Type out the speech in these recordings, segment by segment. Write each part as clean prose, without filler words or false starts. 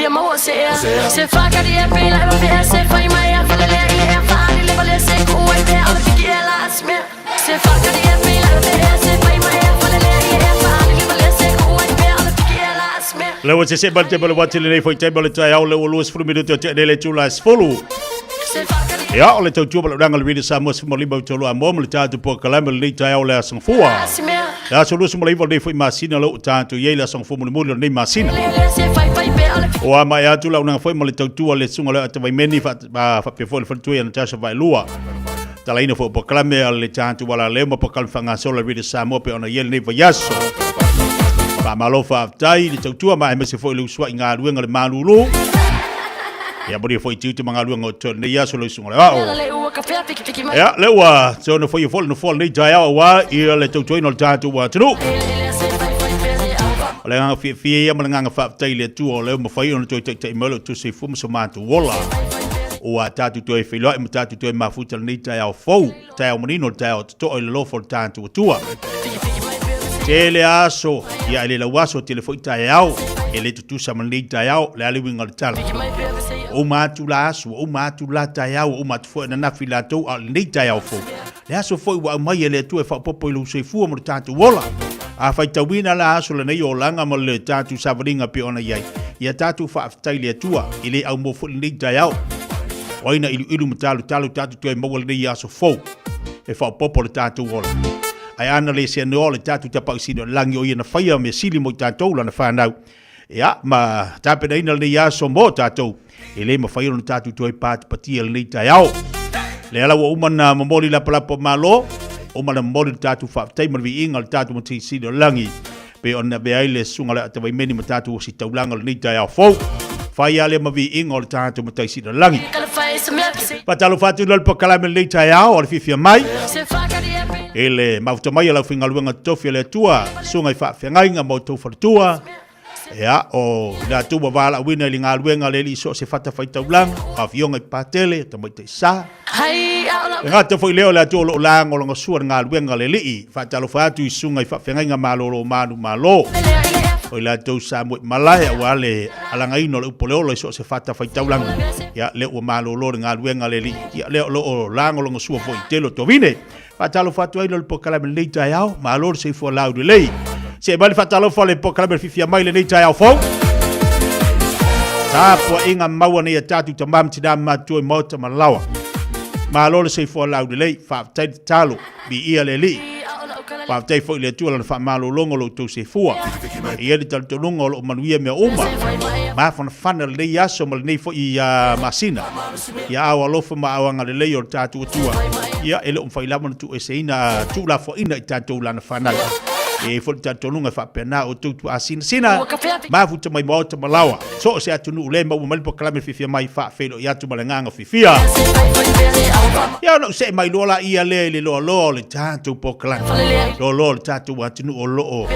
Fiafia Mai se faca di appena lo se fai mai a fare le affari le vale se come te alla picchiela asme se faca di appena lo se fai mai a fare le affari le vale se come te alla picchiela asme Lewa se balte bale watile nei foi table tai au lewa luas frumido te le chula sfulu Ya ole tau tuba ranga le video Samoa mo liba tolo a mom le tatu po kalama le tai au le sang fua Ya so luas mo liba le foi masina lo tatu ye la sang fu mo mo le masina O a mai atu la una foi mo le tau tua le sunga le ata vai meni fa pe foi le tu ya na tasa vai lua tala ina fo po kalama le tatu wala le mo po kalfanga so le video Samoa pe ona ye le vai yaso Pa malofa tai le tau tua mai me se foi le uswa inga luenga le malulu Ya bodi foi tu manga luenga o tol ne ya so le sunga le Ya lewa so no foi no fall ni jaya wa ia le tau tua no tatu wa tru Le nga Fiafia Mai nga fa tai le tu o le mo fai on toi tai melo tu se fu so matu wola o a tatu toi filo e tatu toi mafuta ni tai au fo tai au menino tai o to o le lo for tatu tua Tele aso ya le lawaso tele foi tai au ele tu sa mani tai au le ali winga le tala o matu la aso o matu la tai au o matu fo na fila to al ni tai au fo le aso foi wa mai ele tu e fa popo lu se fu mo tatu wola a fai tawina la aso le nei o langa mo le tatu savaringa pe ona yai ia tātou whaafitai le atua, i le au mo fo nei tai au. Waina ilu matalu tātou tue maua le nei aso fou, e whaapopo le tātou ola. Ai ana le se no le tātou tapa usino langi o ia na whaia me sili mo tātou la na whanau. Ia, ma tāpena ina le nei aso mo tātou, e le ma whaia na tātou tue pātu patia le nei tai au. Le ala wa umana mamori la palapa malo, umana mamori le tātou whaafitai marvi inga le tātou mo sino langi. Pe ona be ai le sunga le atawai meni ma tātou o si taulanga le nei tai au fou. Whai ale mavi inga o le tātou mo sino langi. Patalo fatu lal pakalame le nei tai au o le Fiafia Mai. Ele mauta mai ala finga luenga tofi le tua sunga I whaafiangai ngā mau tau wharatua. Ea, o la tua wala wina ili ngā luenga le li so se whata whaitaulang, a fionga I pātele, ta mai te sa. E ngā te whai leo le atua lo lang o longa sua ngā luenga le li, whatalo fatu I sunga I whaafiangai ngā malolo manu malo. O la tau sa mo malai a wale alanga ino le upoleo le so se whata whaitaulang. Ea, leo o malolo ngā luenga le li, leo lo lang o longa sua fo I telo to vine. Fatalo fatu ai le pokalame le nei tai au, ma lor se fo lau de lei. Se bali fatalo fo le pokalame Fiafia Mai le nei tai au fo. Ta po inga maua nei tatu tamam tina matu mota malawa. Ma lor se fo lau de lei, fa tai talo bi ia le li. Fa tai fo le tu la fa malo longo lo tu se fo. Ia le tal longo lo manuia me uma. Ma fa fana le yaso mal nei fo ia masina. Ia awa lo fa ma awanga le lei o tatu tua. Ia ele fai lama tu eseina tu la fo ina tatu la na fana. E fo tatu lunga fa pena o tu asina sina. Ma fu mai mo te malawa. So se atu nu le ma mal po klame Fiafia Mai fa felo ia tu malanga Fiafia. Ia no se mai lola ia le lo le tatu po klame. Lo le tatu wa tu o lo.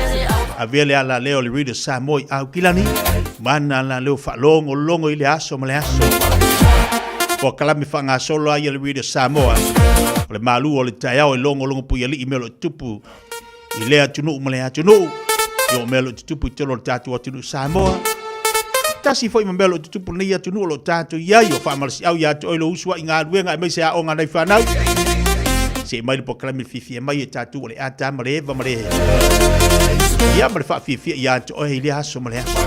Avele ala leo le reader Samoa au kilani. Mana la leo fa longo ile aso male aso. Po kalami fa nga solo ai le reader Samoa. Le malu o le taiao e longo pui ali imelo tupu. I lea tunu male atunu. Yo melo tupu telo tatu atunu Samoa. Tasi foi melo tupu nei atunu lo tatu ia yo fa malsi au ya to lo uswa inga ruenga e mai se a onga nei fa nau. Se mai po kalami Fiafia Mai e tatu le ata male va male. Ia male fa Fiafia ia to o ile aso male aso.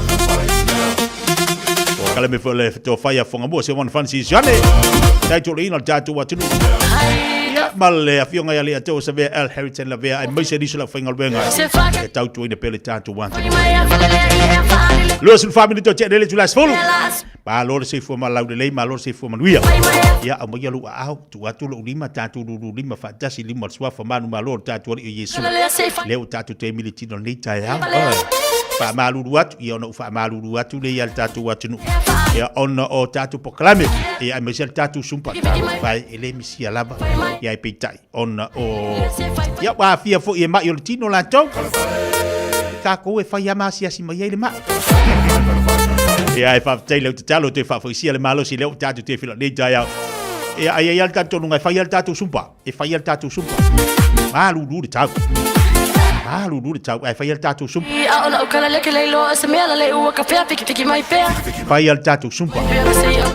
Kala me fole to faya fonga mo se one fancy jane dai to ina tatu watunu ya mal afionga ya le to se ve el heritage la ve ai mai se diso la finga benga e tau to ina pele tatu watunu lo sul family to che dele tulas fulu ba lo se fo ma laude le ma lo se fo manuia ya a mo ya lu au tu atu lo lima tatu lu lima fa tasi lima swa fa manu ma lo tatu o yesu le tatu te militino ni tai ha fa malulu atu ia ona fa malulu atu le ia tatu atunu ia ona o tatu poklame ia me sel tatu sumpa vai ele misia lava ia peitai ona o ia wa fia fo ia ma yo tino la to ka ko e fa ia ma sia si mai ele ma ia fa tele talo te fa fo sia le malo si le tatu te fila le tai ia ia tatu nunga fa ia tatu sumpa e fa ia tatu sumpa malulu de tau Lulu tau ai fai al tatu sumpa. Ia ona ukala leke leilo se mea le ua kafea piki mai pea. Fai al tatu sumpa.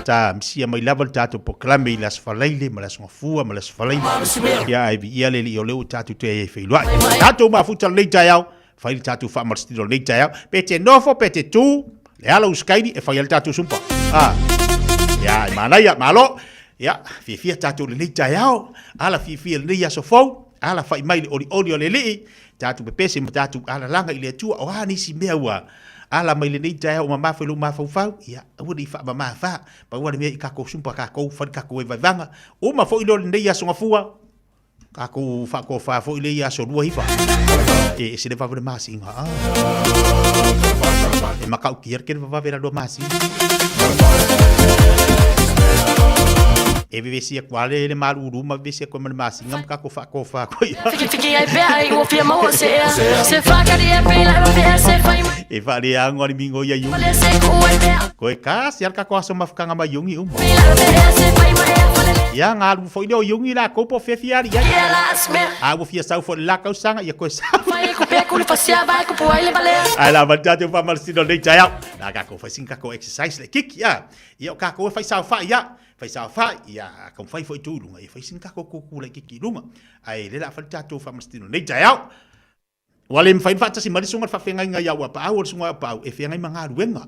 Ta misia mai lava tatu po klame las falaile ma las ngafua ma las falaile. Ia ai ia le o le tatu te fai loai. Tatu ma futa le taiao. Fai tatu fa marstilo le taiao. Pete nofo pete tu. Le ala uskaidi e fai al tatu sumpa. Ia mana ia malo. Ia Fiafia tatu le taiao. Ala Fiafia le ia sofou. Ala fai mai o le li. Tatu pepese tatu ala langa ile tua o hani si mewa ala mai le nei tai o mama felu ma fau ia o di fa mama fa pa wa me ka ko sumpa ka ko fa ka ko e vanga o ma fo ilo nei ya songa fua ka ko fa fo ile ya so rua hifa e se le fa ma singa e ma ka kier ke va vera do ma singa e vivesi quale le malu ma vivesi come il massimo ka ko fa ko fiki ai pe ai o fia mo se fa ka di e pe la ve se fa e fa le angoli mingo ya yu ko e ka si al ka ko so ma fkanga ma yungi ya ngalu fo ilo yungi la ko po Fiafia ya a wo fia sa fo la ka sanga ya ko sa fa ko pe ko le fasia vai ko po ai le vale ala vantate fa marstino le jaya la ka ko fa sinka ko exercise le kick ya ka ko fa sa fa ya fai sa fa ia kom fai foi tu lunga ia fai sinka ko ku le ki lunga ai le la fa tatu fa mastino nei jaya wale mfai fa tasi mari sunga fa fenga nga ya wa pa o sunga pa e fenga manga ruenga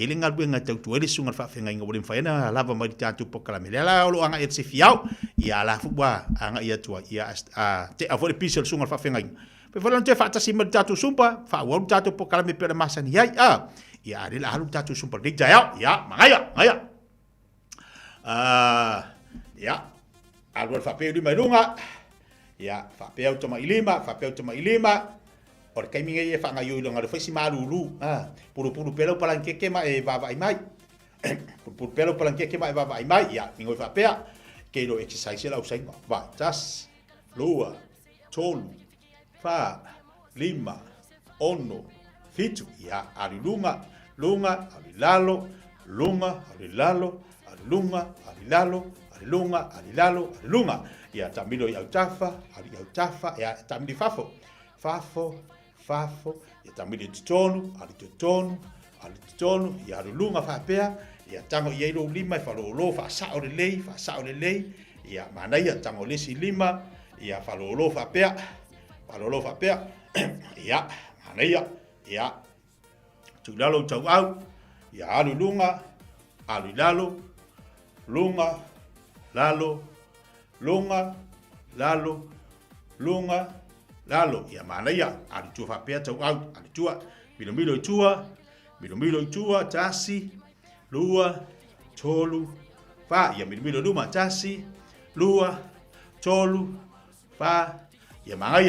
ele ngaluenga tautu ele sunga whawhenga inga wale mwhaena lava mai tātu pokalame. Lea la olo anga e te fiau, ia la fubwa anga ia tua, ia te avore pisel sunga whawhenga inga. Pe whalan te whaatasi mai tātu sumpa, whaawaru tātu pokalame pera masani iai, ia le la halu tātu sumpa, rik jayau, ia, ngaya. Ia, alua whapeu lima runga, ia, whapeu toma ilima, o le kaiminga e whanga yoi longa le whaisi maruru, puru pelo palankeke ma e vava mai, puru pelo palankeke ma e vava mai, ia, mingoi whapea, keiro exercise la usainga, va, tas, lua, tolu, fa, lima, ono, fitu, ia, alilunga, alilalo, alilunga, ia tamilo i autafa, ia tamili fafo, ia tamili tutonu, ia alilunga whapea, ia tango i eiro lima, i whalolo, whasao le lei, ia manai ia tango lesi lima, ia whalolo whapea, ia manai ia tulalo tau au, ia alilunga, alilalo, lalo, ia mana ia, alitua whapea tau au, alitua, milomilo i tua, tasi, lua, tolu, wha, ia milomilo luma, tasi, lua, tolu, wha, ia mana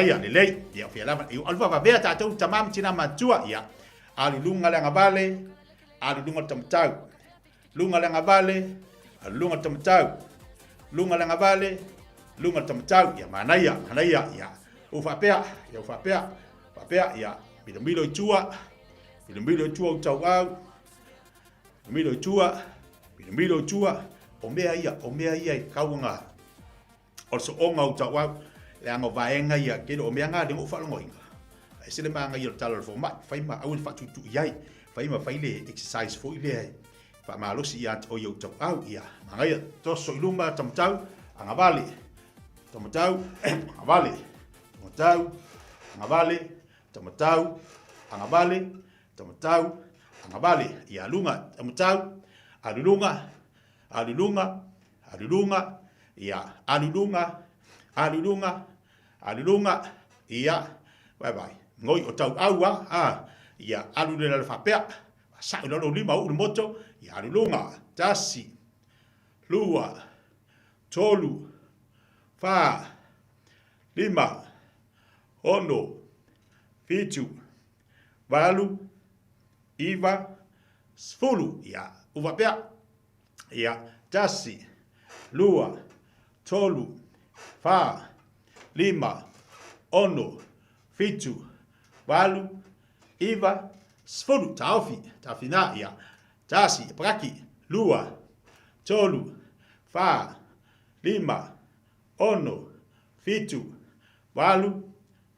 ia, lelei, ia whia lama, iu alfa whapea tātou tamam tina matua, ia, alilunga langa vale, alilunga tamatau, lunga langa vale, lunga tamatau, ia manaya, ia, ufapea, ia, milomilo i tua, utau au, milomilo i tua, omea ia, kaunga, orso onga utau au, leanga vaenga ia, kero omea ngā dengo ufalongo inga, sile maanga ia talo fo mai, faima au fatutu iai, faima faile exercise fo ile fa malosi ia o yo tau au ia mangai to so iluma tamatau angavale ia lunga tamatau alilunga ia alilunga ia bye ngoi o tau au ia alulera le whapea sa lo lima u moto ia alilunga tasi lua tolu fa lima ono fitu valu iva sfulu ia uvapea ia tasi lua tolu fa lima ono fitu valu iva sfulu tafina ia tasi praki lua tolu fa lima ono fitu valu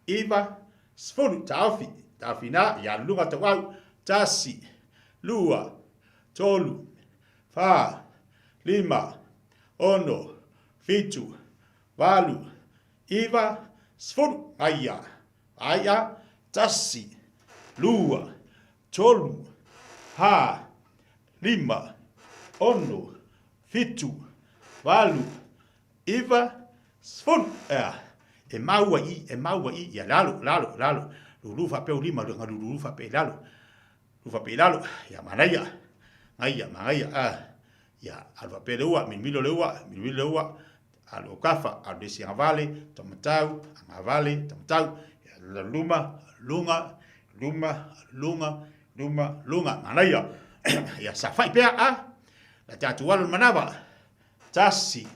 iva sfulu tafina ia lunga tawau tasi lua tolu fa lima ono fitu valu iva sfulu aya tasi lua tolu ha lima ono fitu valu iva sfulu e maua i ia lalo lulu fa pe lima lulu fa pe lalo ia manaya ia alfa pe leua leua alo kafa al desi avale tamatau lunga manaya ia safai pe la tatu wal manava tasi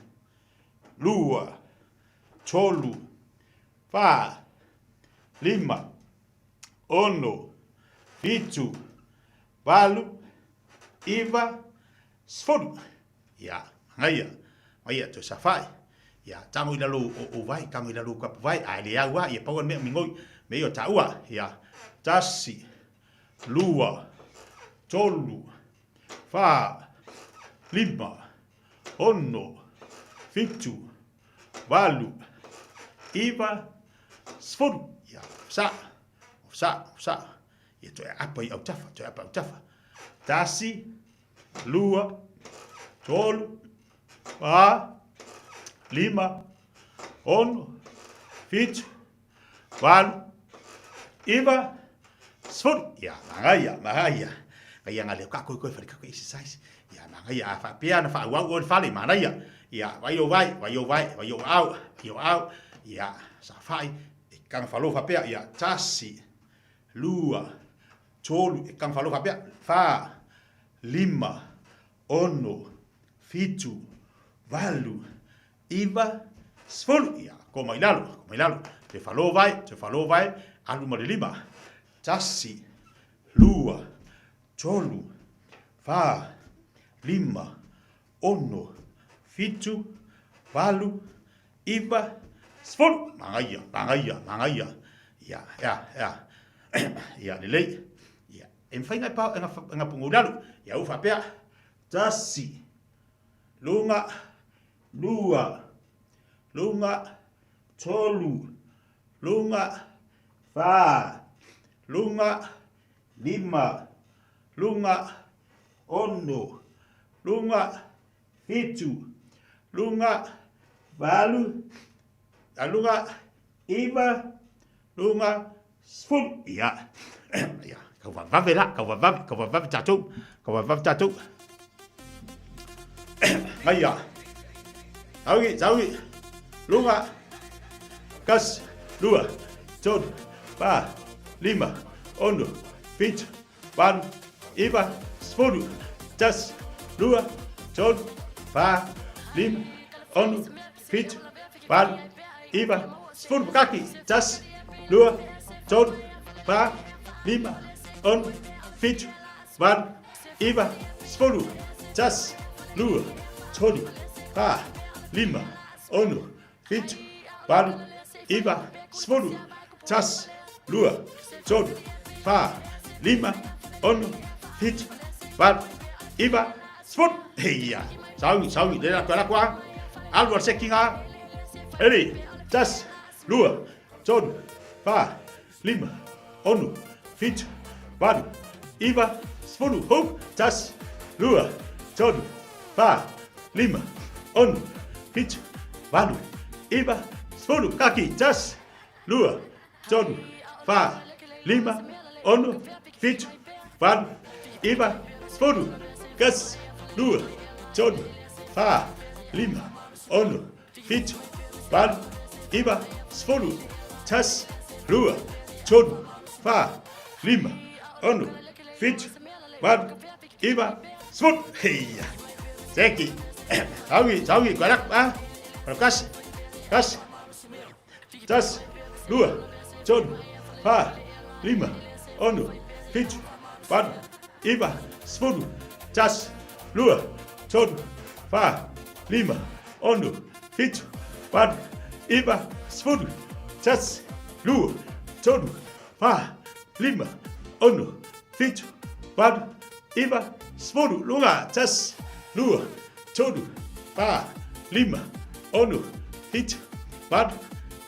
lua tolu fa lima ono fitu valu iva sfolu ia ngaya to safai ia tamu ila lo o vai tamu ila lo kap vai ale awa ia pau me mingoi me yo taua ia tasi lua tolu fa lima ono fitu valu iva sfolu ia sa ia toe apa i au tafa. Tasi, lua, tolu, pa, lima, ono, fitu, walu, iwa, sfuru. Ia, mahaya. Kaya ngale kako koe whare kako exercise. Ia, mahaya a whapea na whaauau o whale manaya. Ia, vai o au. Ia, sa whai, kang whalo whapea. Ia, tasi, lua, tolu, kang whalo whapea. Wha, lima, ono, fitu, walu, iwa, sfulu. Ia, ko mai lalo. Te whalo vai, alu ma le lima. Tasi, lua, tolu, wha, lima, ono, fitu, walu, iwa, sfulu. Mangaya. Ia, lelei. Ia, whaingai pao nga pungu lalu. Ia, ufa pea. Tasi, lunga, lua, tolu, lunga, wha, lunga, lima, lunga, ono, lunga, fitu, lunga, walu, lunga, iwa, lunga, sfulu. Ia, kau wavave tatou. Ngaya, Zaugi, lunga, kas, lua, tolu, pa, lima, ono, fitu, walu, iwa, sfulu. Tas, lua, tolu, pa, lima, ono, fitu, walu, iwa, sfulu. Kaki, tas, lua, tolu, pa, lima, ono, fitu, walu, iwa, sfulu. Tas, lua, tolu, pa, lima, ono, fitu, walu, iwa, sfulu. Tas, lua, tolu, pa, lima, ono, fitu, walu, iwa, sfulu. Heia, saugi, le lakua, alwa sekinga. Eri, tas, lua, tolu, pa, lima, ono, fitu, walu, iwa, sfulu. Hop, tas, lua, tolu, pa, lima, ono, fitu, walu, iwa, sfulu. Kaki, tas, lua, tolu, pa, lima, ono, fitu, walu, iwa, sfulu. Kas, lua, tolu, pa, lima, ono, fitu, walu, iwa, sfulu. Tas, lua, tolu, pa, lima, ono, fitu, walu, iwa, sfulu. Heia, seki. Saugi, galak, kas. Tas, lua, tolu, pa, lima, ono, fitu, walu, iwa, sfulu. Tas, lua, tolu, pa, lima, ono, fitu, walu, iwa, sfulu. Tas, lua, tolu, pa, lima, ono, fitu, walu, iwa, sfulu. Lunga, tas, lua, tolu, pa, lima, ono, fitu, walu,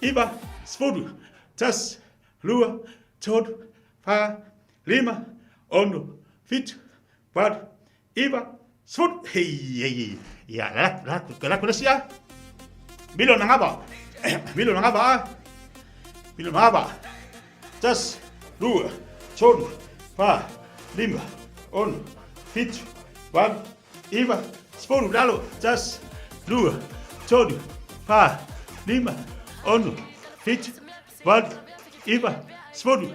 iwa, sfulu. Tas, lua, tolu, pa, lima, ono, fitu, walu, iwa, sfulu. Hei. Ia, laku nasia. Bilo nangaba. Tas, lua, tolu, pa, lima, ono, fitu, walu, iwa, sfulu. Lalo, tas, lua, tolu, pa, lima, ono, fitu, walu, iwa, sfulu.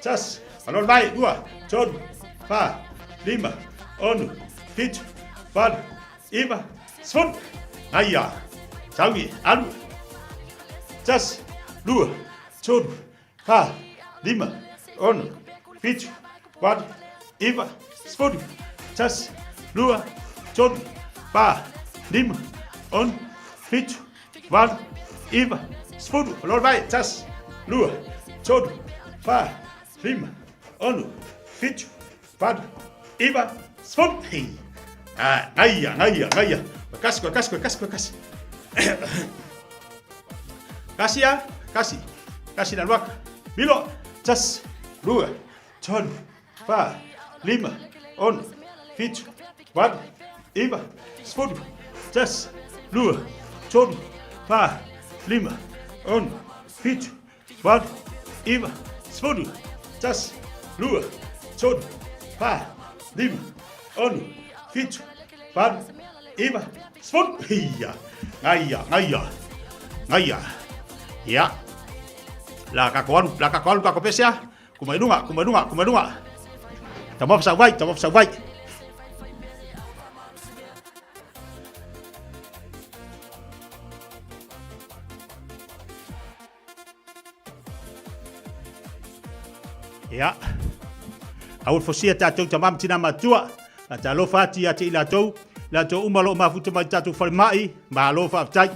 Tas, alon vai, lua, tolu, pa, lima, ono, fitu, walu, iwa, sfulu. Aya, saugi, alu. Tas, lua, tolu, pa, lima, ono, fitu, walu, iwa, sfulu. Tas, lua, tolu, pa, lima, ono, fitu, walu, iwa, sfulu. Alon vai, tas, lua, tolu, pa, lima, ono, fitu, walu, iwa, sfulu. Hei. Ngaya. Kasi. Kasi na luaka. Bilo, tas, lua, John, Pa, Lima, On, Fit, One, Eva, Spud, Tess, Lua, John, Pa, Lima, On, Fit, One, Eva, Spud, Tess, Lua, John, Pa, Lima, On, Fit, One, Eva, Spud. Iya, ngaya. Ya. La kakuan kakopes ya. Kumainunga. Tamo sa vai. Ya. Awul fosia tatou tamam tina matua. La talo fati ati la tou umalo mafuta mai tatou falmai, ma lo fatai.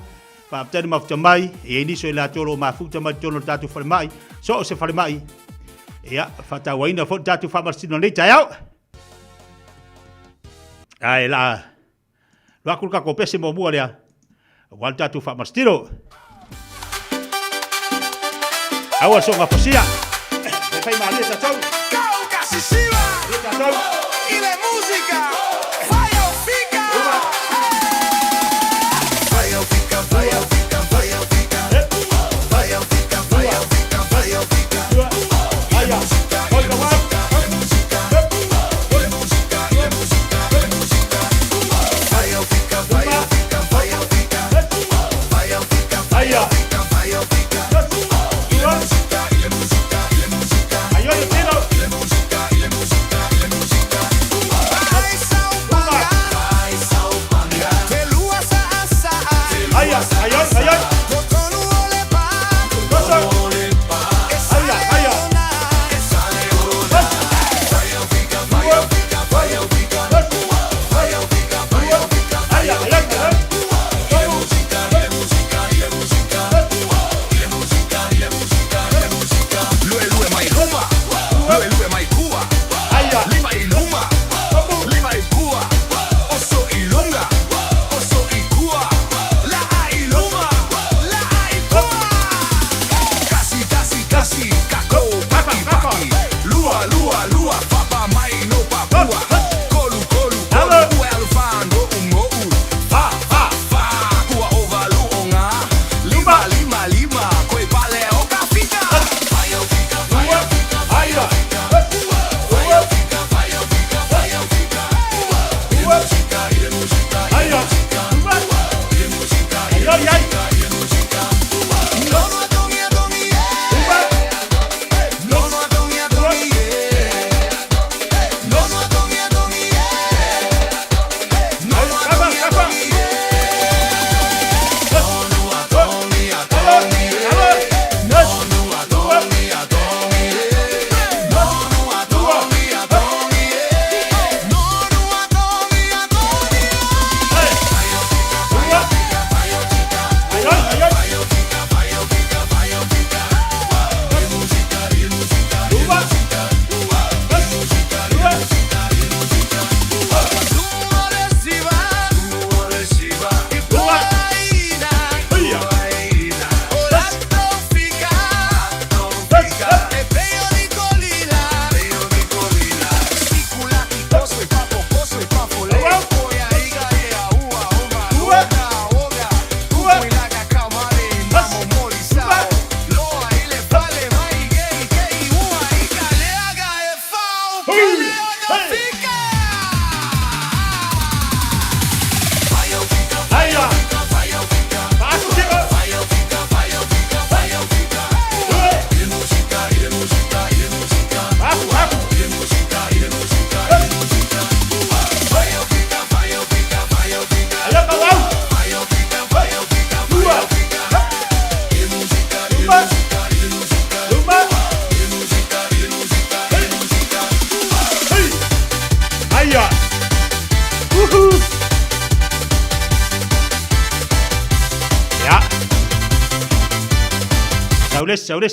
Faaptani mafutamai e ni so la tolo mafuta mai tolo tatou falmai. So se falmai. Ya, fata waina fo tatou famasino nei taiao. Ai la. Lo akul ka kopese mo mua dia. Wal tatou famastiro. Awa so ngaposia. E fai male tatou. Casisiva y de música. Fiafia.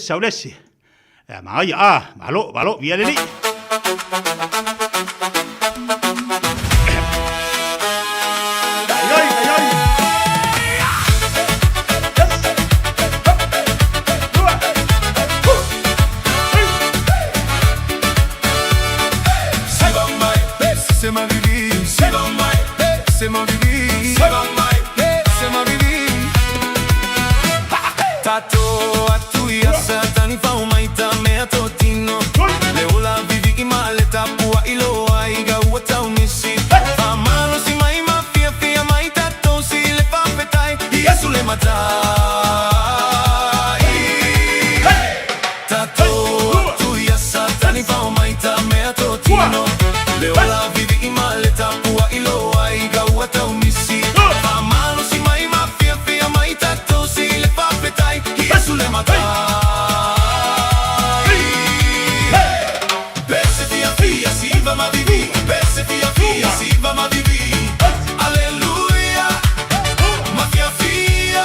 Saulesi. Mai malo, viene lì. c'est ma vie, c'est ma mai, c'est ma vie, c'est ma mai, c'est ma vie. Tato atu ya satani fa umaita me atotino. Leo la vivi imaleta pua ilo aiga wata unisi. Amano si mai ma Fiafia Mai tato si le fa petai Yesu le matai. Tato atu ya satani fa umaita me atotino. Leo la vivi imaleta pua ilo aiga wata unisi. Amano si mai ma Fiafia Mai tato si le fa petai Yesu le matai. Perse Fiafia si va ma vivi, perse Fiafia si va ma vivi. Alleluia, ma Fiafia.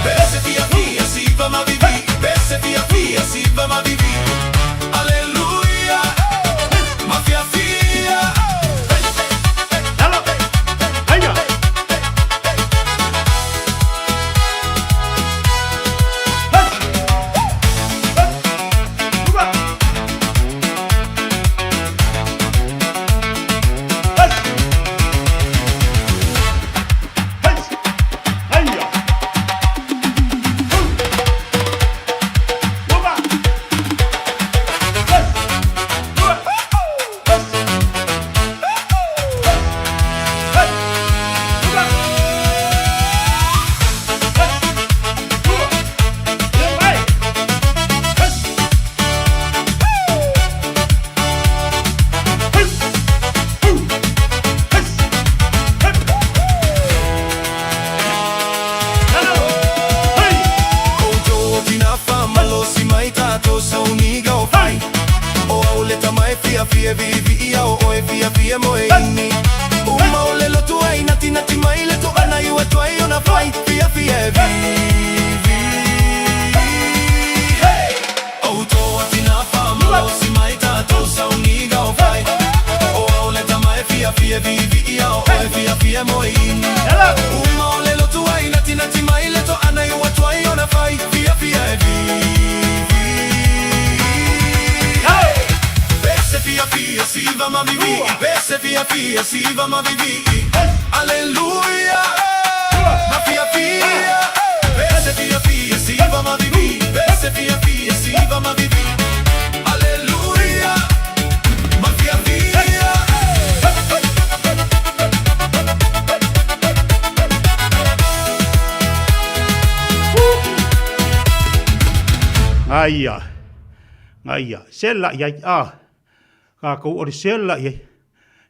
Perse Fiafia si va ma vivi, perse Fiafia si va ma vivi. Alleluia, ma Fiafia. Hello. Hiya. Fiafia vivi ia o oe Fiafia moe ini. Uma o lelo tu ai nati nati mai le tu ana iwa tu ai ona fai. Fiafia vivi. O to atina famalo si mai tato sa uniga o fai. O le tamai Fiafia vivi ia o oe Fiafia moe ini. Uma o lelo tu ai nati nati mai le tu ana iwa tu ai ona fai. Fiafia vivi. Fiafia si va ma vivi, perse Fiafia si va ma vivi. Alleluia, ma Fiafia. Perse Fiafia si va ma vivi, perse Fiafia si va ma vivi. Alleluia, ma Fiafia. Aia, sella ja Kaku oli siellä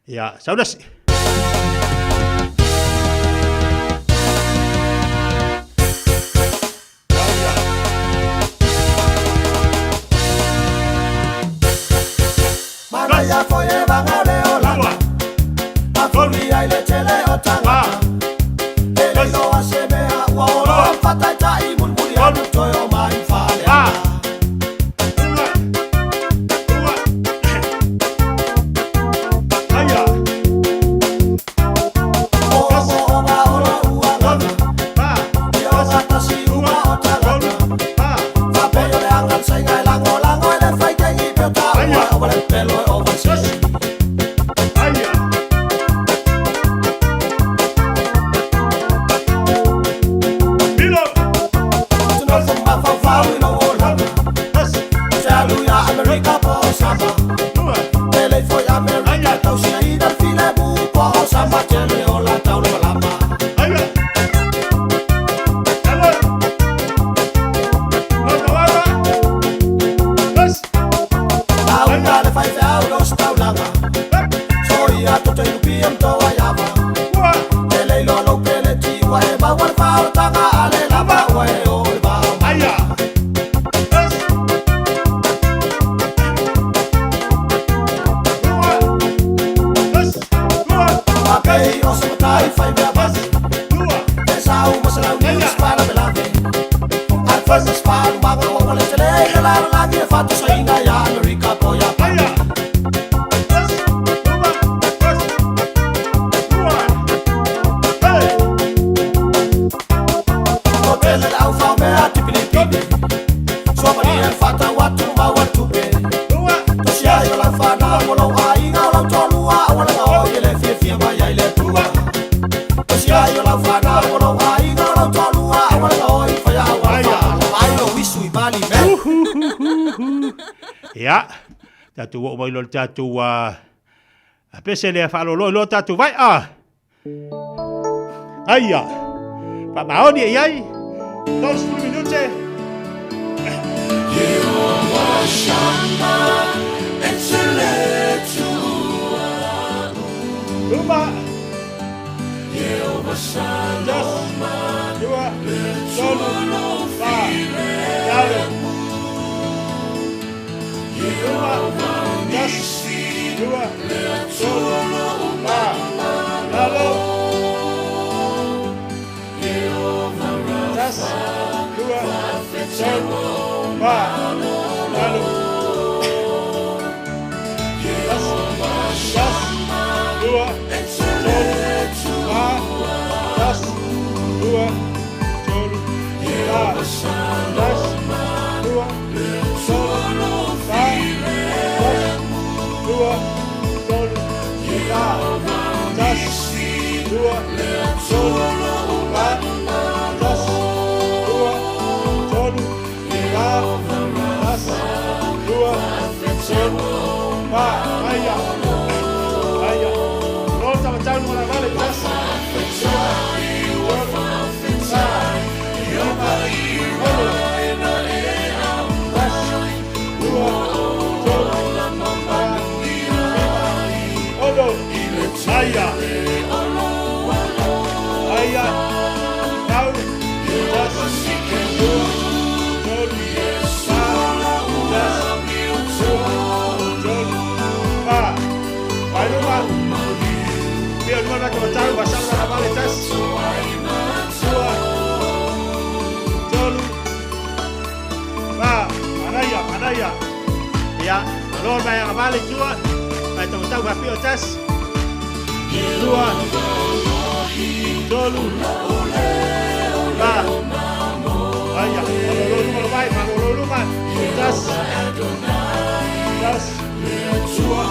ja saudas. Mana ya foye bangale olanga. Afuli aile tele otanga. Ele no asemea wa ora patata imulmuli anu toyo mai fale. Watu ya tatu o mai lo tatu pese le fa lo tatu vai aia pa maoni ai 2 minutos Jehovah Shammah, excellent to Uma Jehovah Shammah, dua solo file. Jehovah Nissi, dua solo lalu Jehovah Rapha, dua lalu Jehovah Shammah, dua excellent to dua Jehovah Shammah, dua solo file. Jehovah Nissi, solo Ya, Lord may kabalik jua. May taw gapi otas. Dua. Dolu. Ba. Aya, lolu mai, lolu mai. Otas. Das. Dua.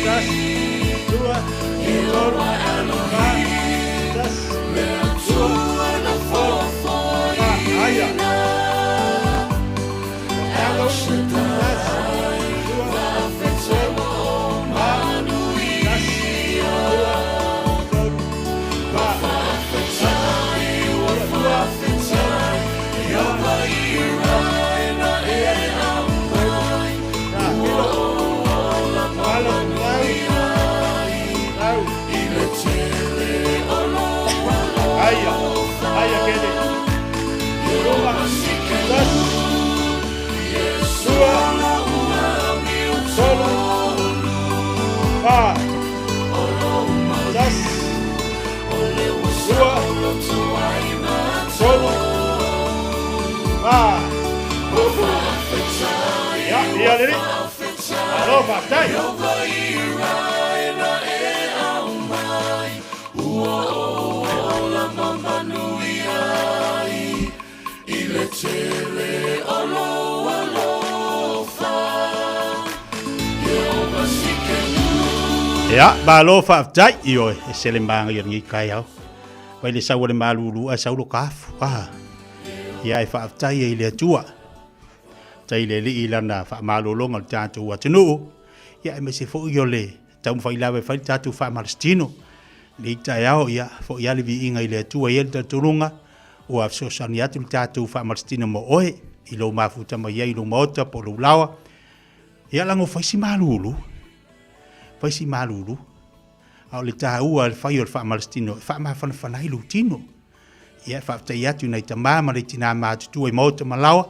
Das. Dua. Dolu. Ba. Das. Dua. Aya. Ya, jadi. Halo, Pak Cai. Ya, balo fa tai yo, selembang yang ngikai au. Vai le sawa le malulu a saulo kafu. Ya fa tai ile tua. Tai le li ilana fa malulu ngal tatu wa tunu. Ya me se fo yo le, tam fa ila fa tatu fa Palestino. Ni tai au ya, fo ya le vi inga ile tua yel taturunga. O afso saniatu tatu fa Palestino mo oe, ilo mafuta ma ye ilo mota po lawa. Ya lango fa si malulu. Fai si malulu au le taua le fai o le Palestino fa ma fanai lutino ia fa tai atu nei tama ma le tina ma tu e mota malawa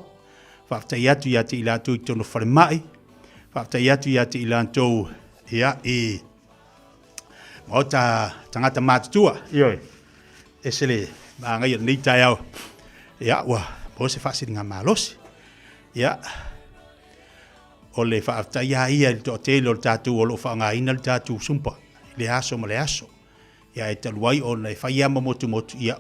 fa tai atu ia te ila tu tono fale mai fa tai atu ia te ila to ia e mota tangata ma tu io esele ma ngai ni tai au ia wa po se fa singa malos ia o le whaafta ia ia to te lo tatu o lo whaanga ina le tatu sumpa le aso ma le aso ia e taluai o nei whaia ma motu ia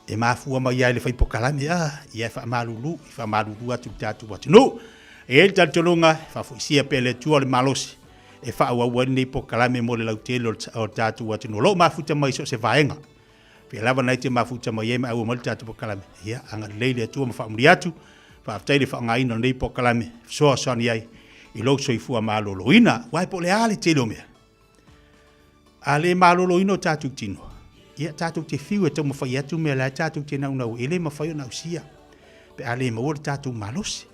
e mafua ma ia le whai pokalami ia e whaamalulu i whaamalulu atu tatu watu no e el taltolunga whafuisia pele tua le malosi e whaawawani nei pokalami mo le lautele o tatu watu no lo mafuta mai so se vaenga pe lava nei te mafuta mai e ma au mo le tatu pokalami ia anga leile tua ma whaamuri atu whaaftai le whaangaina nei po kalame, soa soani ai, I lo soifua maloloina, wai po le ale te lo mea. Ale maloloina o tātou tino. Ia tātou te whiu e tau mawhai atu mea la tātou te nau ele mawhai o nau sia. Pe ale maua le tātou malose.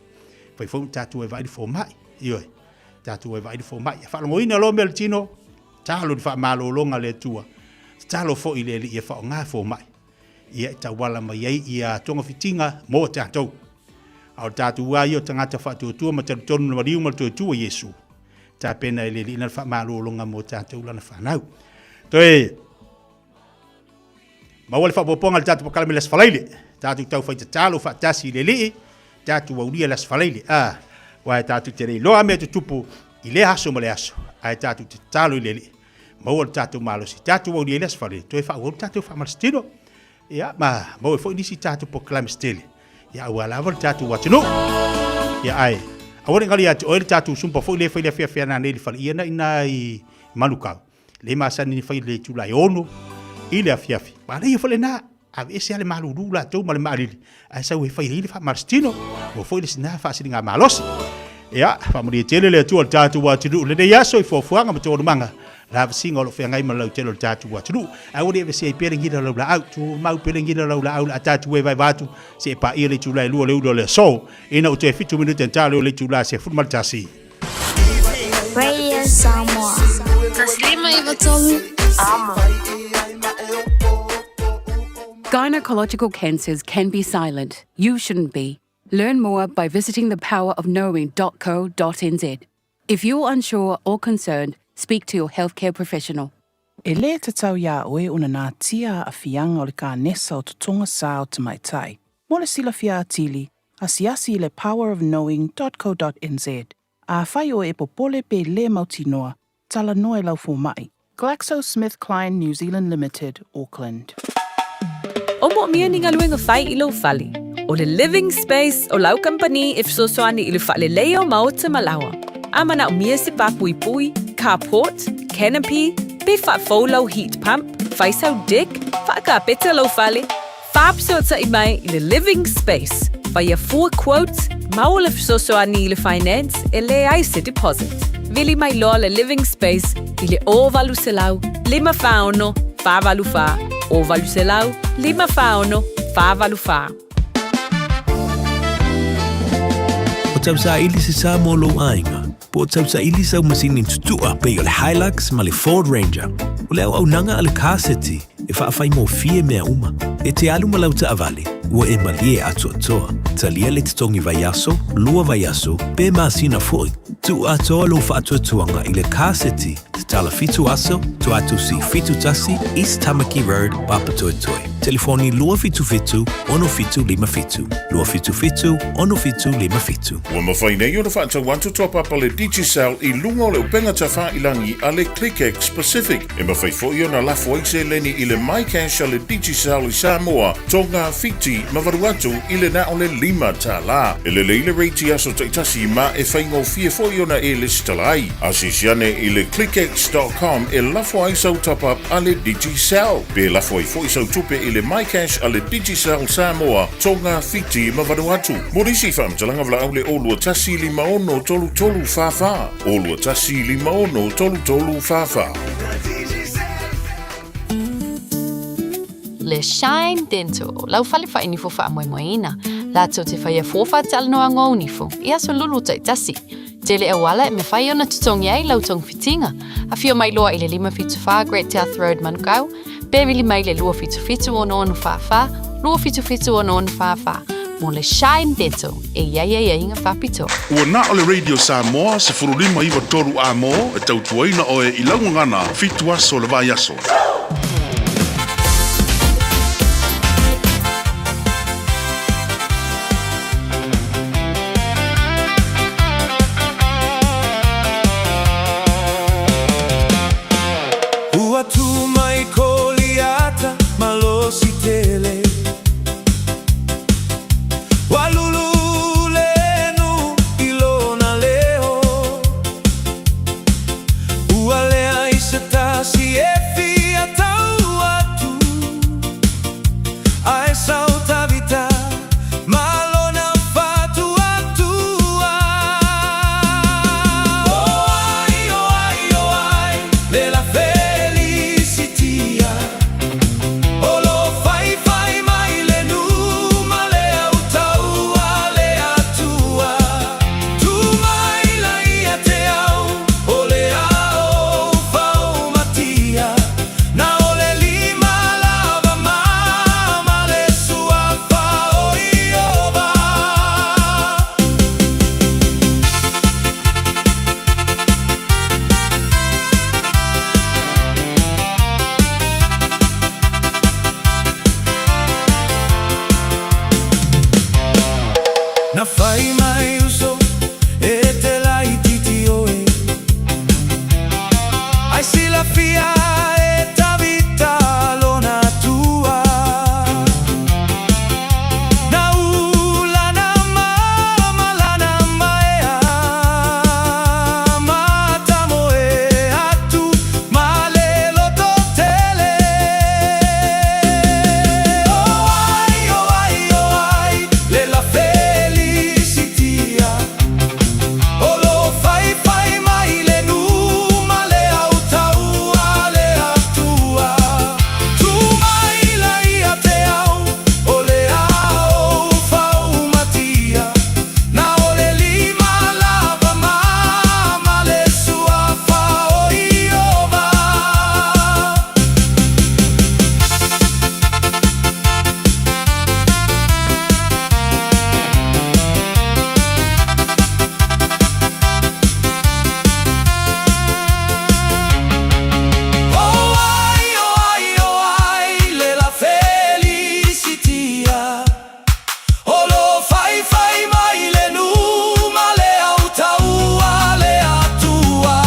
Pai fau tātou e vaidi fo mai. Ioi, tātou e vaidi fo mai. Whaangoina lo mea le tino, tālo di wha malolonga le tua. Tālo fo I le li ia wha o ngā fo mai. Ia I tau wala mai ei ia tonga fitinga mo tātou. Au tātou wā i o tangata whātua ma tātou tonu na mariu ma tua Yesu. Tā pena le li ina wha malolonga mo tātou lana whanau. Toi, mawale whapoponga le tātou pakalame las whalaile. Tātou tau whaita tālo whaatasi le li, tātou wauria las whalaile. Wai tātou te rei loa mea tutupu I le haso ma le haso. Ai tātou te tālo I le li. Mawale tātou malosi. Tātou wauria las whalaile. Toi whaoru tātou whamalastino. Ia, mawale fo inisi tātou pakalame stele. Ia ua lava le tātou watino. Ia ai. Awore ngali atu oile tātou sumpa fo le whaile Fiafia na neli whali. Ia na ina I manukau. Le masani ni whaile tula I ono. I le Fiafia. Ma le ia whale na. A ese ale maluru la tau ma le maalili. A sa ue whaile ili wha marstino. O whaile sina whaasiri ngā malosi. Ia, whamuri e tele le atua le tātou watino. Le ne yaso I fuafuanga ma tōna manga. La singa lo fe ngai ma lau tele le tātou watino. A ore e se pere ngira lau la au. Tu mau pere ngira lau la au. A tātou e vai vatu. Se pa ia le tula e lua le udo le so. Ina o te fitu minuto entale o le tula se futmal tasi. Radio Samoa. Taslima Ivatolu. Gynecological cancers can be silent. You shouldn't be. Learn more by visiting thepowerofknowing.co.nz. If you're unsure or concerned, speak to your healthcare professional. E le te tau ia oe una nā tia a fianga o le ka nesa o tutonga sa o te mai tai. Mo le sila fia atili, asiasi le powerofknowing.co.nz. A whai o e popole pe le mautinoa, tala noe lau fo mai. GlaxoSmithKline New Zealand Limited, Auckland. O mo mia ni ngaluenga whai I lo whali. O le living space o lau company if so soani I le whale leo mao te malawa. Amana o mia se pa pui pui, carport, canopy, pe wha faulau heat pump, whaisau deck, wha peta lo whale. Whaap so ta I mai I le living space. Whai a 4 quotes, mao le so soani I le finance e le aise deposit. Vili mai loa le living space I le o valu se lau, 5 whaono, 5 valu wha. O valu se lau, 5 whaono, 5 valu wha. O tau sa ili se sa mo lo ainga. Po o tau sa ili sa masini tutua pe o le Hilux ma le Ford Ranger. O le au nanga ale kaseti e whaafai mo fie mea uma. E te alu ma lau ta avale, ua e malie atu atoa. Talia le te tongi vaiaso, lua vaiaso, pe masina foi. Tu atoa lo whaatuatuanga I le kaseti, te tala fitu aso, tu atu si fitu tasi, East Tamaki Road, Papatoetoe. Telefoni lua fitu fitu, ono fitu lima fitu. Lua fitu fitu, ono fitu lima fitu. Ua mawhai nei o na whaatau wantu top up le Digicel I lunga o le upenga ta whailangi a le ClickX Pacific. E mawhai fo I ona lafu aise leni I le MyCash a le Digicel I Samoa, tonga fiti mavaruatu I le na o le 5 ta la. E le leile reiti aso taitasi ma e whaingo fie fo I ona e le stalai. Asisiane I le clickx.com e lafu aisau top up a le Digicel. Pe lafu ai fo I sau tupe I le MyCash a le Digicel Samoa, tonga fiti mavaruatu. Morisi whamtalanga vla au le olua tasi 5 tolu tolu whawha. Olua tasi 5 tolu tolu whawha. Le Shine Dental, lau whale wha inifo wha moe moeina. Lato te whaia fōwha tala noa ngō unifo, ia so lulu tai tasi. Tele e wala me whaia ona tutongi ai lau tong fitinga. A fio mai loa I le 5 fitu wha Great South Road manukau, bevili mai le lua fitu fitu o noonu wha, lua fitu fitu o noonu wha. Mo le Shine Dental, e ia inga whapito. Ua na o le Radio Samoa se furulima iwa toru a mo e tautuaina o e ilaungangana fitu aso le vai aso. Ua tu mai koliata malosi tele Walulu lenu ilona leo Ua lea isetasi e fia tau atu Ai sauta vita malona fatu Fiafia e ta vita lona tua. Na ulana mama lana maea, mata moe atu malelo totele. Oh ai, le la felicitia. Olo fai mai le numa le autaua le atua. Tu mai la ia te au, o le au fau matia. Na ole lima lava mama le sua fao iova. Oh ai, le la felicitia. Olo fai mai le numa le autaua le atua.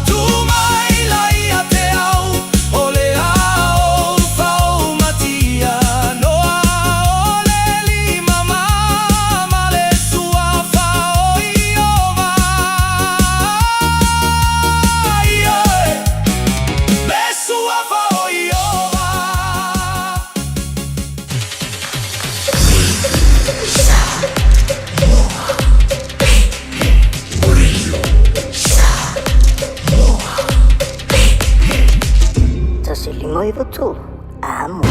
Tu mai la ia te au, o le au fau matia. No a ole lima mama le sua fao iova. Le sua fao iova. Tosi limoi vutu, amo.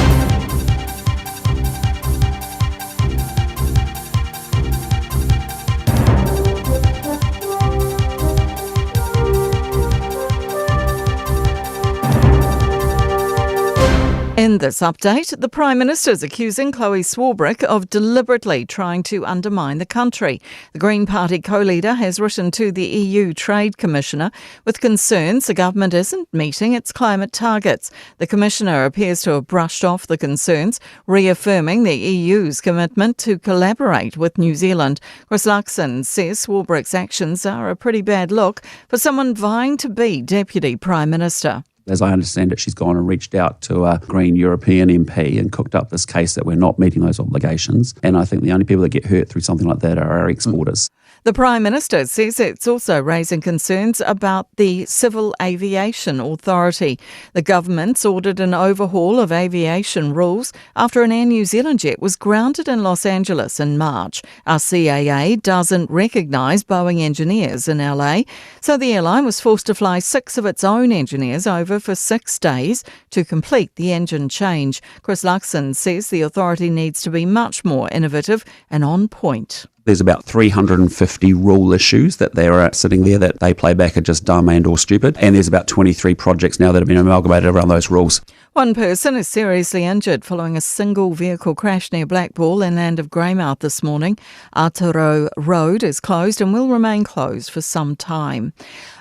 In this update, the Prime Minister is accusing Chloe Swarbrick of deliberately trying to undermine the country. The Green Party co-leader has written to the EU Trade Commissioner with concerns the government isn't meeting its climate targets. The Commissioner appears to have brushed off the concerns, reaffirming the EU's commitment to collaborate with New Zealand. Chris Luxon says Swarbrick's actions are a pretty bad look for someone vying to be Deputy Prime Minister. As I understand it, she's gone and reached out to a Green European MP and cooked up this case that we're not meeting those obligations. And I think the only people that get hurt through something like that are our exporters. The Prime Minister says it's also raising concerns about the Civil Aviation Authority. The government's ordered an overhaul of aviation rules after an Air New Zealand jet was grounded in Los Angeles in March. Our CAA doesn't recognise Boeing engineers in LA, so the airline was forced to fly 6 of its own engineers over for 6 days to complete the engine change. Chris Luxon says the authority needs to be much more innovative and on point. There's about 350 rule issues that they're sitting there that they play back are just dumb and or stupid. And there's about 23 projects now that have been amalgamated around those rules. One person is seriously injured following a single vehicle crash near Blackpool inland of Greymouth this morning. Aotearoa Road is closed and will remain closed for some time.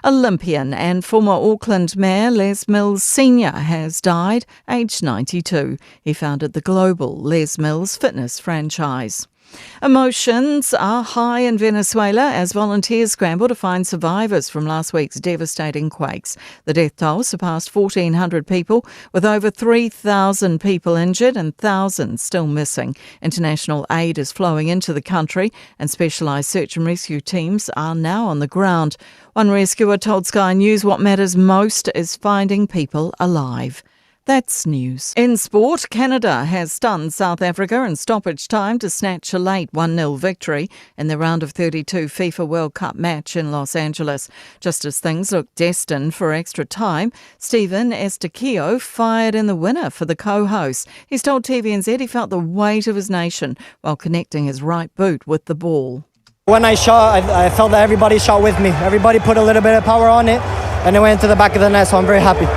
Olympian and former Auckland Mayor Les Mills Sr. has died, aged 92. He founded the global Les Mills fitness franchise. Emotions are high in Venezuela as volunteers scramble to find survivors from last week's devastating quakes. The death toll surpassed 1,400 people, with over 3,000 people injured and thousands still missing. International aid is flowing into the country and specialised search and rescue teams are now on the ground. One rescuer told Sky News what matters most is finding people alive. That's news. In sport, Canada has stunned South Africa in stoppage time to snatch a late 1-0 victory in the round of 32 FIFA World Cup match in Los Angeles. Just as things looked destined for extra time, Stephen Estakio fired in the winner for the co-host. He's told TVNZ he felt the weight of his nation while connecting his right boot with the ball. When I shot, I felt that everybody shot with me. Everybody put a little bit of power on it, and it went into the back of the net, so I'm very happy.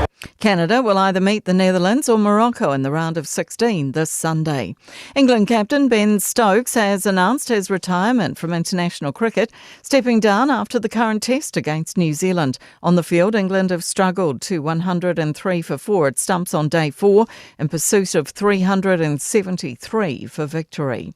Canada will either meet the Netherlands or Morocco in the round of 16 this Sunday. England captain Ben Stokes has announced his retirement from international cricket, stepping down after the current test against New Zealand. On the field, England have struggled to 103 for 4 at stumps on day 4 in pursuit of 373 for victory.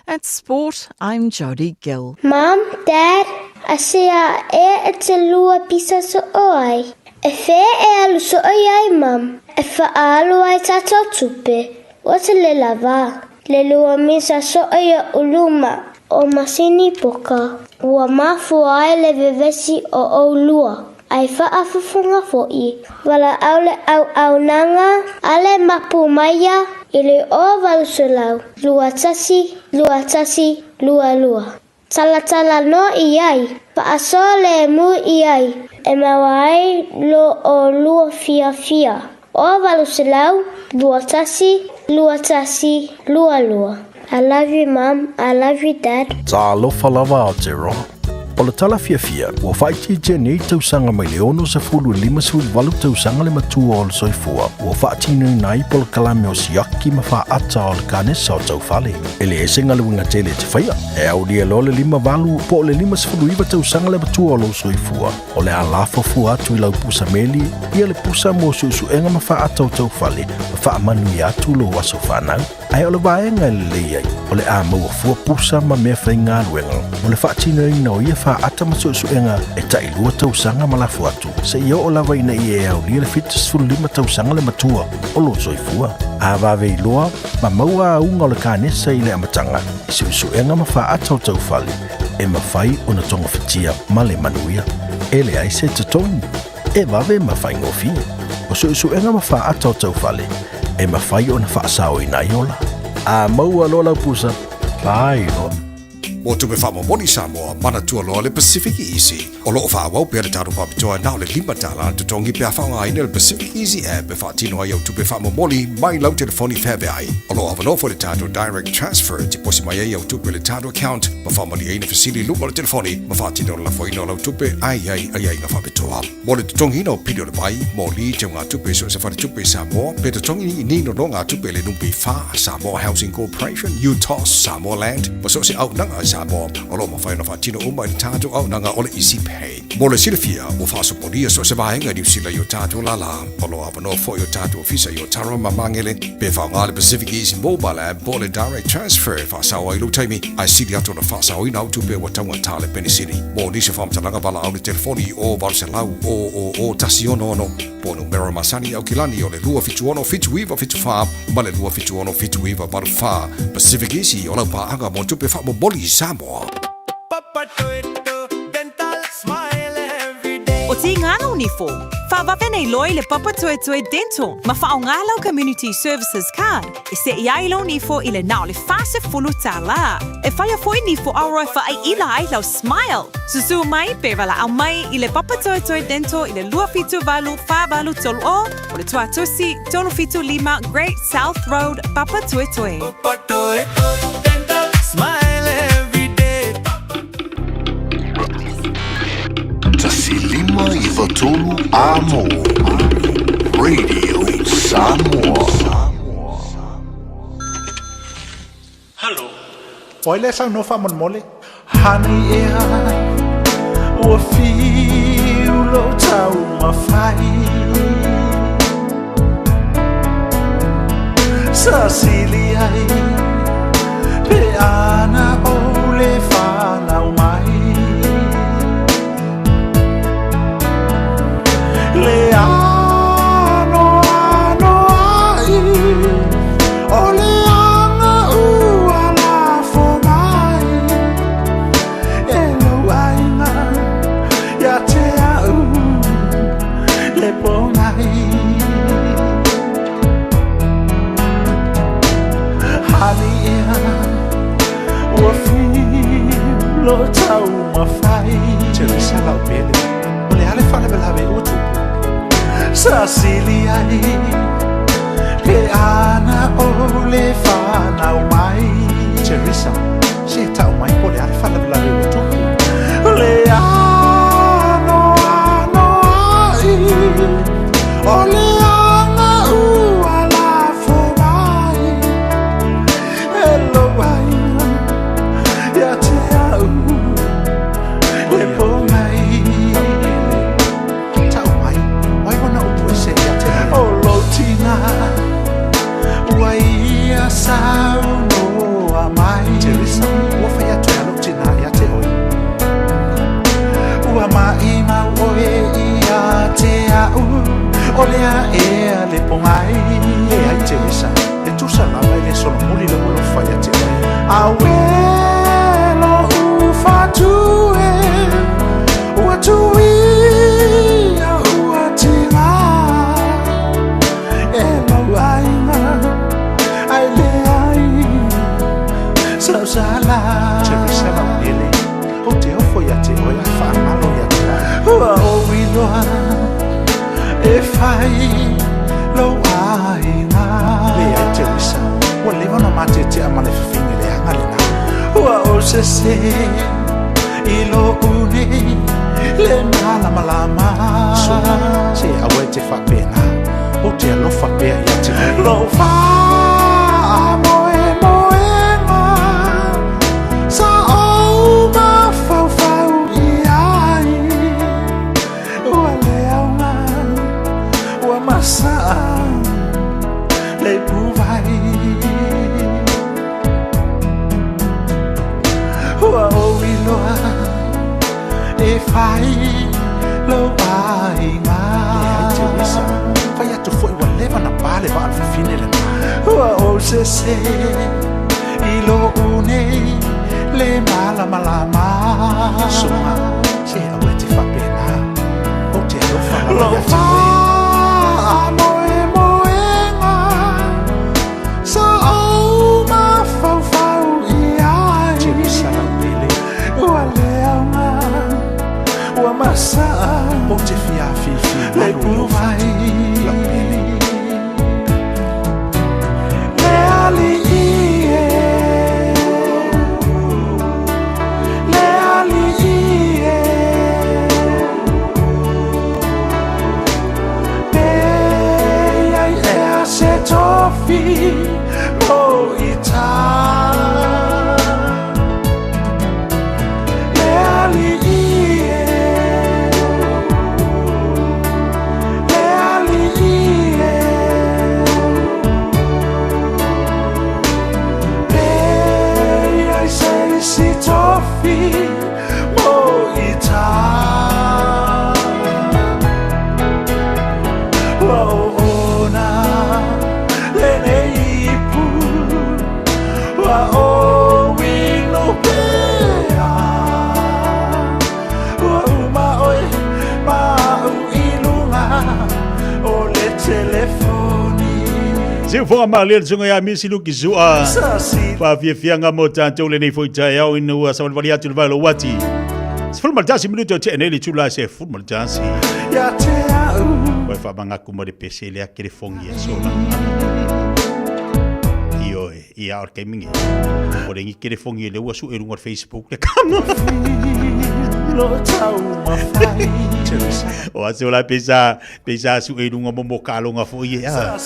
At Sport, I'm Jodie Gill. Mum, Dad, I see it's a lua pisa so oi. E whea e alu so ai ai mam. E whaalu ai tātou tupe. O te le lava. Le lua misa so ai a uluma o masini poka. Ua mafu ai le vevesi o au lua. Ai whaafufunga fo'i. Wala aule au nanga. Ale mapu maia. Ile o valusulau. Lua tasi, lua. Tala no iai. Paasole mu iai. E mawai lo o lua fiafia. O valusulau. Lua tasi, lua. I love you, Mom. I love you, Dad. Ta alofa lava o te roa. O le tala fiafia, ua whaiti te nei tausanga mai leono sa fulu 5 tausanga le matua o le soifua. Ua whaatino nai po le kalame o siaki ma wha ata o le kanesa o tau fale. E le esenga le winga tele te whaia. E au lia lo le 5 po le 5 tausanga le matua o le soifua. O le alafo fua atu I lau pusa meli, ia le pusa mo suenga ma wha ata o tau fale. Ma wha manu I atu lo waso whanau. Ai o le vaenga le leiai. O le a maua fua pusa ma mea whainga luenga. O le whaatino ina o ia wha ata masuenga e tai lua tausanga malafu atu. Se ia o lava ina I e au lia le fitas 5 tausanga le matua o lo soifua. A vave I loa, ma maua unga o le kanesa I le amatanga. Suenga ma wha ata o tau fale. E ma whai o na tonga fitia ma le manuia. E le aise te tonu. E vave ma whai ngofia. O suenga ma wha ata o tau fale. E ma whai o na wha asao I naiola. A maua lola pusa. Lai loa. Mo tupe whamomoni Samoa, mana tua loa le Pacific Easy. O loo whaawau pia le tāru papitoa nao le 5 tala tu tongi pia whaunga ina le Pacific Easy app e whaatino ai au tupe whamomoni mai lau telefoni whewai. O loo awanofo le tāru direct transfer te posi mai ai au tupe le tāru account ma whamoni aina fasili lupa le telefoni ma whaatino la foino lau tupe ai na whapitoa. Mo le tutongi ina o pidio le pai, mo li te ngā tupe so se whare tupe Samoa, pe tutongi ni no ngā tupe le numpi wha Samoa Housing Corporation, UTOS, Samoa Land, ma so se au nanga Samoa, o lo mawhaina whaatino uma I tātu au nanga o le Easy Pay. Mo le silafia, o whaasoponia so se vahenga New Zealand yo tātu lala, o lo awano fo yo tātu ofisa yo taro mamangele, pe whaunga le Pacific Easy Mobile app, po le direct transfer, whaasawa I lo taimi, ai siri atu na whaasawa ina utupe wa taunga tāle penisiri. Mo nisi whamtalanga wala au le telefoni o valse lau o tasi ono, po numero masani au kilani o le lua fitu ono fitu iwa fitu wha, ma le lua fitu ono fitu iwa baru wha, Pacific Easy o lau paanga mo tupe wha mo boli Samoa. O ti ngana unifo, whawawe nei loi le Papa Toe Toe Dental, ma whaongalau Community Services Card, e se iailo nifo I le nao le fase fulu tala. E whaia foi nifo auroi whaai ila ai lau Smile. Susu mai, pe wala au mai I le Papa Toe Toe Dental I le lua fitu valu, wha valu tolu o le tua tusi, tolu fitu 5, Great South Road, Papa Toe Toe. Papa Toe Toe Dental, smile every day. Tasi 5 amo Radio Samoa. Hallo. Oi le sa no fa mon mole. Hani e ha. O fiu lo tau ma fai. Cecilia pe ana o le fa na mai. Le ano ai o le anga ua la fo mai e lo aina ya te au le ponai hani ea ua fi lo tau ma fai te risa lau pele o le ale fale belave utu Cecilia pe ana o le whanau mai Teresa, se tau mai po le ale whanau la reo tuku Le ano ai o le anga ua la fo mai E lo aina ia te au le po mai O lo lo ai nga le ai te wisa wa le wana mate te ama le finge le anga le na wa o se i lo uni le mala malama so se awe te fa pena o te lo fa pe ya te lo fa moe nga sa o ma fa i ai wa le nga wa masa le puvai wa o iloa e fai lo ai nga te wisa fai atu foi wa leva na pale va al fine le wa o se i lo une le mala malama suma se awe te fa pena o te lo fa lo fa moe nga sa o ma fa i ai te wisa na pele wa le wa masa o te fiafi le puvai la pele le ali pe ai se tofi mo ita Siu fonga malia sunga ya misi luki zua fa Fiafia mo tanto le nei foi tai au inu sa vali atu le valo wati. Sful maltasi minuto te nei chula se ful maltasi. Ya te au. Vai fa banga ku mo de PC le akere fongi sona. Io ia or kemingi. O de ngi kere fongi le wasu e runga Facebook le kamo. Lo tau ma fai. O ase ola pesa su e runga mo kalonga fo ia.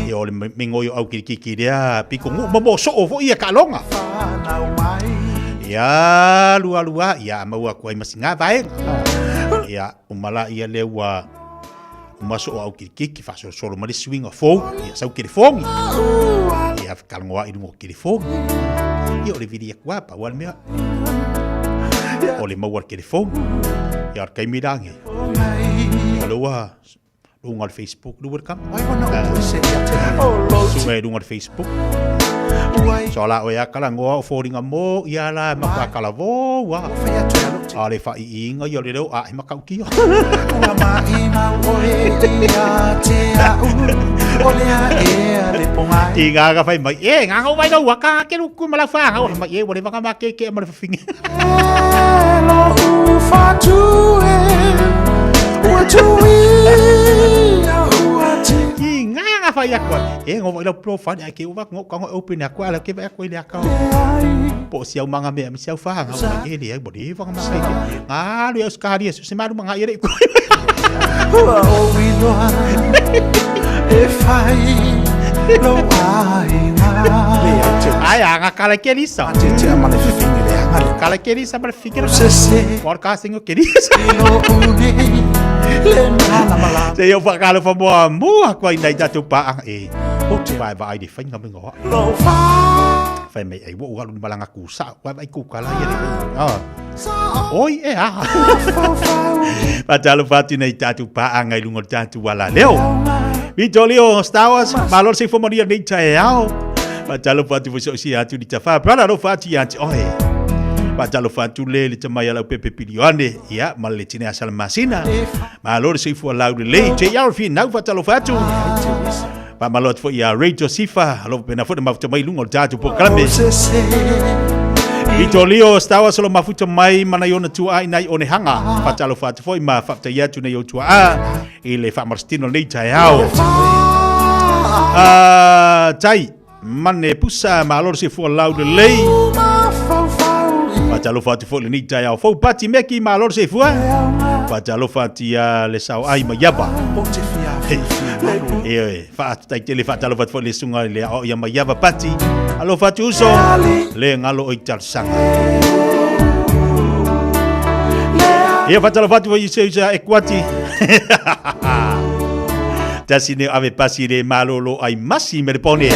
E ole mengoyo au kiki dia piko mo so fo ia kalonga. Ya lua ya mau aku ai masinga vai. Ya umala ia lewa maso au kiki fa solo mali swing of fo ia sau kiri fongi. Ya kalonga i mo kiri fongi. Ia ole vidia kwa pa wal mea. Ole mau kiri fongi. Ya kai mirangi. Loa dungal Facebook luar kam. Sungai dungal Facebook. Soala oya kala ngoa forwarding mo ia la makakala vo wa. Ale fa inga yo le do a makau ki. Ma ima oe ia te au. Ole a le ponga. Inga ga fai mai e nga vai do waka ke lu ku mala fa nga mai e ole waka ma ke ma fingi. Lo u fa tu what do we nga fa ya kwa e ngo lo profile ake u ngo ka ngo open ya kwa la ke ba ko ile ka po sia u manga me sia fa nga ma ke le bo di fa ma ke nga lu ska dia se ma lu manga ire ko o we lo if I lo ai nga kala ke lisa te ma le fingi le nga kala ke lisa per fikir por ka singo ke lisa se eu fa kala fa mo ko ai dai pa ang e o te vai vai di finga me ngo fa me ai wo lu balanga ku sa wa ai ku kala ye oi e a pa talo fati nei tatu pa ang ai lungo tatu wala leo Vitolio Stars malor se fo moria nei taeao pa talo fati fo si atu di tafa pra lo fati anti oe pa talo fatu le tamaya la pepe pilione ya maletine asal masina malor se fo laude le te ya fi nau fa talo fatu pa malot fo ya radio sifa lo pena fo ma fo mai lungo tatu po klame Vitolio Stars solo mafuta mai mana yona tua ai nai one hanga pa talo fatu fo ma fa ta ya tu nei tua I le whamarastino nei tai au. Tai, mane pusa malor se fua lau de lei. Patalo fati fo le nei tai au. Fau pati meki malor se fua. Patalo fati le sau ai mayaba. Fat tai tele fatalo fat fo le sunga le au ya mayaba pati. Alo fati uso le ngalo oitar sanga. Ia fatalo fati fo isa ekwati. Tasine ave pasire malolo ai masi me pone.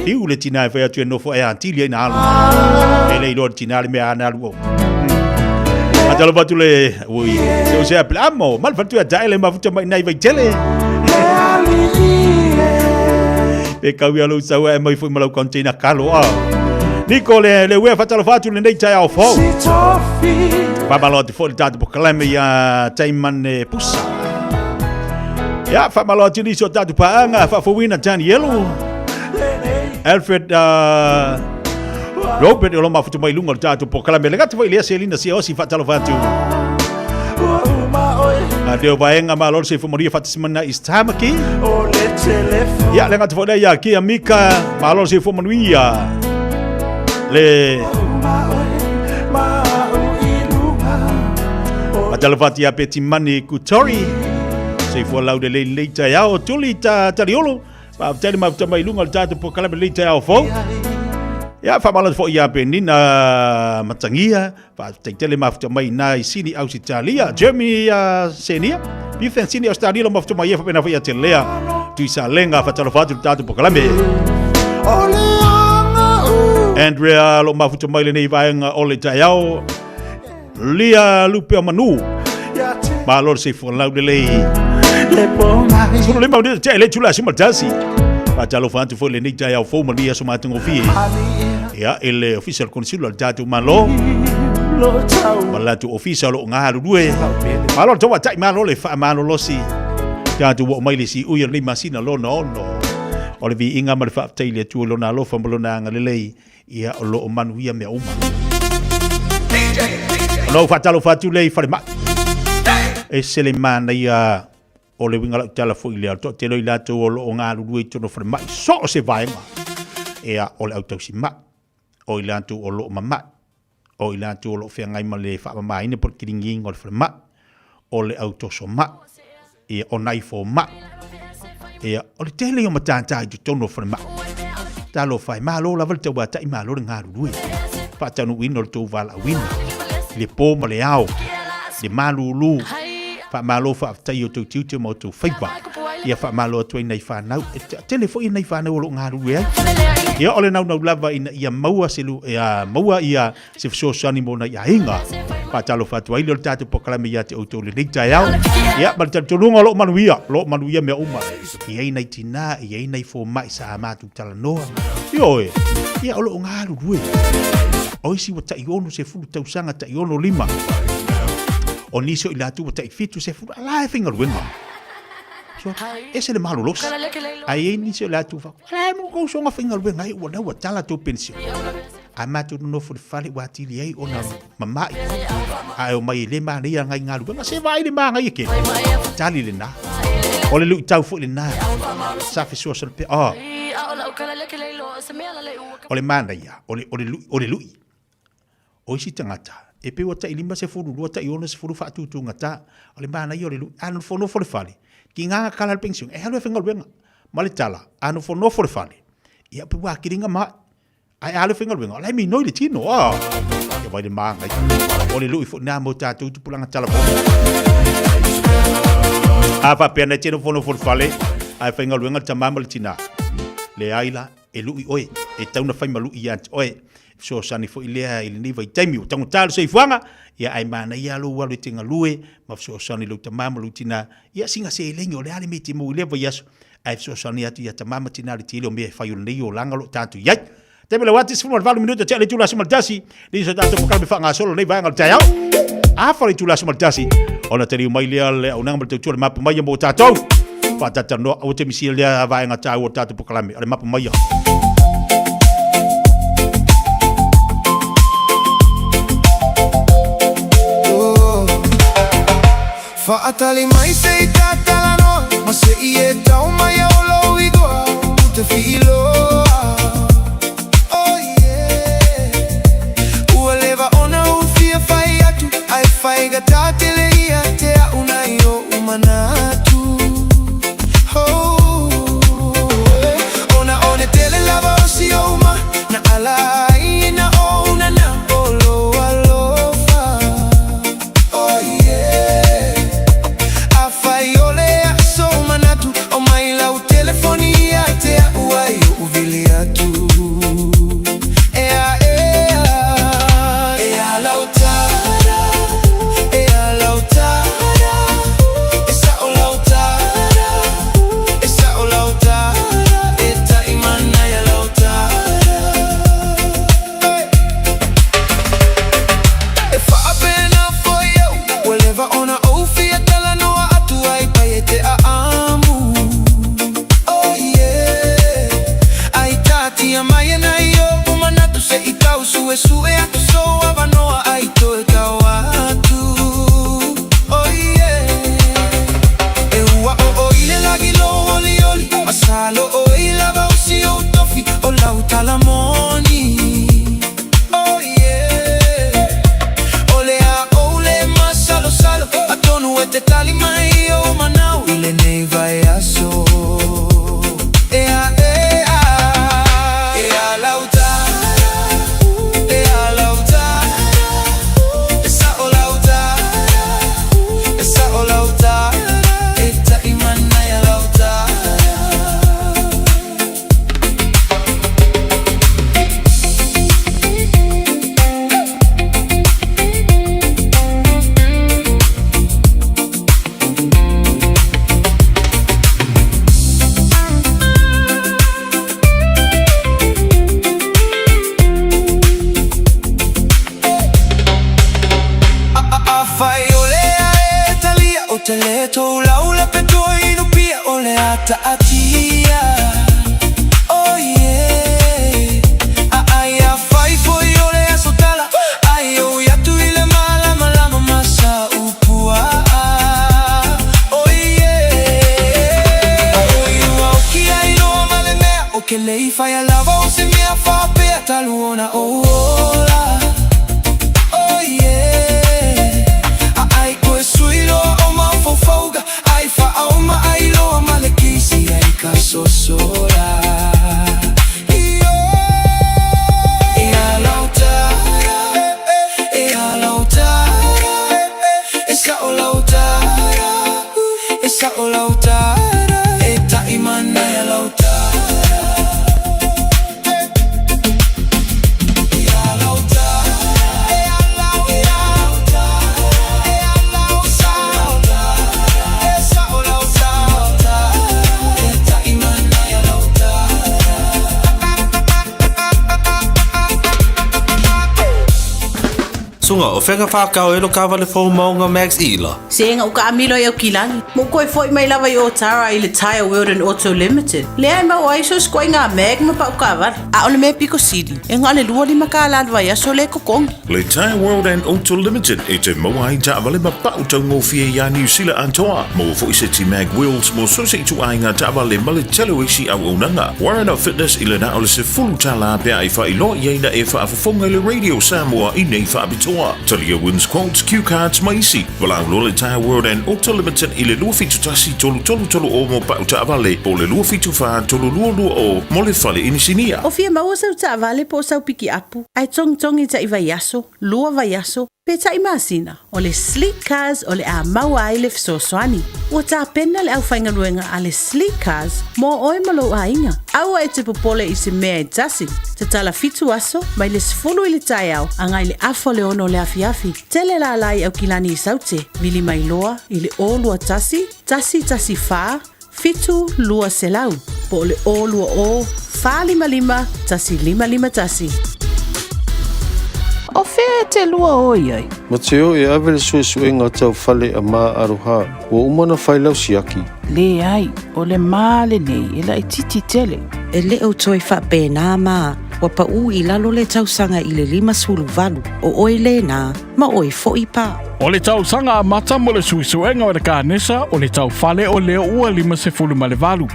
Iu le tina e fea tue no fo e antili na alu. Ele ilo tina le me ana luo. Atalo fatu le ui. Se o se aplamo, mal fatu a taile ma futa mai nai vai tele. Pe kau alo sawa e mai foi malau container kalo a. Niko le ue fatalo fatu le nei tai au fo. Pamalo te fo le tatu po kalame ya taiman pusa. Ja, fa malo tini so tatu paanga fa fuina tani yelo. Alfred Robert lo ma futu mai lunga tatu po kala mele gatu ile selina si osi fa talo fatu. Adeo baenga malo se fumoria fatismana istamaki. Ya lenga tu foda ya ki amika malo se fumoria. Le Matalo fati ya peti mani kutori. Se fua lau de leita yao tuli tariolo pa tele ma mai lunga tatu po kala leita yao fo ya fa mala fo ya penina matangia pa tele ma mai na sini Australia Germany senia bi sini Australia lo ma mai fa pena fa ya telea tu sa lenga fa talo tatu po kala me Andrea lo ma mai le nei vaenga ole yao lia lupe manu ma lor se fua lau de lei Solo lembra de tele chula sima tasi. Patalo fantu fo le nita ya fo malia so matungo fi. Ya ele official consular tatu malo. Malatu official o ngaru due. Malo towa tai malo le fa malo losi. Tatu wo mai le si uya le masina lo no. Ole vi inga mal fa tai le tu lo na lo fa lo na ngalei. Ya lo manu ya me uma. Lo fatalo fatu le fa ma. E se le mana ya o le winga la tala fo ile to te loi lato o lo nga lu to no mai so se vai ma e a o le auto si ma o ile atu o lo mama o ile atu o lo fe ngai ma le fa mai ne por kiringing o le ma o le auto so ma e o nai fo ma e o le tele o matanta ju to no ma ta lo fai ma lo la volta wa ta ma lo nga lu pa ta no win to vala win le po ma le ao le malulu fa malo fa tai o tu mo tu faipa ia fa malo tu nei fa nau telefoni nei fa nau lo ngaru ia ia ole nau lava ina ia maua selu ia maua ia se so sani mo na ia hinga pa talo fa tu ile tatu poklame ia te auto le dita ia ba tatu lunga lo manuia me uma ia nei tina ia nei fo mai sa ma tu tala no io ia lo ngaru due o si wata ionu se fu tau sanga ta ionu lima o niso ila tu ta fitu se fu la finga wenga so ese le malo los ai niso ila tu fa la mo ko so nga finga wenga ai wona wa tala tu pensio ama tu no fu fali wa ti ai ona mama ai o mai le ma ni nga nga wenga se vai le ma nga yeke tali le na o le lu tau fu le na sa fi so pe o le manda ia o le lu o si tangata e pe wata ilima se furu wata iona se furu fatu tu ngata ole mana yo le anu fono for fali ki nga kala pension e halo fengal benga mali tala anu fono for fali ia pe wa kiringa ma ai halo fengal benga lai mi no le tino ya vai de ma ngai ole lu fo na mo tatu tu pulanga tala bo apa pena tino fono for fali ai fengal benga tama mal tina le aila e lu oi e tauna fai malu ia oi so sani fo ilea ili ni vai taimi o tango talo se ifuanga ia ai mana ia lo walu tinga lue ma so sani lo tamama lutina ia singa se ilengo le ale meti mo ile vai yaso ai so sani atu ia tamama tina le tilo me fai o nei o langa lo tantu yai tebe le wati sifuna valu minuto tele tula simaltasi ni so tanto pokal me fanga solo nei vai ngal tayao a fai tula simaltasi ona tele mai le o nanga le tula mapa mai mo tato fa tatano o te misil le vai ngal tayao tato pokal me ale mapa mai Whaatali mai se I tātala noa Ma se I e tau mai au lau I goa Te whiloa Oh yeah Ua lewa ona u fia whai atu Ai whai ga tātele ia Te a una I o umanatu Oh Ona one tele lava o si o uma Na ala I na o una na o loa lofa Oh yeah A whai ole a so manatu O mai lau telefonia Te a uai o uvili atu Ea lau tara Ea lau tara Esa o lau tara Esa o lau tara E ta imana ya lau tara E whaapena for you Whatever ona o fia tala noa atu ai pai e te a amu Oh yeah Ai tātia mai ana I o umanatu se I kau sue sue atu so ava noa ai to e kau atu Oh yeah E ua o ile lagi lo oli oli Masalo o ila va o si o tofi O lau talamoni Oh yeah Ole a ole masalo salo A tonu e te tali mai o manau Ile nei vai aso Ea lau tara Ea lau tara Esa o lau tara Esa o lau tara E ta imana ya lau tara Whai ole a e talia o te le tau laula pe toi no pia ole a ta atia Oh yeah A ai a whai foi ole a sotala Ai o iatu I le malama lama masa upua Oh yeah O iua o ki ai loa male mea O ke lei whai a lava o se mea whapea talu ona o ola Oh yeah Suilo o mafofauga Ai whaoma ai loa male kisi ai ka sosola Ea lau tara Ea lau tara Esa o lau tara Esa o lau tara E ta imana ya lau tara Ea lau tara Ea lau Sunga o whenga whakao e lo ka wale fo maunga Max Ila. Senga o ka amilo e au kilangi. Mo koe foi mai lava I o Tara I le Tire World and Auto Limited. Le ai mau ai so skoi ngā meg ma pau ka wale. A ole me Pico City. E ngā le lua lima ka alalwa ia so le kokongi. Le Tire World and Auto Limited e te maua ai ta wale ma pau tau ngō fia ia New Zealand antoa. Mo fo I se ti mag wheels mo so se tu ai ngā ta wale ma le telo isi au unanga. Warren Up Fitness I le na ole se fulu ta la pia I wha I lo ieina e wha afafonga le Radio Samoa I nei wha abitoa. Talia wins quotes, cue cards, maisi. Walau le Tire World and Auto Limited I le lua fitu tasi tolu o mo pau ta wale. Po le lua fitu wha tolu lua o mo le whale inisinia. O fia maua sau ta vale po sau piki apu. Ai tongi ta I vaiaso, lua vaiaso. Pe ta I masina. O le sleek cars o le a maua ai le fisosoani. Ua ta pena le au whainga luenga a le sleek cars mo oe malo a inga. Aua e te popole I se mea e tasi. Te tala fitu aso, mai le sifulu I le tai au. Angai le afo le ono le afiafi. Tele la lai au kilani I saute. Vili mai loa I le o lua tasi fa. Fitu lua selau. Po le o lua o. Fa lima tasi. O whea te lua oi ai. Ma te o e awele sue ngā tau whale a mā aroha. Wa umana whailau siaki. Le ai, o le mā le nei, e la I titi tele. e leo toi whapena maa, wa pa u I lalo le tausanga I le 5 o oi le na, ma oi fo I pa. O le tau sanga mata mo le suisuenga o le kānesa o le tau fale o leo ua 5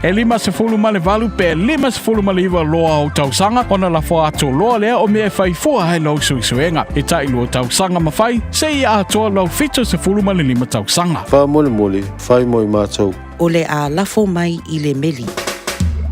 E 5 pe 5 loa o tau sanga ona la fo ato loa lea o mea fai fua hai lau suisuenga. E tai lua tau sanga mawhai, se I atoa lau 5 tau sanga. Wha mole, fai moi mātou. O le a lafo mai I le meli.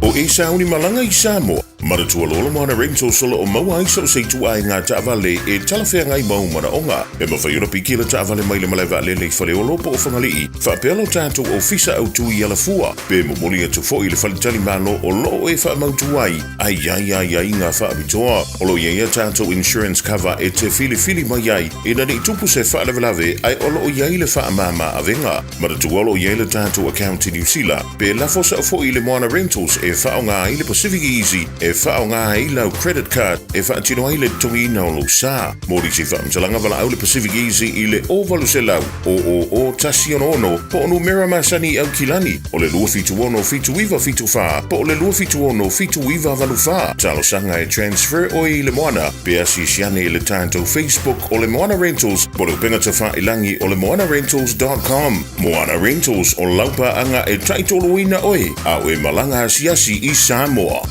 O e sauni malanga I Samoa. Maratua lolo mana rento solo o maua I so sei tu ai ngā taavale e talawhea ngai mau mana onga. E mawhaiora piki la taavale mai le malaiwa le le whale o lopo o whangalii. Whapelo tātou o fisa au tu I ala fua. Pe momoli atu fo I le whalitali malo o loo e whaamautu ai. Ai ngā whaamitoa. Olo ia tātou insurance cover e te fili mai ai. E nani tupu se whaalawelawe ai olo o iai le whaamama avenga. Maratua olo iai le tātou account I New Zealand. Pe lafosa o fo I le moana rentals e whaonga I le Pacific Easy. E whaonga ai lau credit card e whaatino ai le tongi na o lo sa. Mori si whaamtalanga wala au le Pacific Easy I le ovalu se lau. O tasi ono po onu mera masani au kilani. O le lua fitu ono fitu iwa fitu wha. Po o le lua fitu ono fitu iwa valu wha. Talo sanga e transfer o I le moana. Pea si siane le tātou Facebook o le Moana Rentals. Po le upenga te wha ilangi o le moanarentals.com. Moana Rentals o laupa anga e taitoloina oe. Au e malanga siasi I Samoa.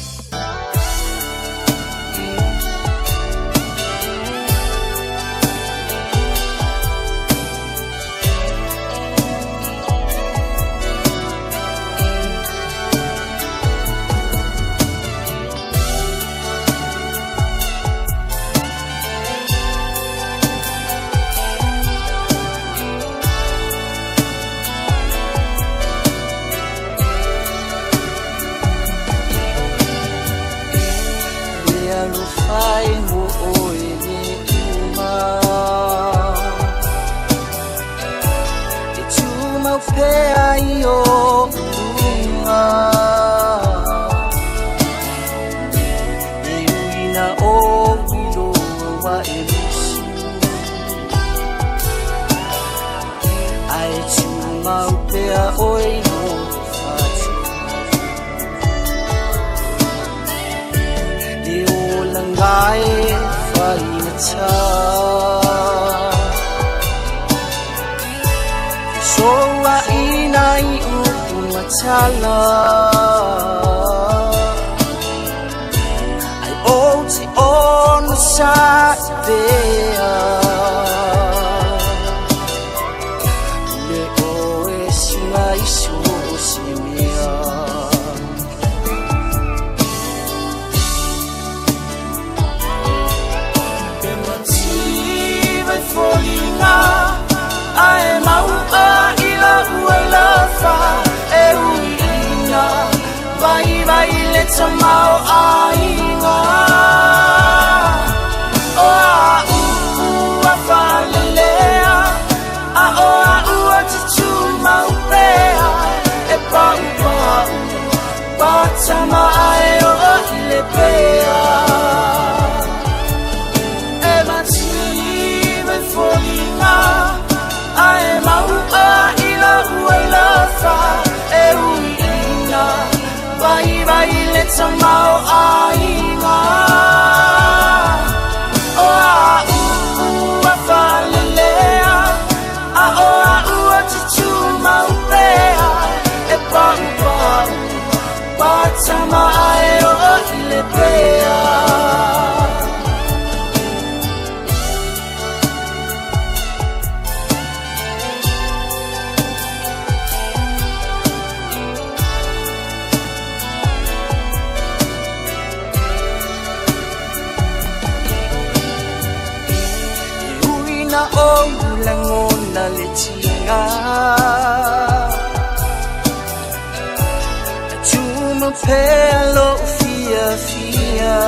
Pelo Fiafia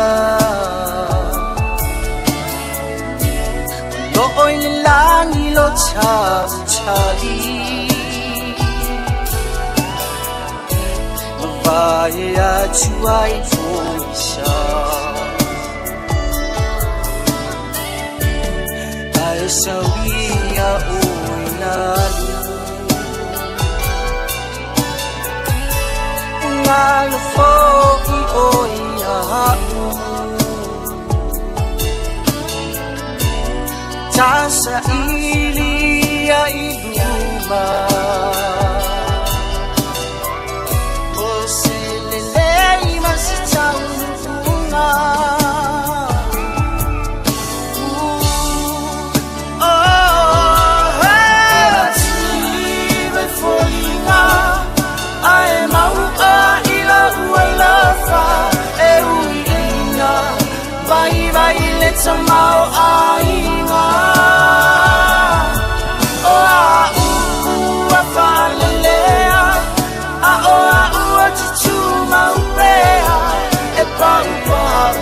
Lo oilangi lo chali Mavaye achuai voisha Aesawia oilani Ngalo fo I o Tasa ilia iluma O selelei masitau bunga Samau ainga O a ua whalelea A o a ua titu maupea E pau pau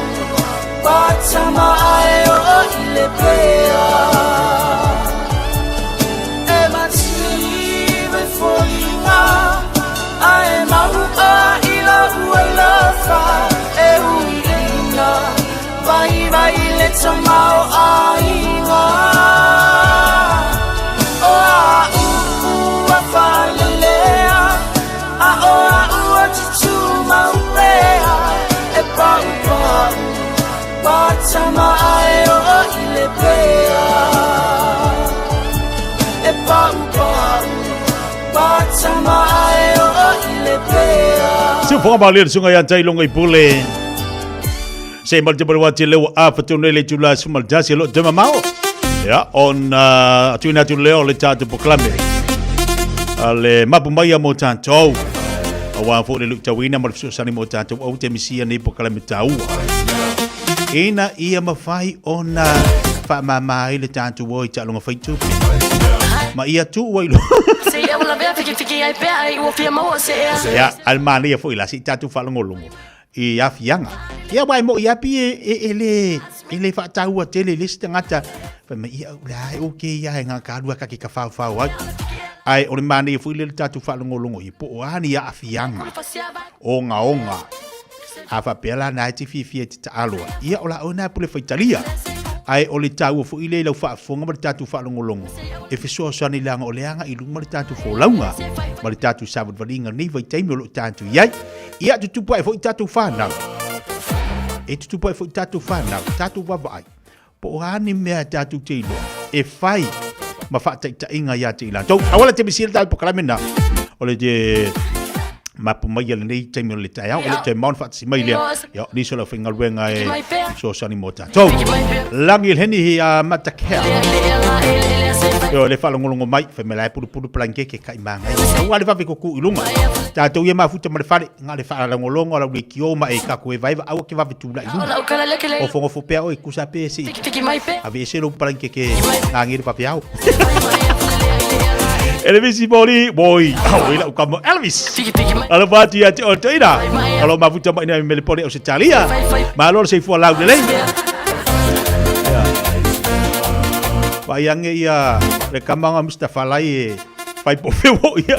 Watama ae o ile pea E mative folinga Ae maua ila ua lafa E uina Vai let's mau ainga O a ua whalelea A o a ua titu maupea E pau pau Watama ae o ile pea E pau pau Watama ae o ile pea Se fonga balir sungai antai longai pule Se mal te wati leo a fatune le tula sumal jasi lo te mamao. Ya on tuina tu leo le tatu proclame. Ale mapumaya mo tanto. Awa fo le lutawina mal sani mo tanto o te misia ni proclame tau. Ina ia mafai ona fa mama ile tanto wo ta longa faitu. Ma ia tu wo lo. Ya almania fo ila si tatu fa longo. I afianga. Ia wai mo ia pi ele fa taua tele lista ngata. Fa me ia la o ke ia nga ka lua ka ki ka fa wa. Ai o mani fu le tatu fa longo i po ani ia afianga. Onga. Afa pela na ti fi ta alua. Ia ola ona pule fa Italia. Ai o le tau fu ile lo fa fonga ma tatu fa longo. E fe so so ni langa o leanga i lunga tatu fo launga. Ma tatu sabat valinga ni vai taimi lo tatu yai. Ia tu pai fo tatu fana. E tu pai fo tatu fana, tatu wabai. Po hani me tatu tilo. E fai ma fa ta inga ya tila. To awala te bisil dal pokalamena. Ole de ma po mai le nei taimi le tai au le te mon fa si mai le. Yo ni so la finga wenga e so sani mota. To langi heni a matakea. Yo le falo ngolongo mai fe me la puru planke ke kai manga. Wa le fa ko ku ilunga. Ta to ye ma futa ma le fale ngale fa la ngolongo la le kioma e ka ko e vai au ke va vitu la ilunga. O fongo fo pe o e kusa pe si. Ave se lo planke ke ngangi le papiao. Elvis boli boy. Au ila ukamo Elvis. Ala bati ya te o teina. Kalau ma futa ma ina me le pole o se talia. Ma lo se fu la de le. Payange ia rekamanga Mustafa lai pai po feo ia.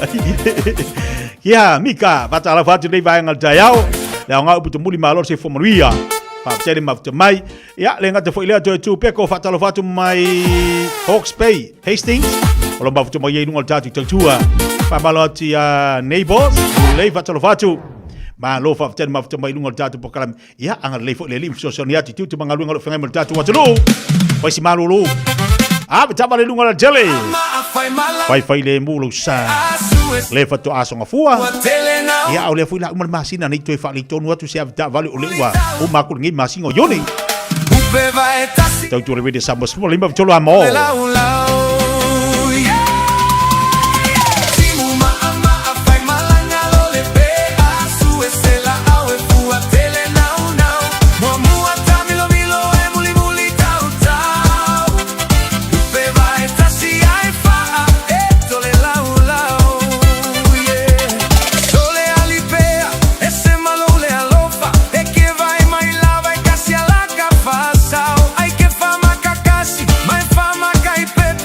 Ya mika batala fatu nei vai ngal tayao. La nga upu muli malor se fomuia. Pa tele mafte mai. Ya le ngata fo ile to tu peko fatalo fatu mai Hawke's Bay Hastings. Olo mafte mai ngal tatu tua. Pa maloti neighbors le fatalo fatu. Ma lo fa tele mafte mai ngal tatu pokalam. Ya angal le fo le lim so soniati tu mangalu ngal fengai tatu watulu. Pai si malulu. Betapa le lunga la jele. Fai le mulu sa. Le fatu asonga fua. Ya o le fui la umar masina ni toi fa li tonu atu se avita vale o le ua. O makul ngi masingo yoni. Tau tu le vede Samoa semua lima tolo amo. Ai que fama kakasi, mai fama kai pepe.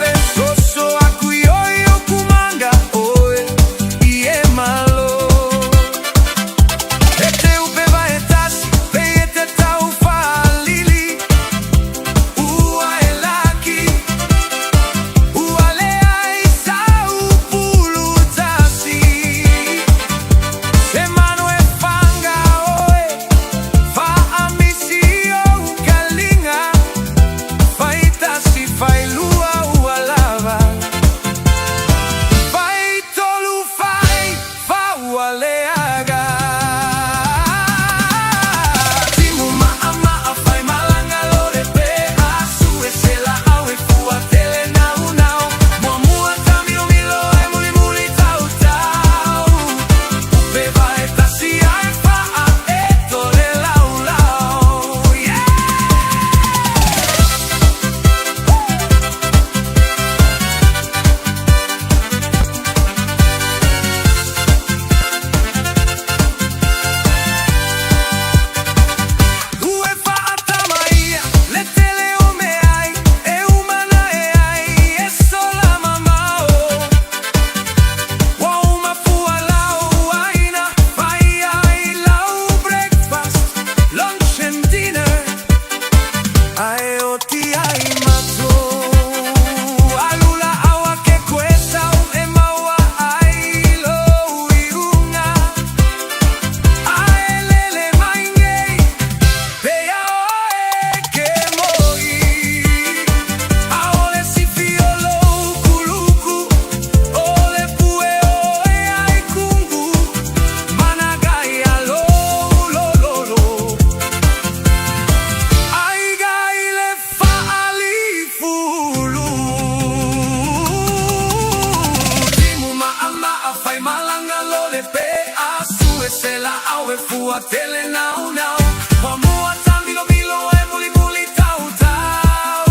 le pe a su e se la au e fua tele nau nau. Wa mua tamilo milo e muli muli tau tau.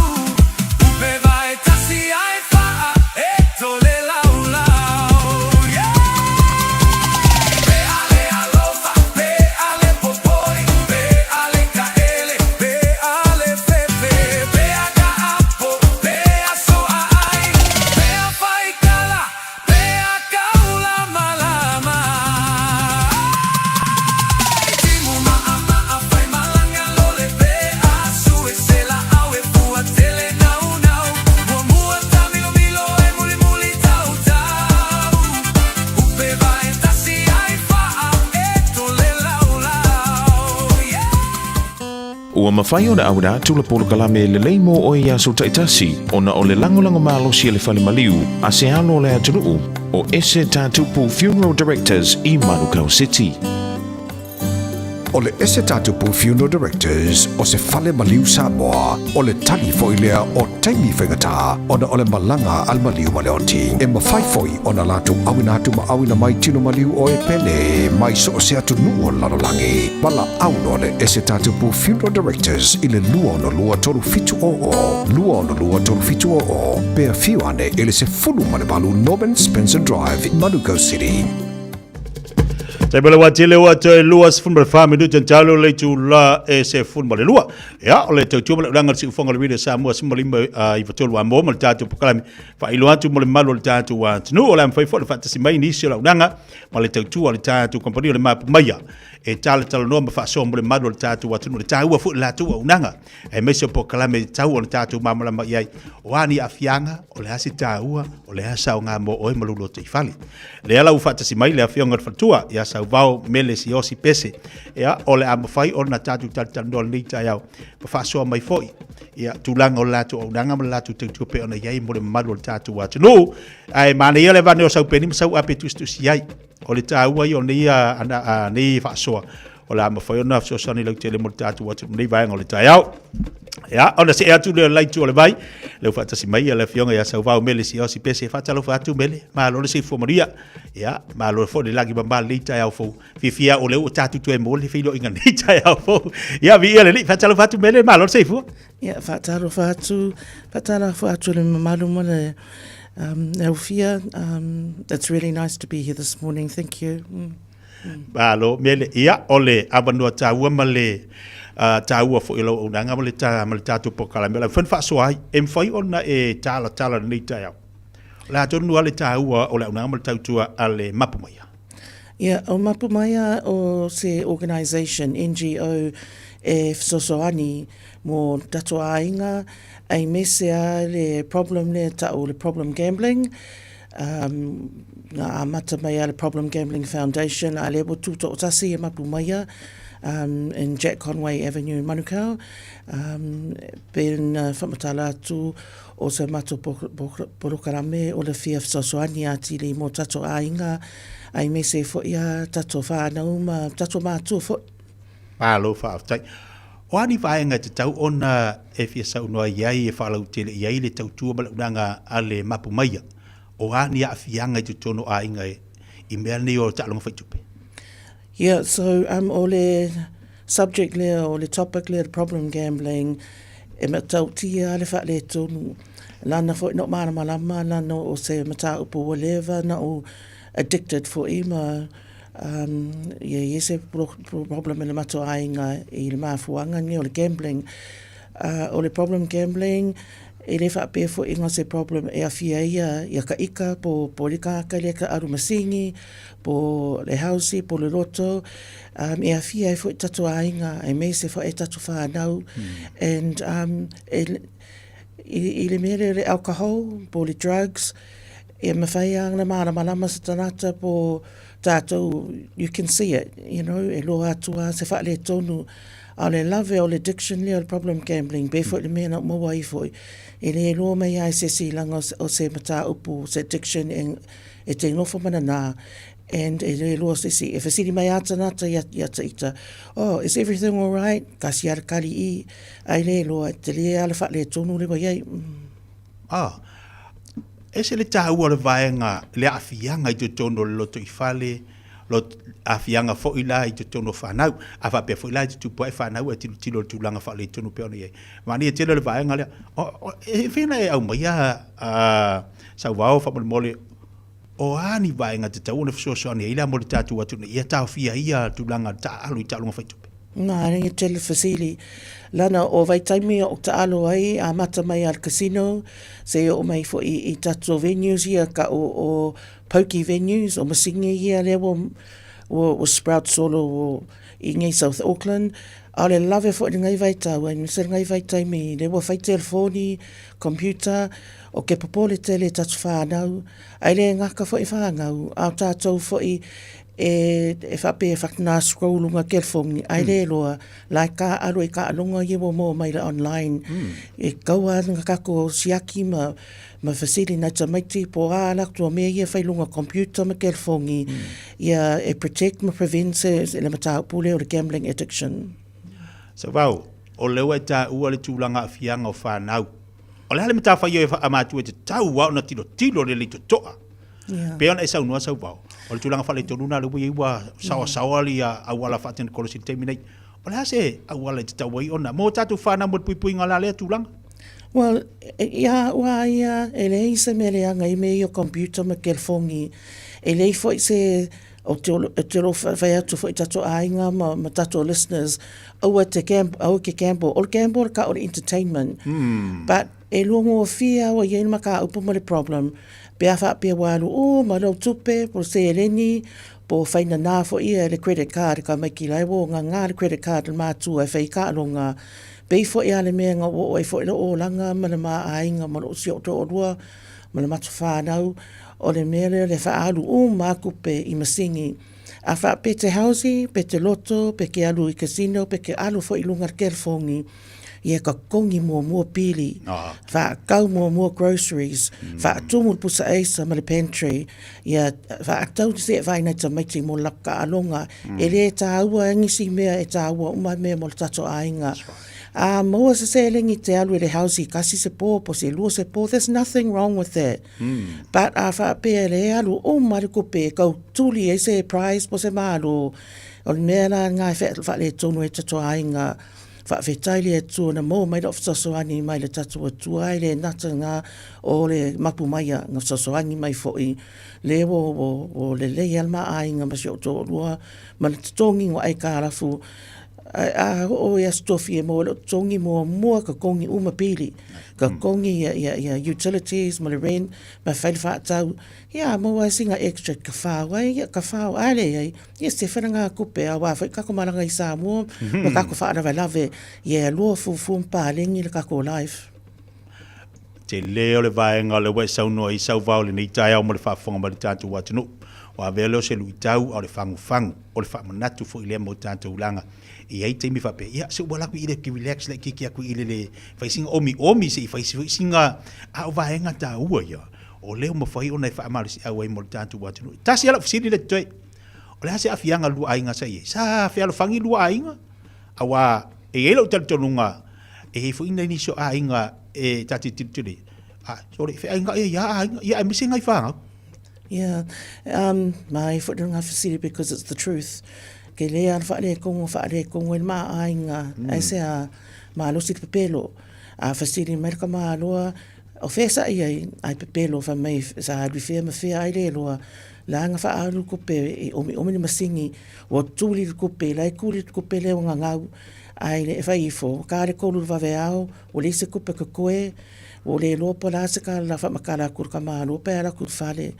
Upe vai tasi ai faa e tole lau lau. Pe ale alofa, pe ale popoi, pe ale kaele, pe ale fefe, pe a ka apo, pe a so a ai, pe a fai kala, pe a kaula malama. Timu maama a fai malanga lole, pe a su e se la au e fua tele nau nau. Mua mua tamilo milo e muli muli tau tau. Upe vai tasi ai faa e tole lau lau. Ua mawhai o na aura tula polo kalame le leimo o e aso taitasi o na o le langolango malo si le whale maliu a se alo le aturuu o ese tātupu Funeral Directors i Manukau City. O le ese tātupu Funeral Directors o se whale maliu Samoa o le tali foilea o taimi whengata o na o le malanga al maliu maleoti e mawhai foi o na latu awina atu ma awina mai tino maliu o e pene mai so o se atu nuo lalolangi wala auno le ese tātupu Funeral Directors i le lua o na lua toru fitu lua o na lua toru fitu pea fiu ane ele se fulu manebalu Norman Spencer Drive in Manukau City. Saya boleh wajib lewat luas fun berfaham itu janjalo le jula se fun boleh lua ya oleh tu cuma ulang ngerti ufang lebih dari Samoa sembilan ifatul wa mo mal jatu pekalami fa iluan tu boleh malu jatu wa nu oleh fa fa fa tasimai ni sila udanga mal tu oleh jatu company oleh ma maya tal no ma fa so boleh malu jatu wa tu jatu wa fu la tu udanga mesio pekalami jatu oleh jatu ma mal yai wani afianga oleh hasi jatu oleh hasa ngamo oi malu te fali le ala ufa tasimai le afianga fatua ya vau mele si osi pese ya ole am fai ona tatu tandol ni tayau fa so mai foi ya tulang ola tu odanga mala tu tu pe ona yai mo madol tatu wa no ai mane yele va no sa peni sa ape tu yai ole tau ai ona ia ana ni fa so ola am fai ona so sani lo tele mo tatu wa ni vai ole tayau ya ona se atu le lai tu ole vai le fa tasi mai le fionga ya sa vau mele si osi pese fa talo fa tu mele ma lo se fo maria ya ma lo fo de lagi bamba lita ya fo fifia o le o tatu tu e mo le filo inga lita ya fo ya vi ele fa talo fa tu mele ma lo se fo ya fa talo fa tu le malu mo le Fiafia, it's really nice to be here this morning, thank you. Ba lo mele ya ole abano taua male taua fo ilo unanga male tatu pokala mele fen fa so ai em fai ona e tala ni taya la tonu ale taua ole unanga male tautua ale mapumaya. Yeah, o mapumaya o se organisation NGO e Sosoani mo tatoa ainga ai mesea le problem le tau le problem gambling nga amata mai le Problem Gambling Foundation a le botu to tasi e mapumaya in Jack Conway Avenue in Manukau ben whamatala atu o se mato porokarame o le Fiafia Sosoani ati le mo tato ainga ai me se fo ia tato whanau ma tato mātua fo Palo whaaftai o ani whaenga te tau ona e fia sau noa iai e whalau tele iai le tau tua malaunanga a le mapumaya o ani a fianga te tono a inga I mea ni o ta'alonga whaitupe. Yeah, so o le subject le o le topic le problem gambling e matau tia le wha le tonu lana fo not mana malama lana o se mata upo whatever na o addicted for ima ye se problem le mato ainga I le mafuanga ni o le gambling o le problem gambling e le wha pe fo inga se problem e a fia ia ka ika po le kaka le ka aru masingi po le hausi po le roto e a fia e fo tatu ainga e me se fo e tatu whanau and I le mere le alcohol po le drugs e mawhai ang na mana malama sa tanata po tātou you can see it you know e loa atua se wha le tonu a le lave o le addiction le o le problem gambling before le mea na mawa I fo e le loa mai ai se si langa o se mata upu se addiction e te ngofo mana nā and e le loa se si e whasiri mai atanata ia ta ita oh is everything all right kasi ara kari I ai le loa te le ala wha le tonu le wa iai e se le tāua le vaenga le afianga I te tono le loto I whale lo a fianga fo ila i te tono whanau, a wha pia fo ila i te tupu ai whanau, e tilo tūlanga wha le tono pia nei. Mani e tira le vaenga lea, e whina e au mai a sau wao wha mole, o ani vaenga te tau, ona whasoani e ila mole tātu atu, ia tau fia ia tūlanga ta alu i tālunga whaitupe. Ngā ringa tele fasili. Lana o vai taimi o ta alo ai a mata mai al casino, se o mai fo i tato venues ia ka o pokey venues, o masingi ia le o Sprout Solo o i ngai South Auckland. A le lave fo i ngai vai tau, ai misera ngai vai taimi, le wa fai telefoni, computer, o ke popole tele tatu whanau, ai le ngaka fo i whangau, au tātou fo i e whape e whakna scrollunga kelfongi, ai le loa, lai ka alo e ka alonga i mo mai le online, e kaua nga kako siaki ma fasili na tamaiti po a laktua mea ia whailunga computer ma kelfongi, ia e protect ma prevent se le matau pule o le gambling addiction. So vau, o lewa e tā ua le tūlanga a fianga o whanau. O le hale me tā whai o amatu e te tau wau na tilo le li to toa. Pea ona e sau noa sau wau. O le tūlanga whale tonuna le wai ua sawa li a awala whaten kolosi te minei. O le hase awala te tau wai ona. Mō tātou whanau mo pui ngā la lea tūlanga? Well, ia e lei se me leanga i mei o computer ma kelfongi. E lei fo i se o te lo whai atu fo i tato ainga ma tato listeners. Au ke gamble. O le gamble ka o le entertainment. But e luongo o fia o iei maka upo mo le problem. Pea wha pia walu, ma rau tupe, po se eleni, po whaina nā fo ia le credit card, ka mai ki lai wo ngā le credit card le mātua e whai ka alonga. Pei fo ia le mea ngā o e fo ila o langa, ma le maa ainga, ma le osi o to o rua, ma le matu whanau, o le mea le wha alu mā kupe i masingi. A wha pe te hausi, pe te loto, pe ke alu i casino, pe ke alu fo i lunga kerfongi, ia ka kongi mua pili, wha kau mua groceries, wha tumu pusa eisa ma le pantry, ia wha tau te se vai nei ta maiti mo laka alonga, e le ta ua ngisi mea e ta ua umai mea mo le tato ainga. Moa se lengi te alu e le hausi kasi se po se lua se po, there's nothing wrong with that. But a wha pea le alu mare kupe, kau tuli e se prize po se malu, o le mea la ngai wha le tonu e tato ainga, whaafetaili e tua na mō mai rau whasoani mai le tatua tua ai le nata ngā o le mapu maia ngā whasoani mai fōi le o le lei alma ai ngā masi o tō rua ma le tongi ngā ai ka rafu o ia stofi e mō le tongi mua ka kongi umapili ka kongi ia utilities ma le rent ma whaile whaatau ia mō ai singa extra ka whao ale ai ia se whananga kupe a wawhai kako maranga i Samoa ma kako whaarawa lave ia loa fufu mpalengi le kako life te leo le vaenga le wai sau noa i sau vau le nei tai au ma le whaafonga ma le tātou watunu wa velo se lui tau au le fangu o le whaamanatu fo i lea mo tātou ulanga i ai teimi whape ia se ua laku i le ki relax le ki aku i le whaisinga omi se i whaisinga au vaenga tā ua ia o leo ma whai o nei whaamarisi au ai mo le tātou watunu tasi ala fisiri le toi o le hase afianga lua ainga sa i sa whialo whangi lua ainga awa e elo talitonunga e he fuina ni so ainga e tati titiri sorry fe ainga ia missing ai whanga my foot in facility because it's the truth ke le an fa le kongo el ma ainga ai se a ma lo sit pepelo a facility merka ma lo o fesa ai pepelo fa mai sa ri fe ma fe ai le lo la nga fa alu ko pe o mi masingi o tuli ko pe la kuli ko pe le nga ngau ai le fa ifo ka le ko lu va veao o le se ko pe ko koe o le lo pola se ka la fa makala kur ka ma lo pe ala kur fale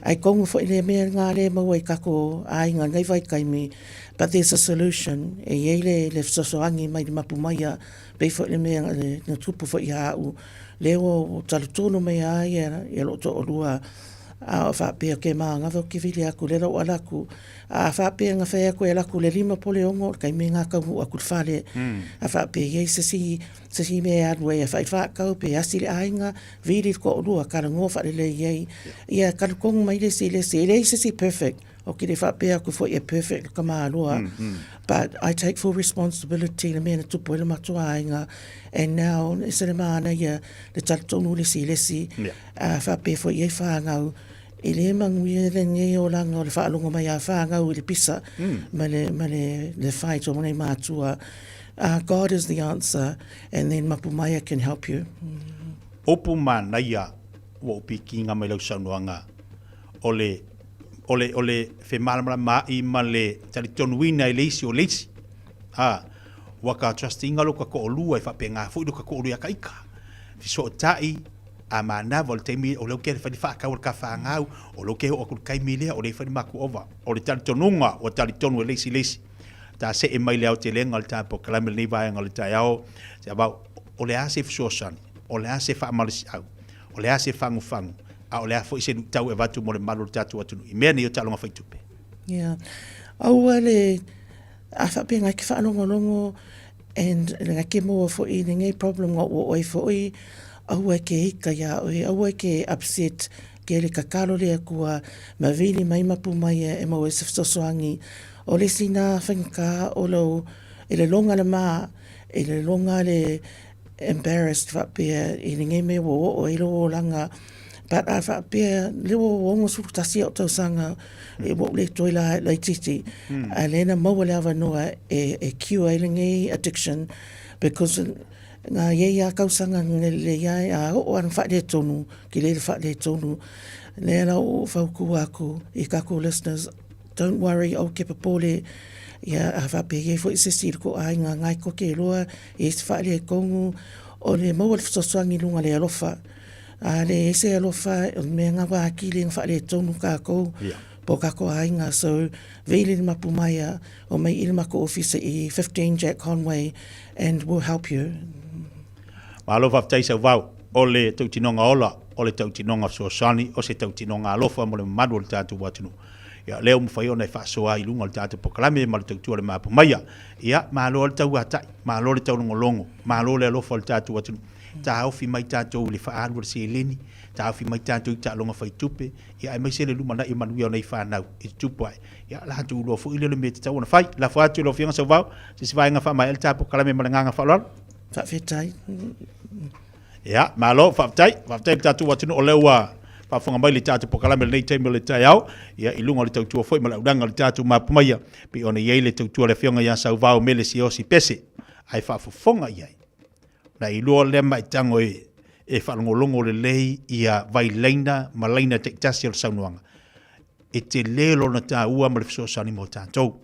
ai kongo fo ile me nga le mo i ka ko ai nga ngai vai kai mi but there's a solution e ele le so angi mai di mapu mai be fo ile me na tupu fo ia u le o talutono me ai e lo to lua a fa pe ke ma nga vo ki vili aku le ro ala ku a fa pe nga fa ku ala ku le lima pole ongo kai me nga ka ku fale a fa pe ye se si me a we fa ka pe asi le ainga vili ko ru ka ngo fa le ye ia ka ko mai le se perfect o ki le fa pe aku fo ye perfect ka ma lo but I take full responsibility le me na tu pole ma tu ainga and now is le mana ye le tal tonu le si a fa pe fo ye fa nga I le manguia le nge o langa o le whaalonga mai a whaangau I le pisa, ma le whai tō monei mātua. God is the answer, and then Mapumaya can help you. Opu manaia wa upi ki ngā mai lau saunoanga. Ole fe malamala mai ma le tali tonuina I leisi o leisi. Waka trust ingalo ka ko olua I whape ngā fuidu ka ko olua ka ika. Fiso o tai a mana vol te mi o lo ke fa fa ka o ka fa ngau o lo ke o ku kai mi le o le fa maku ova o le tali tonunga o tali tonu leisi. Ta se e mai le au te lenga o ta po kalame ni vai ngol ta yao. Se ba o le ase fiso san. O le ase fa malisi au. O le ase fangu. A o le a fo ise tau e watu mo le malu tatu atu. I mea ni o talonga whaitupe. Yeah. Au le a whape ngai ki whaanongo and nga ke moa fo I ngai problem o oi fo oi au ke hika ia oi au ke upset ke le kakalo lea kua mawili mai mapu mai e mau e siftosoangi o le sina whenka o lau e le longa le maa e le longa le embarrassed whapea I ngai me o ilo o langa but a whapea le o ongo sukutasi o tausanga e mo le toila lai titi a lena maua le awa noa e cure le ngai addiction because ngā iei a kausanga le iai a o an whaile tonu ki le whaile tonu le ala o whauku aku I kako listeners don't worry au ke papole ia a whape iei fo I sisi ko ai ngā ngai koke loa e se whaile kongu o le maua le whasoangi lunga le alofa a le ese alofa o me ngā wāki le ngā whaile tonu kako po kako ainga so vele ni mapumaya o mai ilmako officer I 15 Jack Conway and we'll help you. Malo whaftai sa wau o le tautinonga ola o le tautinonga soasani o se tautinonga alofa mo le madu o le tātu watunu. Ia leo mwhai ona I whaasoa I lunga o le tātu pokalame ma le tautua le mapumaya. Ia malo le tau atai, malo le tau longolongo, malo le alofa o le tātu watunu. Ta haufi mai tātou le whaaru le se leni, ta haufi mai tātou I tālonga whaitupe, ia mai se le lumana I manuia o nei whanau, I tupai. Ia la hatu uloa fu ile le me te tau ona whai, la whaatu uloa whianga sa wau, se se whainga wha mai el tāpo kalame ma le nganga whalala. Whawhetai. Ia, malo, whawhetai tātou watunu o leua, whawhunga mai le tātou pokalame le nei teime le tai au, ia I lunga le tautua fwoi ma le udanga le tātou mapumaya, pi ona iei le tautua le whianga ia sa wau mele si osi pese, ai whawhunga iei. Na I lua le mai tango e whalongolongo le lei ia vai leina ma leina te tasi al saunuanga. E te lelo na tā ua ma le fiso sani mo tātou.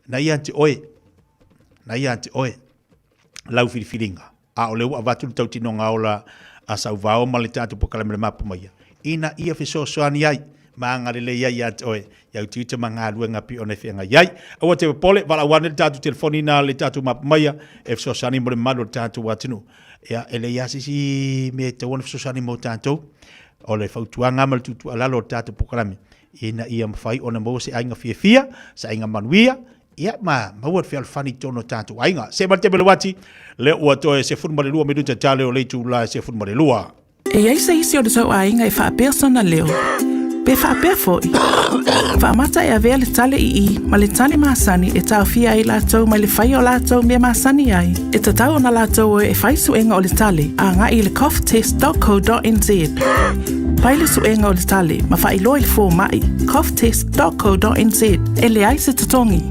Na ia te oe, lau whiriwhiringa. A o leu a watu tau tinonga ola a sau vao ma le tātou pokalame le mapu maia. Ina ia fiso sani ai, ma ngare le ia te oe, iau tuita ma ngā ruenga pi one whianga iai. Awa te pole, wala wane le tātou telefoni na le tātou mapu maia, e fiso sani mo le mano le tātou watinu. Ia, ele ia sisi me te wane fiso sani mo tātou, o le whautuanga ma le tutu alalo le tātou pokalame. Ina ia mawhai ona mo se ainga Fiafia, se ainga manuia, ia ma mawat whial whani tono tātou ainga. Se mate bele wati, le ua toe se funmare lua minuta tale o leitu la se funmare lua. E ai se isi o le tau ainga e whaapea sana leo. Pe whaapea foi. Whaamata e avea le tale I, ma le tale maasani e tau fia ai lātou mai le whai o lātou mea maasani ai. E tatau ona lātou e whai suenga o le tale, a ngā I le coughtest.co.nz. Pai le suenga o le tale, ma whai loa le fō mai, coughtest.co.nz. E le ai se tatongi.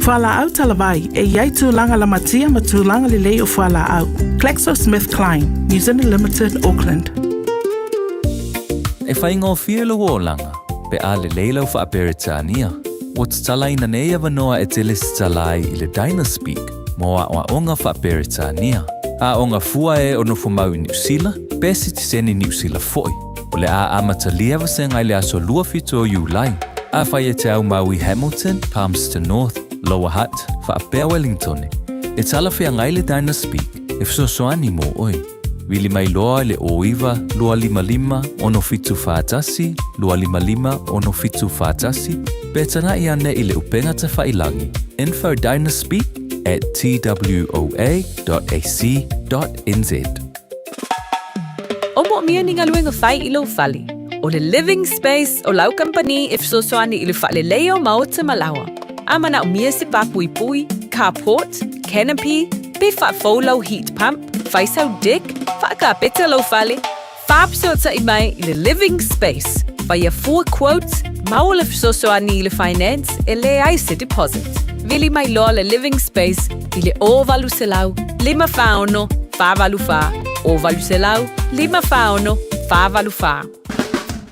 Whala au talavai, e iai tūlanga la matia ma tūlanga le lei o whala au. GlaxoSmithKline, New Zealand Limited, Auckland. E whaingo whielo o langa, pe a le leila o whaaperitania. O te talaina nei awanoa e te lesi talai I le Dynaspeak, moa o onga whaaperitania. A onga fua e ono fumau I New Zealand, pesi te seni New Zealand foi. O le a amata liawa se ngai le aso lua fito o Iulai. A whai e te au Maui Hamilton, Palmerston North, Lower Hutt, whaapea Wellington. E tala whea ngai le Dynaspeak, e wsosoani mo oi. Wili mai loa le oiva, lua lima lima, ono fitu whaatasi, lua lima lima, ono fitu whaatasi, betana I ane I le upenga te whailangi. Info Dynaspeak at twoa.ac.nz. Omo mia ni ngaluenga whai I lo whali. O le living space o lau company if so soani I le whale leo mao te malawa. Amana o mia se pa pui pui, carport, canopy, pe wha faulau heat pump, whaisau deck, wha ka peta lau whale, whaapsota I mai I le living space. Faia 4 quotes, mau le fesoasoani i le finance e le ai se deposit. Vili mai loa le living space i le o valu se lau, 5 whaono, 5 valu wha. O valu se lau, 5 whaono, 5 valu wha.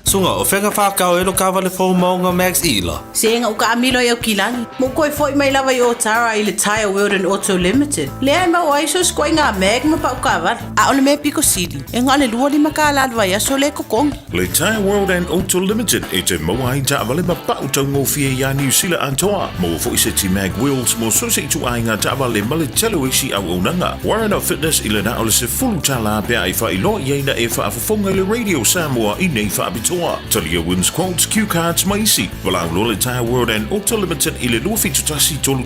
Sunga o whenga whakao elo ka wale fōu maunga Max Ila. Se inga uka amilo i au kilangi. Mo koe fōi mai lawa i o Tara i le Tire World and Auto Limited. Le ai mau aiso skoi ngā meg ma pa uka awari. A ole me Pico City. E ngā le lua lima ka alalwa i aso le kokongi. Le Tire World and Auto Limited e te maua i ta awale ma pa utau ngō fia ia New Zealand antoa. Mo fo i se ti mag wheels mo so se tu ai ngā ta awale ma le telo isi au unanga. Warren of Fitness i le na ole se fulu tala bea i wha i lo i eina e wha afafonga le Radio Samoa i nei wha abitoa. Talia wins quotes, cue cards, maisi. Walau lo le Tire World and Auto Limited i le lua fitu tasi tolu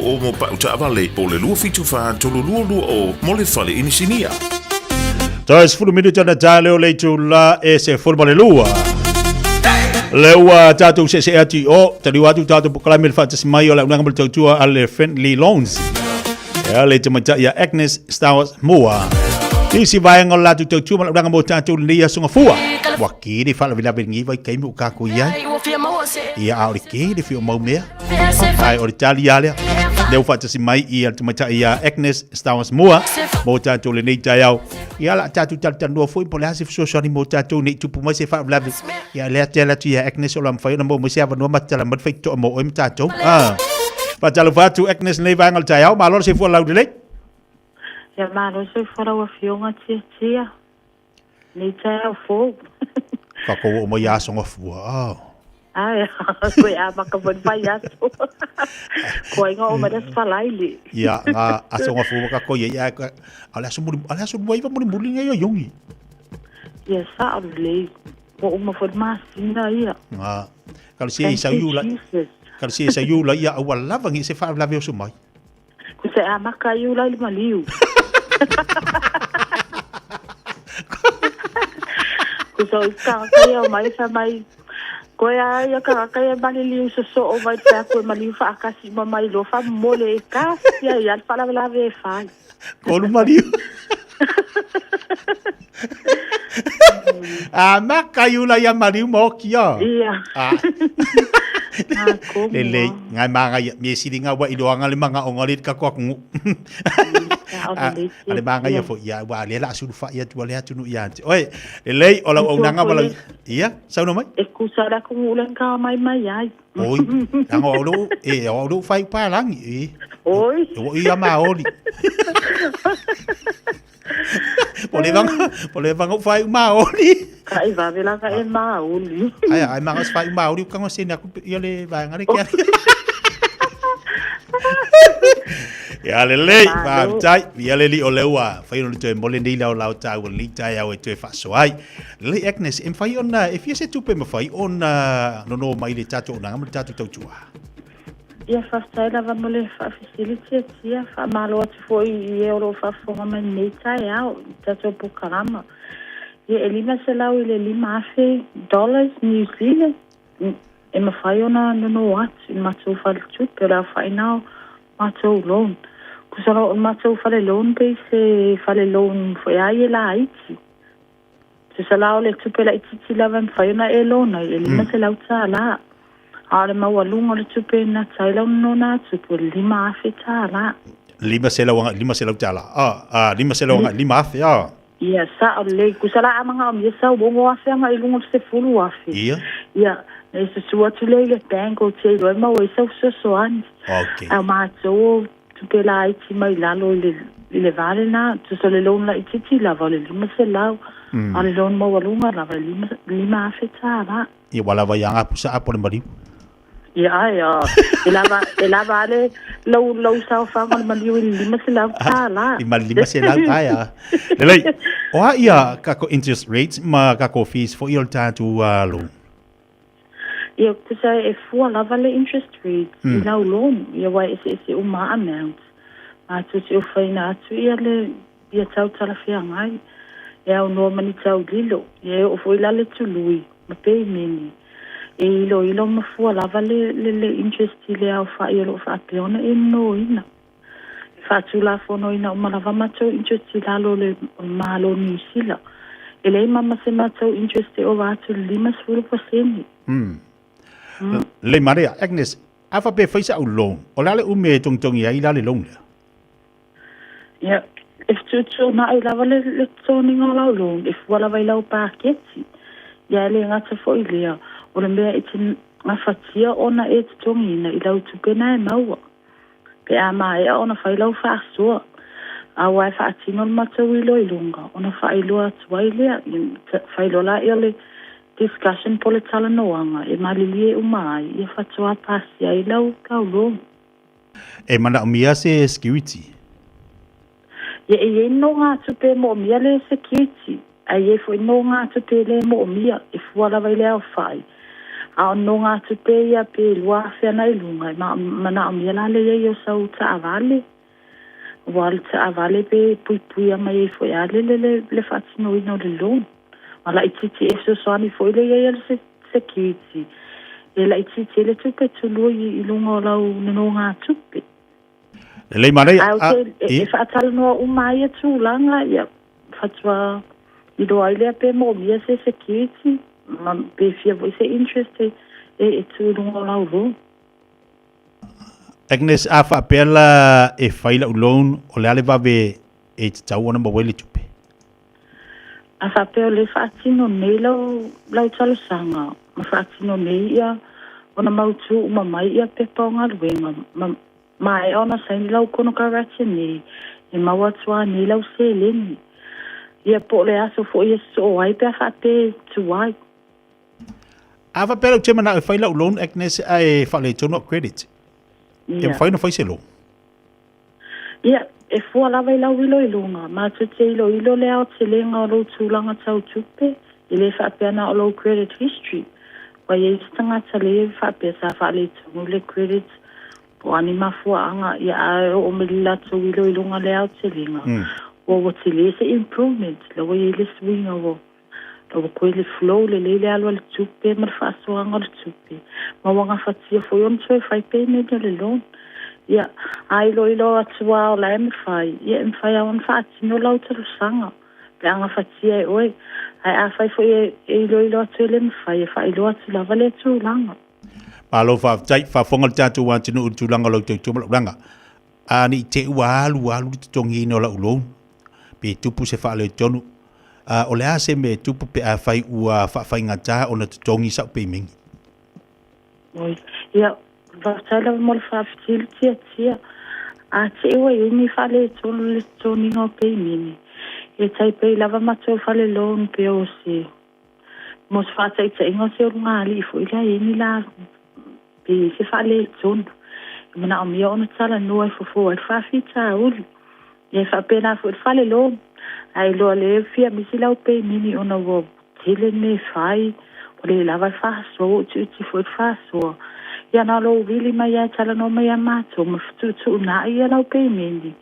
o mo pa uta avale. Po le lua fitu wha tolu lua o mo le fale inisinia. Tois fulu minuta na tā leo leitu la e se fulu male lua. Leo tātou se ati o, tari watu tātou pukalami le whatasi mai o la unanga mali tautua a le friendly loans. Ea le te mata ia Agnes Stowers Moa. Isi vaenga o latu tautua mali unanga mo tātou lia sunga fua. Wakiri whala vila vengi vai keimu ukaku iai. Ia aore kiri fio mau mea. Ai ori tali alea. Leo whatasi mai i al tumata ia Agnes Stowers Moa. Mo tātou le nei tai au. Ia la tātou tanua fui po le hasi fsosoni mo tātou nei tupu mai se wha vila. Ia lea te latu ia Agnes o la mwhai ona mo mo se awa noa matala mat whai toa mo oim tātou. Whatalo whatu Agnes nei vaenga le tai au. Malora se fua lau de lei. Ia malora se fua lau a fionga tia. Nei tai au fōu. Kako o mo ia songa fua. Ai, koe a maka wani vai ato. Koe inga o madas whalaili. Ia, ngā asonga fua kako ia. Ale aso mua iwa muri ngai o yongi. Ia, sa alu lei. Mo uma whani masina ia. Ngā, kalau si e sa yula. Kalau si e sa yula ia awa lava ngi se wha lave o sumai. Ko se a maka yula ili maliu. Kuso kaya o mai sa mai ko ya kaya bali liu so o vai ta ko mali fa kasi mai lo fa mole ka ya fa la ve fa ko lu mali makayula ya mali mo kia iya lele ngai manga ya me siringa wa iloanga le manga ongalit ka ko ngu ale manga ya fo ya wa le la su fa ya tu le atu ya oi lele ola onanga bala iya sa no mai e ku sa da ku ulen ka mai ai oi tango o fai pa lang oi o ia ma oli Pole vanga fai ma oli. Kai va vela ka e ma oli. Ai ma ngas fai ma oli ka ngose na ku ia le vanga re kia. Ya le va tai ia le li o lewa fai no te mole ni la la ta o li tai au te fa so ai. Le Agnes em fai ona if you se tu pe me fai ona no mai le tato na ngam tato tau. Ia whastai lava mole whawhisiliti tia whamalo atu foi I euro whafonga mai nei tai au tato pukarama. Ia e lima se lau I le $5 New Zealand. E mawhai ona nono atu I matou whale tupe la whai nao matou loan. Kusara o matou whale loan pe se whale loan foi ai e la aiti. Se sa lau le tupe la ititi lava mwhai ona e loan e lima se lau ta la. Are maua lunga le tupe na taila no na tupe lima afe tala. Lima se lau tala. Lima se lau lima afe. Ia sa le kusala amanga o misa wongo afe anga I lunga se fulu afe. Ia. Ia, e se sua tule le banko te roi mau e so ani. Okay. A mato tupe la iti mai lalo le vale na tu so le lona iti la vale lima se lau. Ale lona maua lunga la vale lima afe tala. Ia wala vai anga pusa apo le mari. Ia. Elava ale lau sao whangon maliu I lima se lau tāla. Lima se lau tāia. Lelei, oa ia kako interest rates ma kako fees for iol tātu loan? Ia kusa e fua lava le interest rates I lau loan. Ia wai ese uma amount. Ma tu te uwhaina atu ia tau talawhia ngai. Ia au noa mani tau lilo. Ia o fo ila le tului. Ma pei meni. E ilo mafua lava le interest le au wha I alo wha peona e no ina. Wha tu la fono ina o malava mato interest lalo le malo New Zealand. Ele mama se matau interest o watu 5%. Le Maria, Agnes, afa pe faisa au long. O lale ume tong ia ila le long le. Ja, if tu na I lava le toning o lau long, if wala vai lau paketi. Ja, le ngata fo ilea. O le mea itin ngafatia ona e tongina I lau tupena e maua. Pe a mai ona fai lau whaasua. A wai whaatino le matau ilo ilunga. Ona fai loa tuailea. Fai lola I ole discussion pole tala noanga. E malilie umai. E fatua pasi ai lau kau long. E mana umia se security. Ye e no ngā tupe mo mia le security. A ye fo no ngā tupe le mo mia. E fuala vai leo fai. A no ngā tupe ia pe lua whiana ilunga. Mana mia la le ye o sau ta avale. Wal ta avale pe pui a mai e fo ia le fatino ino le long. Wala ititi e so soani fo ile ye le security. E la ititi le tupe tulu I ilunga o lau no ngā tupe. Le Maria, e whaatala noa umai e tūlanga, ia whatua I doa ilea pe mo mia se security, ma pe fia voi se interest e tūlunga lau ro. Agnes, a whaapela e whaila ulon o le ale wawe e te tau ona mawele tupe. A whaapea le whaatino nei lau talusanga, ma whaatino nei ia, ona mautu umamai ia pe paonga luenga, Mai ona saini lau kono karatia nei, e mawatua nei lau se leni. Ia po le aso fo ia so ai pe whape tuai. A whapela te mana e whaila ulon, Agnes, a e whale tono credit. E mwhaino whaise lo. Ia, e fua lawa I lau ilo ilunga, ma te ilo le ao te lenga o lau tūlanga tau tupe, I le whapea na o lau credit history. Wa ia I tangata le whapea sa whale tono le credit o ani mafua anga ia o melila to ilo ilunga le au te linga. O te le se improvement, lo i le swing o lo ko le flow le alo le tupe ma faso anga le tupe. Ma wanga fatia fo yon tue fai payment le loan. Ia ai lo ilo atua o la mfai. Ia mfai on fati no lau te sanga. Pe anga fatia e oi. Ai a fai fo e ilo atu le mfai, fai ilo atu la vale tu langa. Alo fa tai fa fonga tatu wa tinu tulanga lo tu langa ani te walu te tongi no la ulo pe tupu se fa le tonu o le ase me tupu pe a fai ua fa ngata ona te tongi sa pe mingi oi ia va tala mo fa ftil tia a te wa ni fa le tonu no pe mingi e tai pe lava mato fa le loan pe o se mos fa tai te ngo se ngali fo ila ni la pe se fale tonu mana o mia ona tala noa fo e fafita uli e fa pena fo fale lo ai lo le fia misila o pe mini ona wo tele me fai o le lava fa so tu fo fa so ya na lo really mai ya tala no mai mato mo tu na ia lo pe mini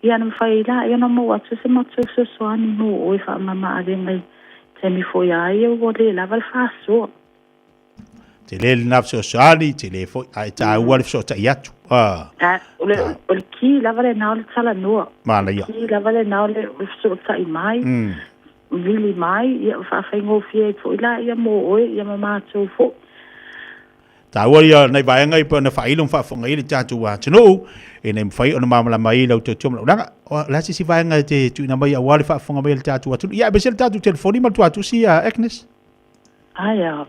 ya na fai la ya no mo wa se mo so ani no o fa mama ade mai te mi fo ya ia o le lava fa so te le nafso sali te le fo ai ta ua le so ta yatu o ki lava le na le tala no mana ia ki lava le na le so ta mai really mai ia fa ngo fie fo ila ia mo o ia mama so fo ta ua ia nei vai ngai pa na fa ilum fa fo ngai le tatu wa tino e nem fai ona mama mai lo to chom langa la si vai ngai te tu na mai wa le fa fo ngai le tatu wa tu ia be sel tatu telefoni ma tu si Agnes Aia,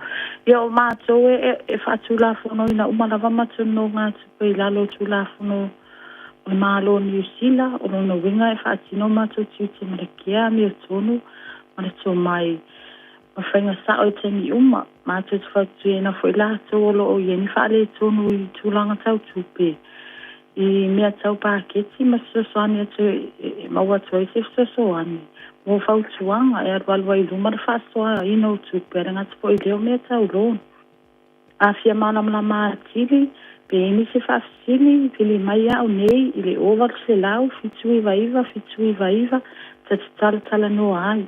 ia o mātou e whatu la whono ina umalava matu no ngā tupe I lalo tu la whono o le mālo New Zealand, o lona winga e whaatino mātou tiu te marakia mi o tonu, mana tō mai ma whainga sa o te mi uma, mātou tu whatu e na fo I lato o lo o ieni whaale tonu I tūlanga tau tupe. I mea tau pāketi ma sosoani atu maua toi se sosoani. Mo fautuanga e alwalwa I luma le whasoa ino tupe re ngata po I leo mea tau loon. A fia mana mna maatili, pe eni se whafsili, pili mai au nei, I le oval se lau, fitu iwa, tala no ai.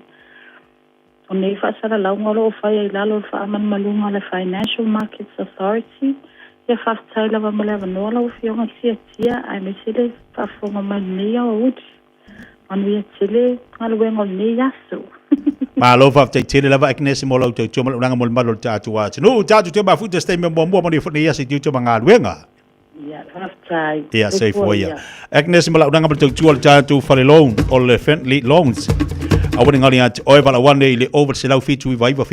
O nei whaasara lau ngolo o whai ai lalo whaaman malunga le Financial Markets Authority, ia whaftaila wa malewa noa lau fionga tia, ai me sile whafonga mai nei au udi. Anu ia tele, ngaluengo nei aso. Ma lo fa tele lava Agnes mo lo tau tuma unanga mo malo tatu wa. No tatu te ba futa stay me mo mo ni funi yasi tu tuma ngaluenga. Ia, whaftai. Ia, safe for ya. Agnes mo la unanga mo tau tatu fale loan or friendly loans. Awani ngali ati oe wala wane ile over se lau fitu i vaiva.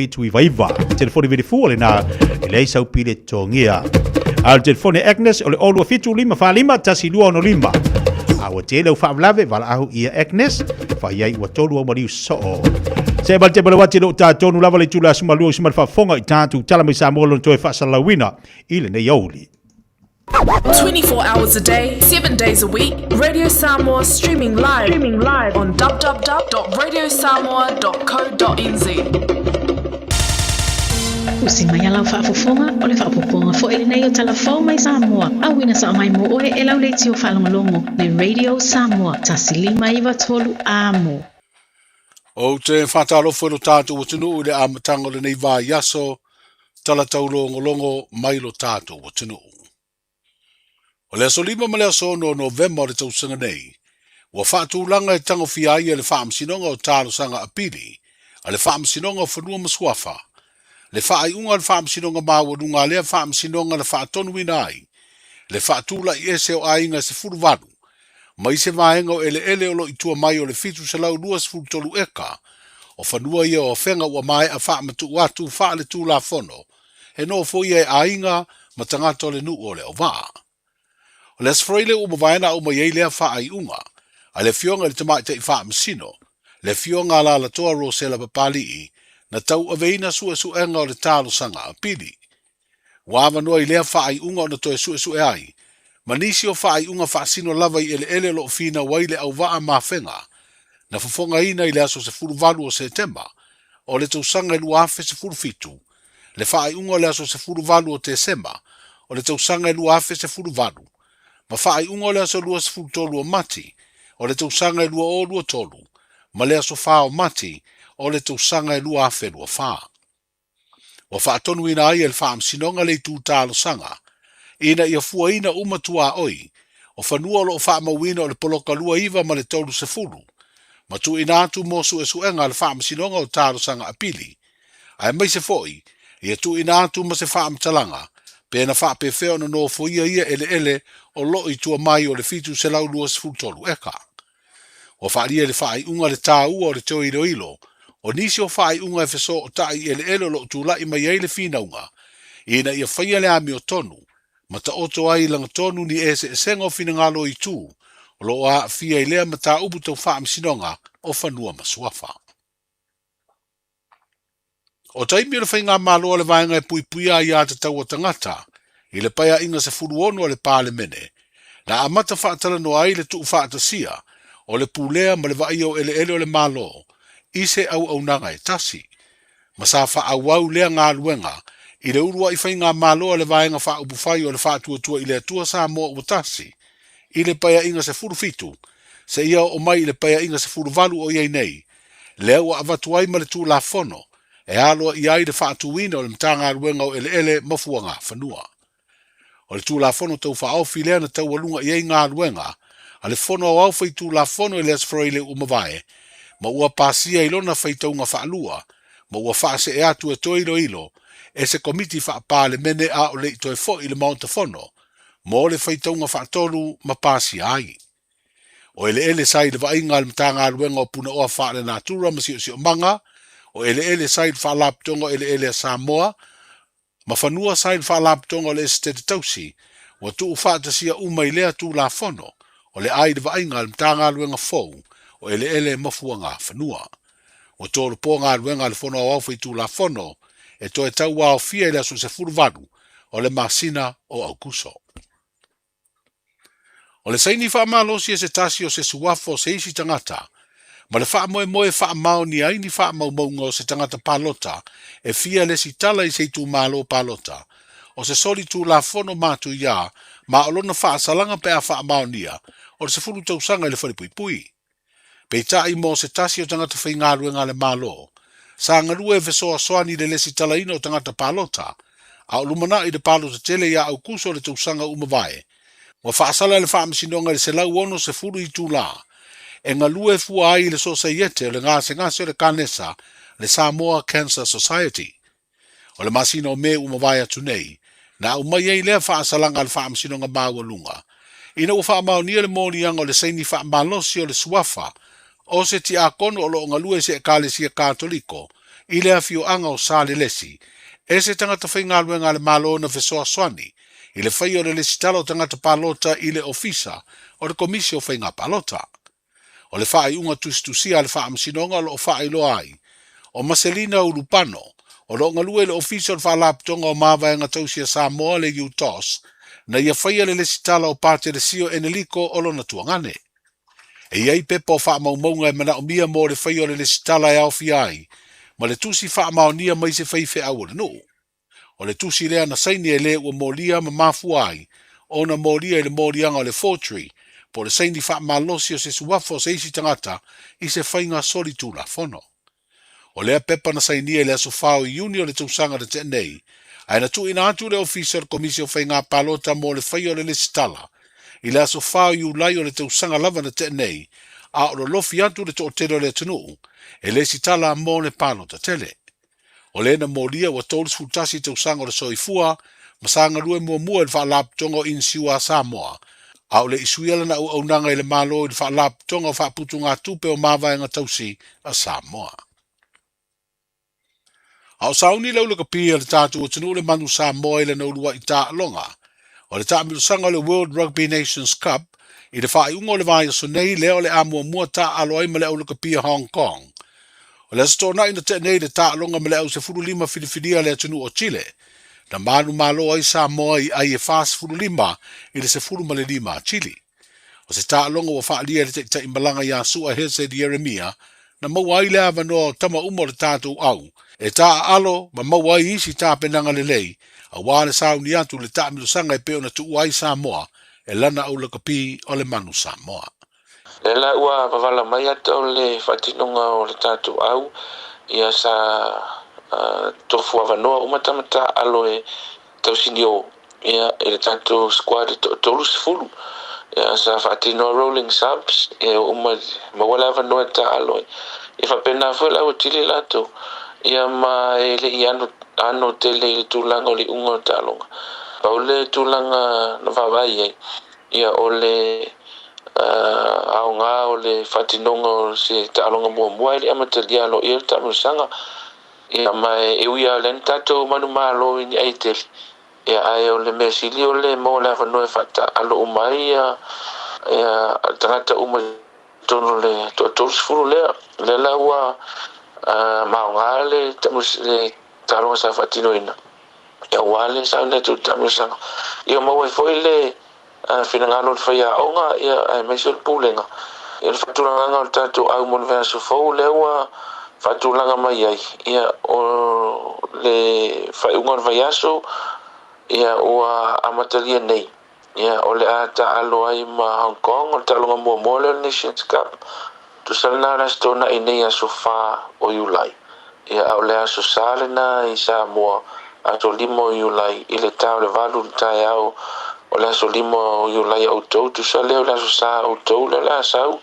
Telefoni vidi fuole na ile isau pile tongia. Al telefoni Agnes ole olua fitu lima fa lima tasi lua ono lima. Awa tele u whaamlawe wala ahu ia Agnes fa iai ua tolu au mariu soo. Se bal te bala wati lo tātonu lava le tula sumalua sumal whafonga I tātu tala mai Samoa toe whasalawina ile ne yauli. 24 hours a day, 7 days a week, Radio Samoa streaming live on www.radiosamoa.co.nz. Usi mai alau whaafofonga o le whaapoponga fo ele nei o talafau mai Samoa. Awina sa mai mo oe e lau leiti o whalongolongo le Radio Samoa. Tasilima iwa tolu amo. O te whatalofo no tātou o tunu ule amatanga le nei vā yaso tala taulongolongo mai lo tātou o tunu. O le aso lima ma le aso no November le tausanga nei, ua whaatūlanga e tango fiaia le whaamsinonga o tālo sanga apili, a le whaamsinonga o whanua masuafa. Le whaaiunga le whaamsinonga māwanunga lea whaamsinonga le whaatonu inai, le whaatūla I ese o ainga se furuwanu, mai se vaenga o ele o lo itua mai o le fitu se lau lua sfuru tolu eka, o whanua ia o whenga ua mai a whaamatu watu wha le tū la whono, he no fo ia e ainga ma tangata o le nu o le o vaa. O le asfroile o mawaena o mai eilea wha ai unga, a le fionga le tamai te I wha masino, le fionga la la toa rosela papalii, na tau aveina su enga o le talo sanga a pili. Wawa noa I lea wha ai unga o na toe su e ai, manisi o wha ai unga wha sino lava I ele lo fina waile au waa mawhenga, na fufonga ina I le aso se furu valu o September, o le tausanga lu afe se furu fitu, le wha ai unga o le aso se furu valu o Desemba, o le tausanga lu afe se furu valu, ma wha ai unga o le aso lua se furu tolu o mati, o le tausanga lua o lua tolu, ma le aso wha o mati, o le tausanga lua afe lua wha. Wa wha atonu ina ai el wha amsinonga le tū tālo sanga, ina ia fua ina umatua oi, o whanua lo wha mawina o le poloka lua iwa ma le tolu se furu, ma tu ina atu mo su enga le wha amsinonga o tālo sanga apili, ai mai se foi, ia tu ina atu ma se wha amtalanga, pe na wha pe feo na no fo ia ele o lo I tua mai o le fitu se lau lua se furu tolu eka. O wha lia le wha ai unga le tā ua o le teo ilo, o nisi o wha ai unga e feso o tai ele o lo tu la I mai eile fina unga, ina ia whaia le ami o tonu, ma ta oto ai langa tonu ni e senga o fina ngalo I tū, o lo a fia I lea ma ta upu tau wha amsinonga o whanua masuafa. O taimi o le whainga malo le vaenga e pui a ia te tau o tangata, I le paia inga se furu ono o le pāle mene, na amata whaatala no ai le tuu whaatasia, o le pūlea ma le vai o ele o le malo, ise au nanga e tasi. Ma sa wha au lea ngā luenga, I le urua I whainga malo o le vaenga wha upufai o le whaatua I le atua Samoa o tasi, I le paia inga se furu fitu, se ia o mai I le paia inga se furu valu o iei nei, lea ua avatu ai ma le tū la fono, e aloa I ai le whaatuina o le mtanga luenga o ele mafuanga whanua. O le tū la fono tau whaofi lea na tau walunga iei ngā luenga, a le fono au whai tū la fono I le asfroile umavae, ma ua pasia I lona whai taunga whaalua, ma ua whaase e atu e toilo ilo, e se komiti whaapale mene a o le I toe fo I le maunta fono, ma o le whai taunga whaatolu ma pasia ai. O ele sai le vainga le mtanga luenga o puna oa whaale natura ma si o manga, o ele sai le whaalaptonga ele a Samoa, ma whanua sai le whaalaptonga o le este te tausi, wa tuu whaatasia umai lea tū la fono, o le ai le vainga le mtanga luenga fou, o ele mafua ngā whanua. O tōru pō ngā luenga le fono au whai tū la fono, e toi tau wao fia I le aso se furuvanu, o le masina o Auguso. O le saini wha malosi e se tasi o se suafo se isi tangata, ma le wha moe wha mao ni aini wha maunga o se tangata palota, e fia le si tala I se tū malo palota, o se soli tū la fono mātu ia, ma olona wha salanga pe a wha mao nia, o se furu tausanga I le whare pui. Peita I mo se tasi o tangata whainga ruenga le malo, sa ngarua e vesoa soani le lesi tala ina o tangata palota, a o lumana I le palota tele ia au kuso le tausanga umavae, wa whaasala le whaamisinonga le se lau ono se furu I tū la, e ngalue fua ai le societe le ngase le kanesa le Samoa Cancer Society. O le masino me umawai atu nei, na umai ei lea whaasalanga le whaamasino ngā māwalunga. Ina ua whaamaunia le mōnianga o le seini whaamalosi o le suafa, o se ti a kono o lo ngalue se e kālesia kātoliko, i lea fio anga o sāle lesi, e se tangata whaingalue ngā le malo na fesoa swani, i le whai o le lesi talo tangata palota i le ofisa o le komisio whainga palota. O le whaai unga tustusia le whaamasino lo whaai lo ai, o Marcelina Ulupano, o lo ngalue le ofisa o le whaalaptonga o mawai tausia Samoa le UTOS, na ia whaia le lesi tala o pāte le sio eneliko o lona tuangane. E iai pepa o whaamaumaunga e mana o mia mō le whaia le lesi tala e au fiai, ma le tusi whaamaunia mai se whaife au le nuu. O le tusi lea na saini e le ua mōlia ma mafu ai, o na mōlia i le mōlianga o le forgery, po le saini whaamalosi o se suwafo se isi tangata i se whainga soli tūla fono. O lea pepa na saini e le aso whao i uni o le tausanga de te nei, ai na tu ina atu le officer komisio whainga palota mō le whaia le lesi tala, i le aso whao i ulai o le tausanga lava na te nei, a o lo lofi atu le to o tero le tunu, e lesi tala mō le palota tele. O le na mōlia wa tōlis futasi tausanga o le soifua, masanga lue mua le whaalaptonga in siua Samoa, a o le isuiala na au nanga i le malo i le whaalaptonga o whaaputu ngā tupe o mawai tausi a Samoa. Au sauni le ulu kapia le tātu o tunu le manu Samoa i le naulua i tā longa. O le tā milusanga le World Rugby Nations Cup, i le whaai unga o le vai so nei leo le amua mua tā aloai ma le ulu kapia Hong Kong. O le astona ina te nei le tā longa ma le au se furulima filifidia le tunu o Chile. Na manu malo ai Samoa i ai e fas furulima i le se furuma le lima Chile. O se tā longa wa whaalia le te imbalanga i a sua hese di Jeremia, na mawai le avanoa tama umo le tātou au, e tā alo ma mawai isi tā penanga le lei, a wale sauni atu le tā milusanga e peo na tu uai Samoa, e lana au lakapi o le manu Samoa. Le la ua pavala mai ata o le whatinonga o le tātou au, ia sa tofu avanoa umatamata alo e tausini o, ia e le tātou squad tolu sifuru, ia sa whatinoa rolling subs, ia mawala avanoa ta alo e. I whapena fuela o tili lato, ia ma e le i ano te le tūlanga o le unga o tālonga. Pau le tūlanga na whawai e, ia o le aonga o le whatinonga o se tālonga mua ili amatalia lo i le tāmusanga, ia ma e uia len tātou manu malo ini aiteli. Ia ai o le mesili o le mo le whanoi whata alo umai, ia tangata umai tono le totos furu le laua maonga le talonga sa fatino ina ia wale sa le tu tamusa ia mo foi le finangalo le fia onga ia me sul pulenga ia fatulanga o tatu au mon verso fo le wa fatulanga mai ai ia o le fai unga vayaso ia o amatalia nei. Ia o le ata alo ai ma Hong Kong o talonga mua le Nations Cup. Tu salna rastona i nei aso wha o Iulai. Ia o le aso sale na i Samoa ato limo o Iulai i le tau le valu le tai au o le aso limo o Iulai au tau. Tu sale o le aso sa au tau le la sau.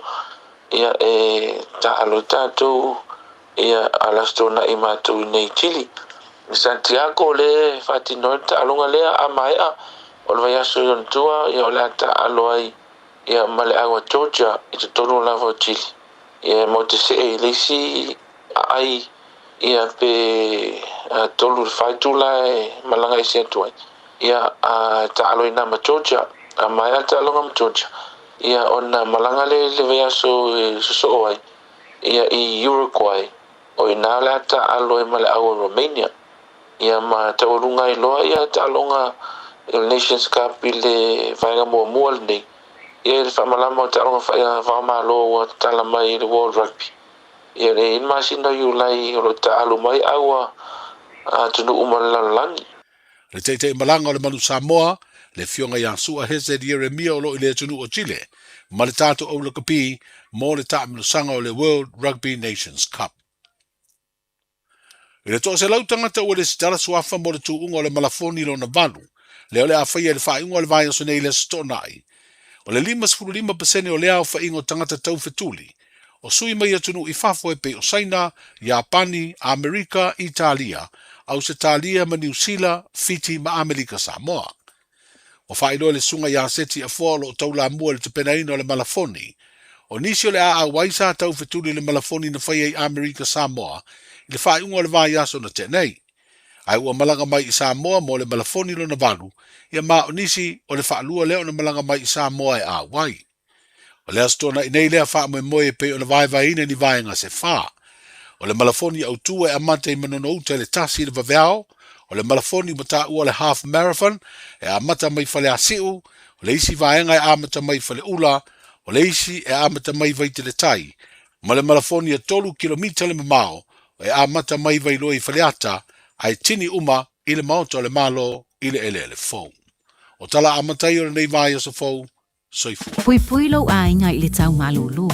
Ia e ta alo tātou ia alastona i mātou i nei Chile. Santiago le whatinoa ta alonga lea a mai a o le vaiaso i ontua ia o le ata alo ai ia ma le aua Georgia i te tono lava o Chile. Ia mo te se e leisi ai ia pe tolu le whaitula e malanga i se atu ai. Ia ta alo i nama Georgia, a mai ata alonga ma Georgia. Ia o na malanga le vaiaso e suso ai. Ia i Uruguay o i nā le ata alo i ma le aua Romania. Ia ma te orunga i loa ia ta alonga il Nations Cup i le whainga mua le nei. Ia le whamalama o te alonga whaamalo o tala mai i le World Rugby. Ia le in masina Iulai o ta alu mai aua tunu umalalangi. Le teitei malanga o le manu Samoa, le fionga i ansua hese di Jeremia o lo i le tunu o Chile, ma le tātou au le kapi mo le taamilusanga o le World Rugby Nations Cup. I le toa se lau tangata ua le sitala suafa mo le tuunga o le malafoni lo na valu, leo le awhaia le whainga o le vai o nei le stonai. O le 55% o lea o whaingo tangata tau whetuli. O sui mai atunu I whafo e pe o Saina, Japani, Amerika, Italia, au se Talia ma New Zealand, Fiji ma Amerika Samoa. O whaino le sunga ia seti a fōlo o tau la mua le te penaina o le malafoni. O nisi o le a waisa tau whetuli le malafoni na whai ai Amerika Samoa, I le whai unga o le vai aso na tenei. Ai ua malanga mai I Samoa mo le malafoni lo na valu, ia ma o nisi o le whaalua leo na malanga mai I Samoa e a wai. O le astona I nei lea wha moe moe pe o le vai vai ina ni vai nga se wha. O le malafoni au tua e amate I manono uta le tasi le vaveao, o le malafoni mata ua le half marathon, e amata mai fale a siu, o le isi vaenga e amata mai fale ula, o le isi e amata mai vai te le tai, ma le malafoni e tolu kilomita le mamao, e amata mai vai loi fale ata, ai tini uma I le maota o le malo I le ele fou. O tala amatai o le nei vai o sa fou, soifua. Pui pui lo a inga I le tau malulu,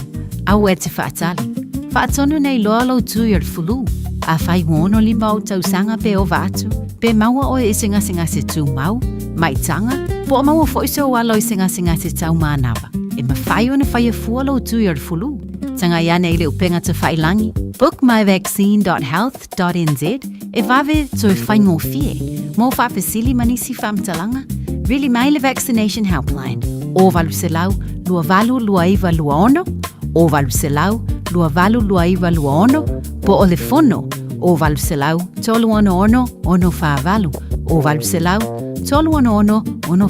au e te whaatali. Whaatonu nei loa lo tui ar fulu, a whai ngono li mau tau sanga pe o vatu, pe maua o e singa se tu mau, mai tanga, po maua foiso o alo I singa se tau manawa, e ma whai o na whai a fua lo tui ar fulu, tanga iane I le upenga te whailangi, bookmyvaccine.health.nz, e vave toi whai ngō fie, mō whapesili manisi whamtalanga, really mai le vaccination helpline, o valu se lau, lua valu lua iwa lua ono, o valu se lau, lua valu lua iwa lua ono, po o le fono, o valu se lau, tolu ono ono wha valu, o valu se lau, tolu ono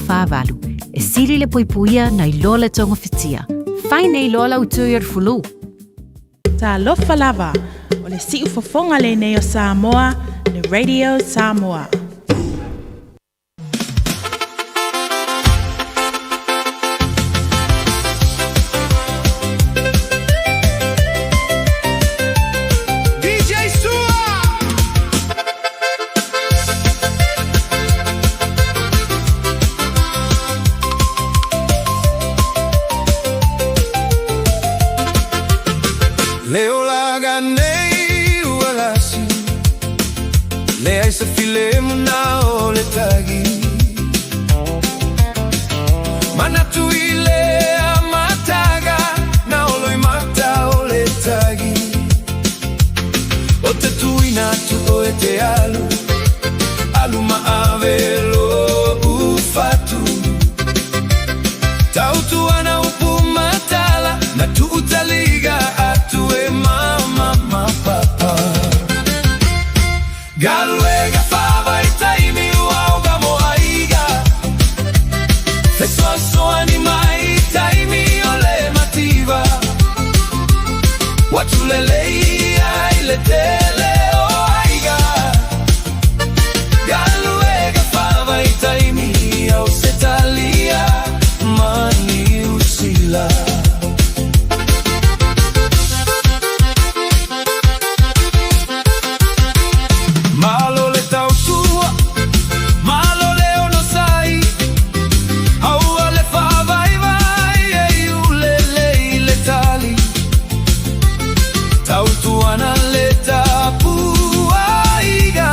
wha valu, e siri le puipuia na I lola tonga fitia, whai nei lola utui ar fulu. Ta lofa lava, o le siu fofonga le nei o Samoa, le Radio Samoa. Leo laga nei ualasi Le ai sa file muna o le tagi Mana tu ile a mataga Na olo I mata o le tagi O te tuina tu o e te alu Alu maavelo ufatu Tautu ana upu matala Na tu utaliga atu e mama papa Galwega fava I taimi uauga mo aiga Fesoaso animai taimi ole mativa Watulelei ai le tele o aiga Galwega fava I taimi au setalia mani usila Malo le tau tua, malo le ono sai Aua le fa vai e ule le tali Tau tua na le tapu aiga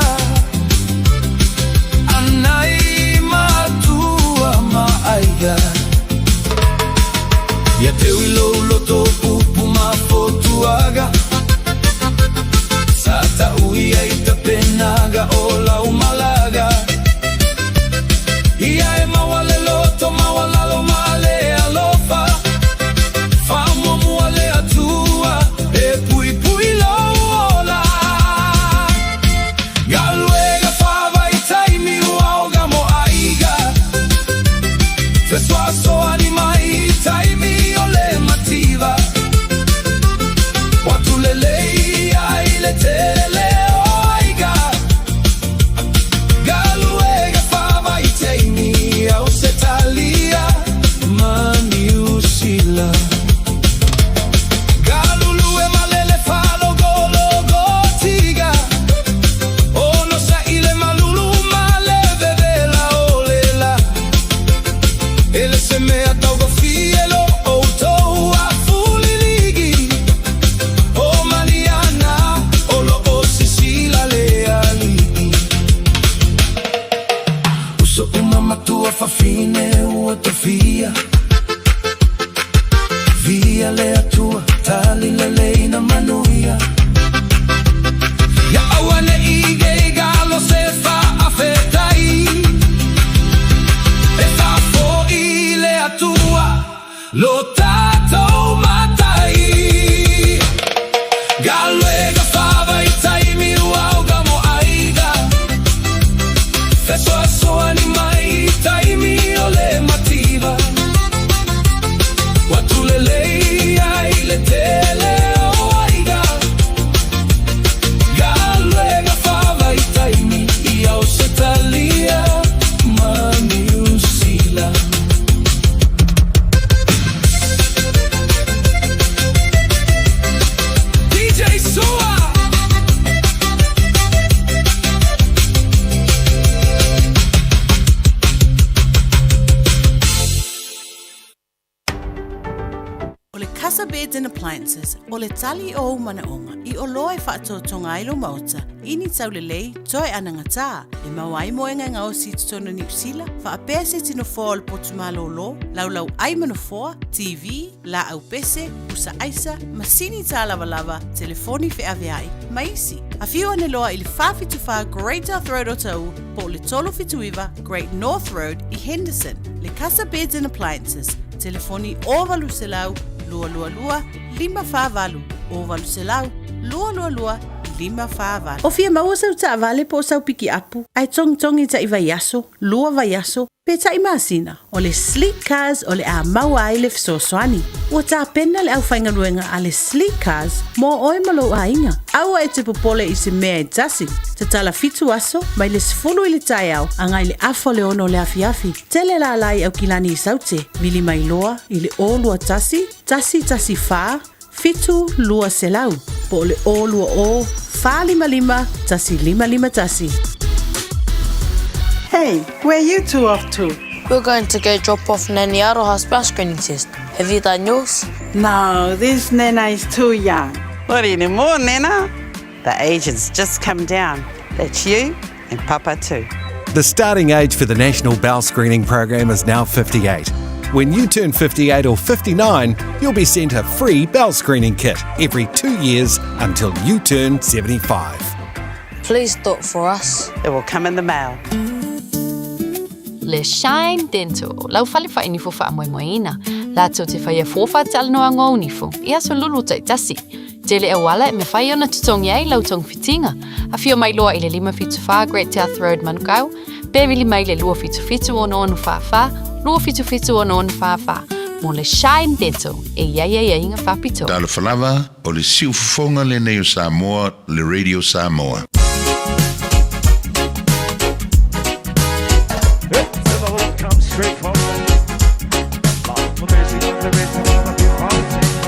Anai matua ma aiga Ia te uilo loto pupu ma fotuaga Sata uia I ta penaga o la umalaga Ia e mawale loto mawalalo male alofa Famo muale atua e pui pui lo ola Galwega fava I taimi uauga mo aiga Fesoaso animai taimi ole mativa Watulelei ai le tele o aiga Galwega fava I taimi au setalia mani usila Galulue malele falo golo tiga Ono sa ile malulu male bebela olela Ele se mea taugo fielo o tou a fuliligi O Mariana olo o Sicila leali Uso una matua fa fine o tofia Lo tātou matai Galuega whawai taimi uauga mo aiga Fesoa soani mai taimi o le mativa Watulelei ai le tele o aiga Galuega whawai taimi I au se talia mani usila Casa Beds and Appliances, o le tali o manaonga, I o loa whaatotonga ilo mauta, ini taulelei, toi anangata, le mawai moenga ngā o si tutona ni usila, wha apese tino fōa le potumalo lo, laulau ai manafoa, TV, la au pese, usa aisa, masini tā lava, telefoni Fiaviai, maisi. A fiu ane loa I le whawhituwha Great North Road o tau, po le tolo fituiva Great North Road I Henderson, le Casa Beds and Appliances, telefoni ovalu selau, lua lua lua, lima whāwalu. O walu se lau, lua lua lua, lima whāwalu. O fia maua sau ta avale po sau piki apu, ai tongi ta I vaiaso, lua vaiaso, pe ta I masina. O le sleek cars o le a maua ai le fsoswani. Ua ta pena le au whaingaruenga a le sleek cars, mo oi malo a inga. Aua e te popole I se mea e tasi. Te tala fitu aso, mai le sifulu I le tai au, angai le afo le ono le afiafi. Tele la lai au kilani I saute, mili mai loa, I le o lua tasi wha, fitu lua selau. Po le o lua o, wha lima, tasi lima tasi. Hey, where you two off to? We're going to go drop off Nanny Aroha's bus screening test. Have you done yours? No, this Nena is too young. What anymore, Nena? The age has just come down. That's you and Papa too. The starting age for the National Bowel Screening Program is now 58. When you turn 58 or 59, you'll be sent a free bowel screening kit every 2 years until you turn 75. Please do it for us. It will come in the mail. Le Shine Dental, lau fale fa inifo fa moina. La tau te whaia fōwha te alanoa ngō unifo, ia so lulu tai tasi. Tele e wala me whai ona tutongi ai lau tong fitinga. A fio mai loa I le 5 Great South Road Manukau, Beverly mai le 2 ono onu whawha, 2 ono onu whawha. Mo le Shine Dental, e ia inga whapito. Tala whalawa o le siufonga le neo Samoa, le Radio Samoa. Straight from the basic of the rhythm of the politics.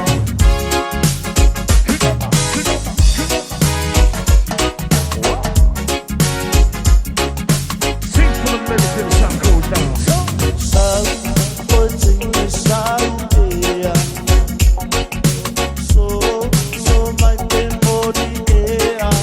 Sing for the minute till the sun goes down. So my pain body air.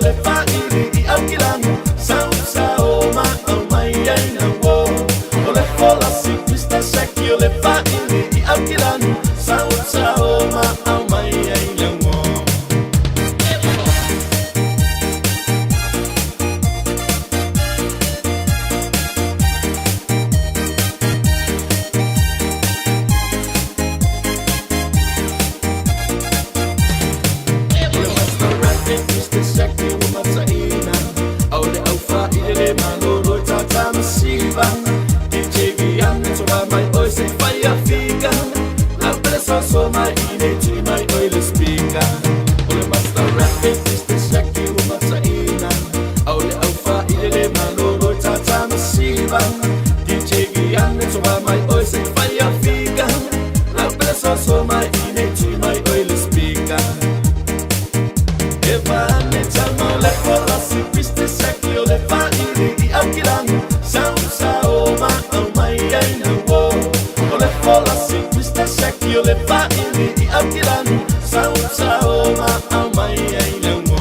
le fa ili i au ki la fa mai oi se fai a figa la presa so mai ine ci mai oi le spiga e va ne chama le fola si piste secchio le fa i alquilano sao ma au mai ai na wo o le fola si piste secchio le fa i alquilano sao ma au mai ai na wo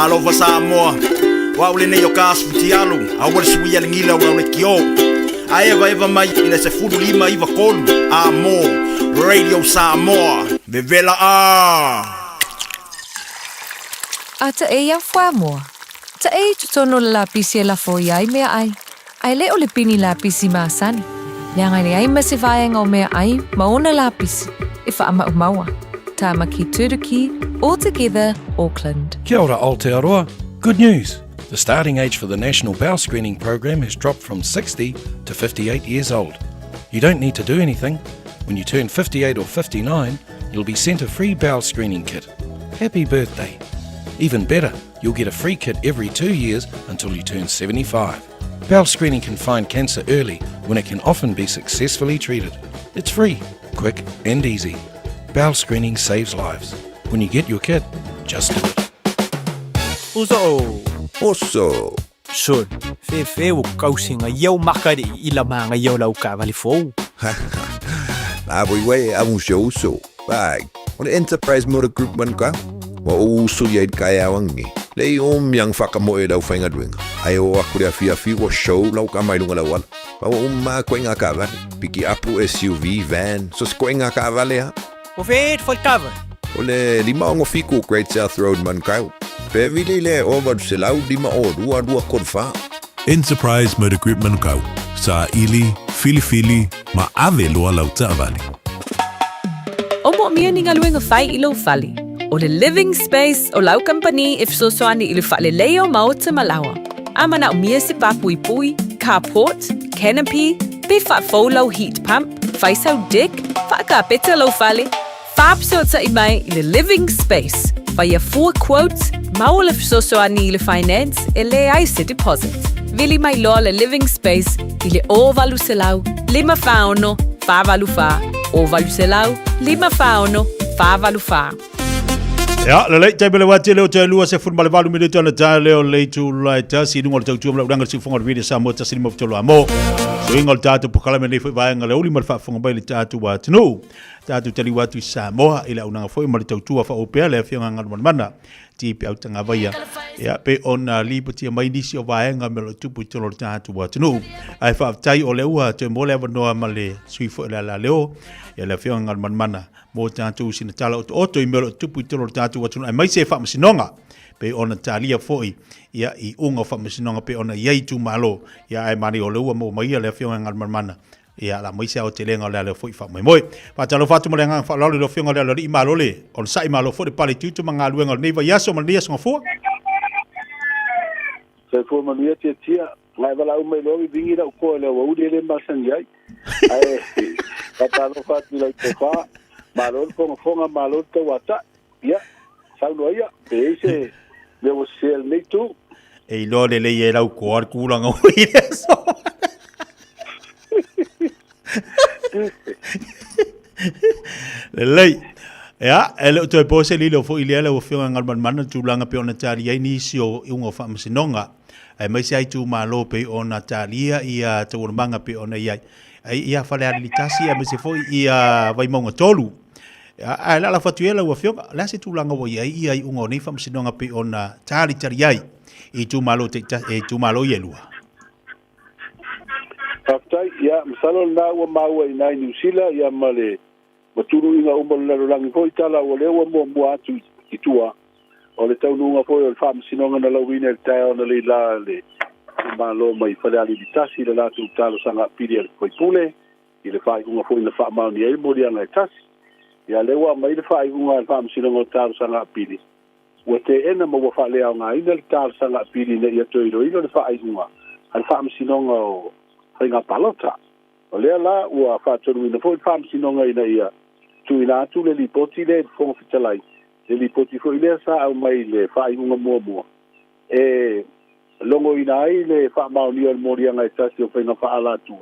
Alova Samoa, wa ule ne yokas futialu, awal suia ngila wa ule kio. Eva mai ina se fudu lima iva kolu, amo, Radio Samoa, vevela a. Ata eia fua moa, ta e tutono la pisi la foia i mea ai. Ai le ole pini la pisi maasani. Leanga ni ai masivaya o mea ai, maona la pisi, ifa ama umaua. Tamaki Turuki, altogether Auckland. Kia ora Aotearoa. Good news. The starting age for the National Bowel Screening Program has dropped from 60 to 58 years old. You don't need to do anything. When you turn 58 or 59, you'll be sent a free bowel screening kit. Happy birthday. Even better, you'll get a free kit every 2 years until you turn 75. Bowel screening can find cancer early when it can often be successfully treated. It's free, quick and easy. Bowel screening saves lives. When you get your kit, just do it. Oso. Son, fe o kausinga iau makari I la manga iau lau ka vali fou. Aboi amu uso. Bag. On Enterprise Motor Group man ka. Wa uso yaid kaya wangi. Lei yang whakamoe lau whainga duenga. Ai o akurea Fiafia wa show lau ka mai lunga lau ala. Pa wa koenga ka vale. Piki apu SUV, van. So koenga ka vale ha. O fe foi cover. Ole lima ongo fiku Great South Road man kau. Pe vile le over se lau lima o rua korfa. Enterprise Motor Group man kau. Sa ili, fili, ma ave loa lau taavali. O mo mia ni ngaluenga fai ilo fali. O le living space o lau company if so soani ilu fale leo maota malawa. Ama na umia se pa pui, carport, canopy, pe fa lau heat pump, fai sau dick, fa ka peta lau fale. Fab so ta imai i le living space. Faia 4 quotes, mau le fesoasoani i le finance e le ai se deposit. Vili mai loa le living space i le o valu se lau, 5 whaono, 5 valu wha. O valu se lau, 5 whaono, 5 valu wha. Ya, le tai bele wate leo te lua se furma le valu minuto na ta leo le tu lai ta si dungo le tau tuam la uranga si fonga rede sa mo ta si mo tolo amo. So ingo tatu pokala me ne foi vai ngale uli mal fa fonga bai le tatu wa tunu. Tatu tali watu Samoa ila unanga foi mal tau tua fa opea le fionga ngal mana. Ti pe au tanga vai ya pe ona liberty mai nisi o vai ngame le tupu tolo tatu wa tunu. Ai fa tai o le ua te mo le no male sui fo la leo ya le fionga ngal mana. Mo tatu sina tala o i melo tupu tolo tatu wa tunu. Ai mai se fa masinonga. Pe ona talia foi ia I unga fa masinonga pe ona ia tu malo ia ai mani o leua mo mai le fionga ngal mana ia la mai se o telenga le foi fa moi pa talo fatu mo le ngang fa lo le fionga le I malo le on sai malo fo de pale tu manga luenga nei va yaso man dia songa fo se fo man ia tia ngai vala o mai lo vingi da ko le o de le masan ia ai pa talo fatu le te fa malo ko fonga malo te wata ia sa no ia pe se le o sel nei tu e lo le e lau ko ar kulanga o I eso le ya ele to pose li lo fo ile le o fionga ngal man tu langa pe ona tali ai ni sio ungo fa masinonga ai mai sai tu malo pe ona talia ia to manga pe ona ia ia fa le alitasi a me se fo ia vai monga tolu ai la fatuela o fionga la se tu langa o ia ia ungo ni fa masinonga pe ona tali ai I tu malo te e tu malo yelua. Aftai ya msalo na wa maua ina New Zealand ya male maturu inga umbo la langi ko itala o le mo atu itua o le tau nunga foi o fam sinonga na lawina el tayo na le la le malo mai fale ali ditasi le la tu talo sanga pidi el ko pule I le fai unga foi le fa ma ni e mo dia na tasi ya le wa mai le fai unga fam sinonga talo sanga pidi o te ena mo fa le nga ina le tal sanga pili ne ia toi ro ino le fa ai nga al fa am sinonga o nga palota o le la o fa tonu ina fo fa am sinonga ina ia tu ina tu le lipoti le fo fitalai le lipoti fo ile sa au mai le fa ai nga mo e longo ina ai le fa ma ni al moria nga tasi o nga fa ala tu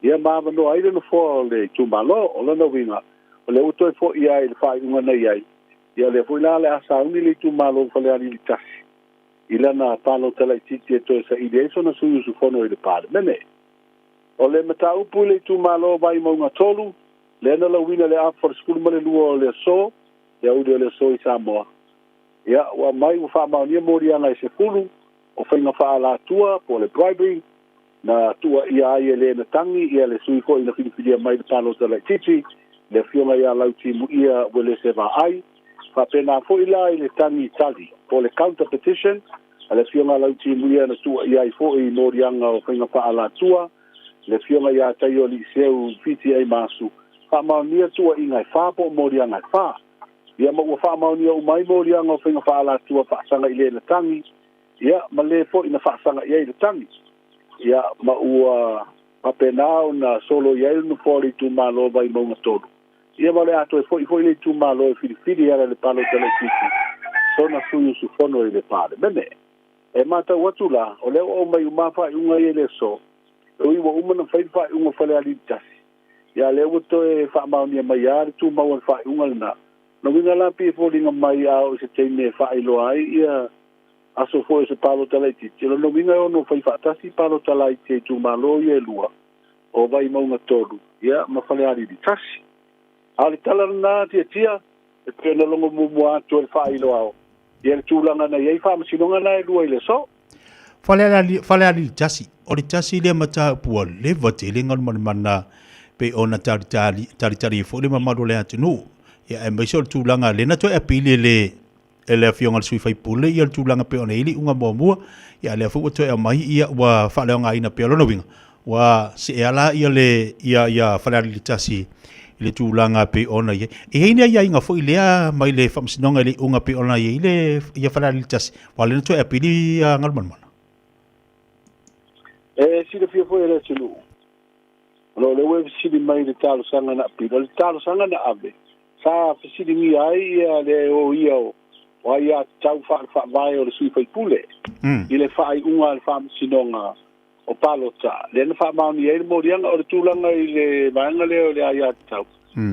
ia ma no ai le fo le tu malo o le no winga o le utoi fo ia le fa nga na ia ia le foi la le asa uni le tu malo fale ali tasi ila na palo tele titi to sa ide so na su fono ile pale mene o le mata upu le tu malo vai mo nga tolu le na la wina le afor skul male luo le so ya ude le so I Samoa ia wa mai u fa ma ni mori ana se kulu o fa nga fa la tua po le bribery na tua ia le na tangi ia le sui ko ina fili mai palo tele titi le fiona ia lauti mu ia wele se va ai fa pena fo ila ile tangi tali po le counter petition ale fionga la uti muia na tua ia I fo I morianga o whainga wha ala tua le fionga ia tai o li seu fiti ai masu wha maunia tua I ngai wha po morianga wha ia ma ua wha maunia o mai morianga o whainga wha ala tua whaasanga I le na tangi ia ma le fo ina whaasanga ia I le tangi ia ma ua papenao na solo ia inu fori tu malo vai maunga tolu ia vale ato e foi le tu malo e fili era le palo tele titi sona suyu su fono le pale bene e mata watula o le o mai umafa unga ele so o I wo umana fai fa unga fale ali tasi ya le woto e fa mauni mai ya tu mau fa unga na no winga la pi fo linga mai a o se tene fa ilo ai ia aso foi se palo tele titi no winga o no fai fa tasi palo tele titi tu malo ye lua o vai maunga tolu ia ma fale ali tasi ali tala na tia e pena longo mo atu el failo ao ia tulanga na ia fa masinonga na lua ile so fale ali tasi o le tasi le mata pu le vatelinga mana pe ona tari fo le mamado le atunu ia e mai so tulanga le na to e pili le ele fionga sui fai pule ia tulanga pe ona ili unga mo ia le fu to e mai ia wa fale nga ina pe lo no winga wa se ala ia le ia fale ali tasi ile tulanga pe ona ye e ina ia inga foi lea mai le famsinonga le unga pe ona ye ile ia fala litas wale to e pili ngal man e si le fio foi le tulu lo le web si di mai le talo sanga na pi le talo sanga na ave sa si di mi ai ia le o ia o ia tau fa vai o le sui fai pule i le fai unga le fam sinonga o palota le na fa mauni e le morianga o le tulanga i le vanga le o le ia tau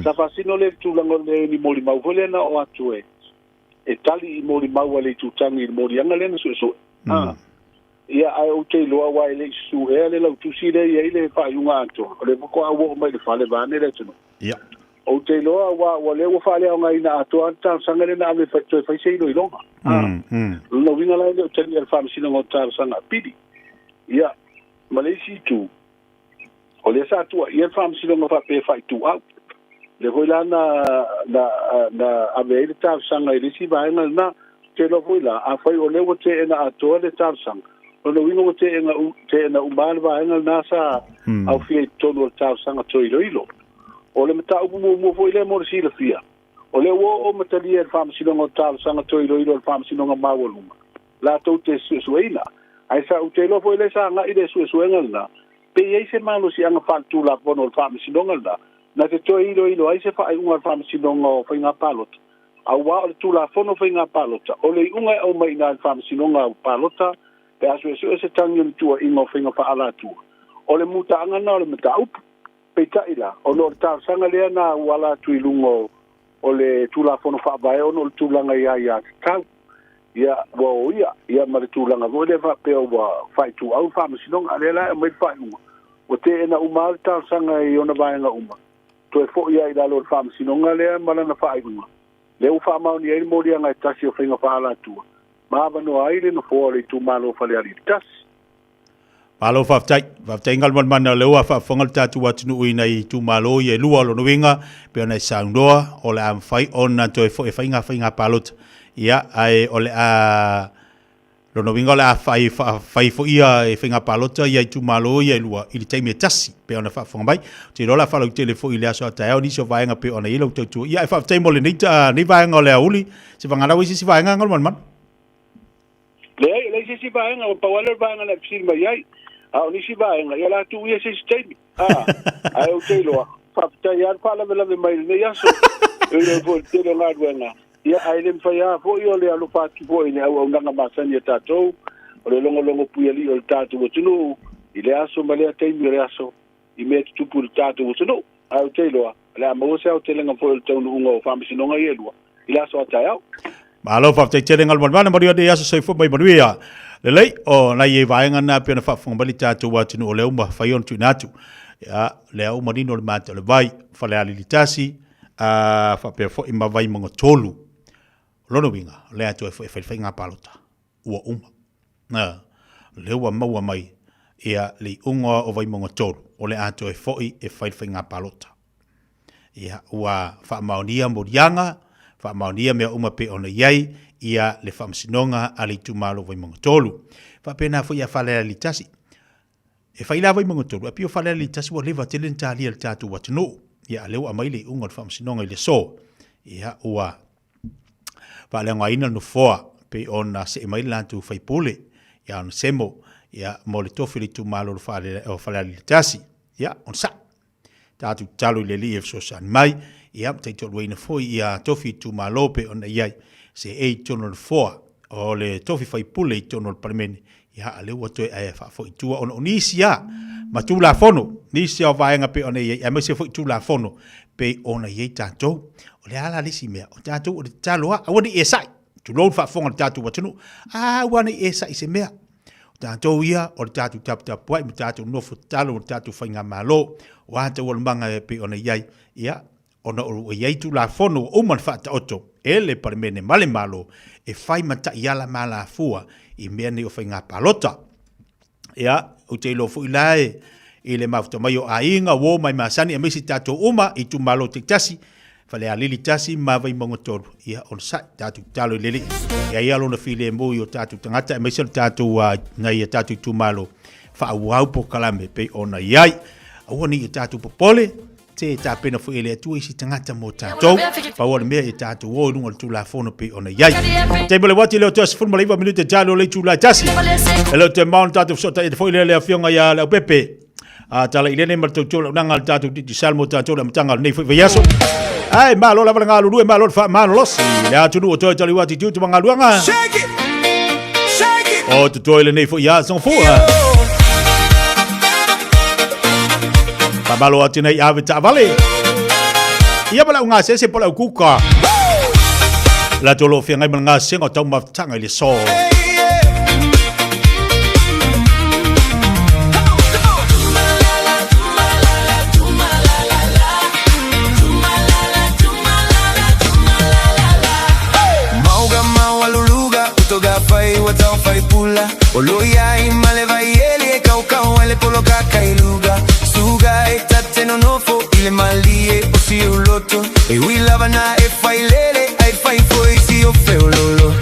sa fa sino le tulanga le ni mori mau fole na o atu e tali i mori mau le tutangi i morianga le na so ia ai o te loa wai le su e le lau tusi le ia i le fai unga ato o le moko awo o mai le fale vane le tuno o te loa wa le wa fale o ngai na ato anta sanga le na me fa sei lo ilonga no vinga la le tani al fam sino ngota sanga pidi ia malesi tu o le sa tu ia fam sino ngota pe fa tu out le voila na ave le tar sanga le si va na te lo voila a fai o le wo te na ato le tar sanga o no vinga te na umbal va na sa au fi todo el tar sanga to ilo o le mata mo foi le mo si le fia o le o matalia el fam sino ngota sanga to ilo el fam sino ngama voluma la to te suena ai sa te lo foi le sanga i de suena na pe ei se malo si anga faltu la pono el fam sino ngala na te to ilo ai se fa un fam sino ngo foi nga palot au wa tu la fono foi nga palota o le unga o mai na fam sino nga palota pe aso se tangi tu i ngo foi nga pa ala tu o le muta anga na o le mata up peita ila o lo ta sanga le na wala tu ilungo o le tula fono fa vai o no tulanga ia tau ia wo ia ma le tulanga vo le fa pe o fa tu au fa masinon ale la mai fa uma o te na uma ta sanga i ona vai nga uma to fo ia ila lo fa masinon ale ma na fa uma le u fa ma ni ai mo dia nga tasi o finga fa la tu ma ba no ai le no fo le tu malo fa le ali tas Malo faftai ngal man lewa fa fongal tatu watunu ina i tu malo ye lua lo winga pe ona saundoa o le am fai ona to e fainga palot ia ai o le a lo winga le a fai fo ia e fainga palot ia tu malo ye lua i te me tasi pe ona fa fonga bai te rola fa lo telefo ile aso ta ni so vainga pe ona ilo tu ia fa faftai mo le ni vainga le uli se vangala wi si vainga ngal man le si vainga o pa wala vainga le silma yai a ni si va en la tu ia se stemi ai o te lo fa ta ia fa la mai ne ia so e vo te lo na duena ia ai le fa ia fo io le alo fa tu fo ina o nga ma sa ni tato o le longo pu ali o tato o tunu ile aso male te mi aso i me tu pu tato o tunu ai o te lo la mo se o te lenga fo o tunu ngo fa mi sinonga ia lo ile aso ta ia malo fa te ngal man mo dio de aso se fo mai manuia lelei o na ye vaenga na pe na fa bali tatu wa tunu o le uma fa yon tunatu ya le o marino le mate le vai fa le ali litasi fa pe fo ima vai mo tolu lono winga le atu fa nga palota o uma na le wa mau mai ia le unga o vai mo tolu o le atu fo fa nga palota ia wa fa maunia morianga fa maunia me uma pe ona yai ia le famsinonga ali tumalo vai mongotolu fa pena fo ia fale litasi e fa ila vai mongotolu apio fale litasi wo leva telen tali al tatu watno ia leo amaile unga famsinonga ile so ia ua fa le ngaina no foa pe ona se mai lantu fai pole ia on semo ia mo le tofili tumalo fale o fale litasi ia on sa tatu talo le li so san mai ia te tolu ina fo ia tofi tumalo pe ona ia se e tono foa o le tofi fai pule tono parmen ya ale wato e fa fo tu on onisia ma tu la fono ni se o vaenga pe on e me se fo tu la fono pe ona ye tato o le ala lisi me o tato o talo a woni e sai tu lo fa fonga tato watunu a woni e sai se me tato ia o tato tap tap poi tato no fo talo tato fainga malo wa te wol manga pe ona ye ia ona o ye tu la fono o man fa tato ele par mene male malo e fai mata yala mala fua i mene o fainga palota ia o te lo fu ilae ile mafto mayo ainga wo mai masani e mesi tato uma i tu malo te tasi fale a lili tasi ma vai mongotoru ia on sa tatu talo lili ia lo na file mo yo tatu tangata e mesi tatu ngai tatu tu malo fa wau po kalame pe ona yai woni tatu popole te ta pena fu ele tu isi tangata mo tato pa wona me e tato wo lunga tu la fono pe ona yai te bole wati le tos fu maliva minute talo le tu la tasi ele te mount tato so ta fu ele le afionga ya le pepe tala ile ne marto tu nanga tato di salmo tato le mtanga nei fu yaso Ai malo la nga lu malo fa malo los. Ya tu no to tali wati tu nga lu nga. Shake it. Shake it. O tu toile nei fo ya son fo. Pa malo ati nei ave ta vale. Ia bala nga se pola kuka. La tolo fi ngai nga se ngo tau ma tanga le so. Watau fai pula Oloia imale vai ele kau kau ele polo kakai luga Suga e tate no nofo ile malie o si uloto E wila na e fai lele ai fai foi si o feo lolo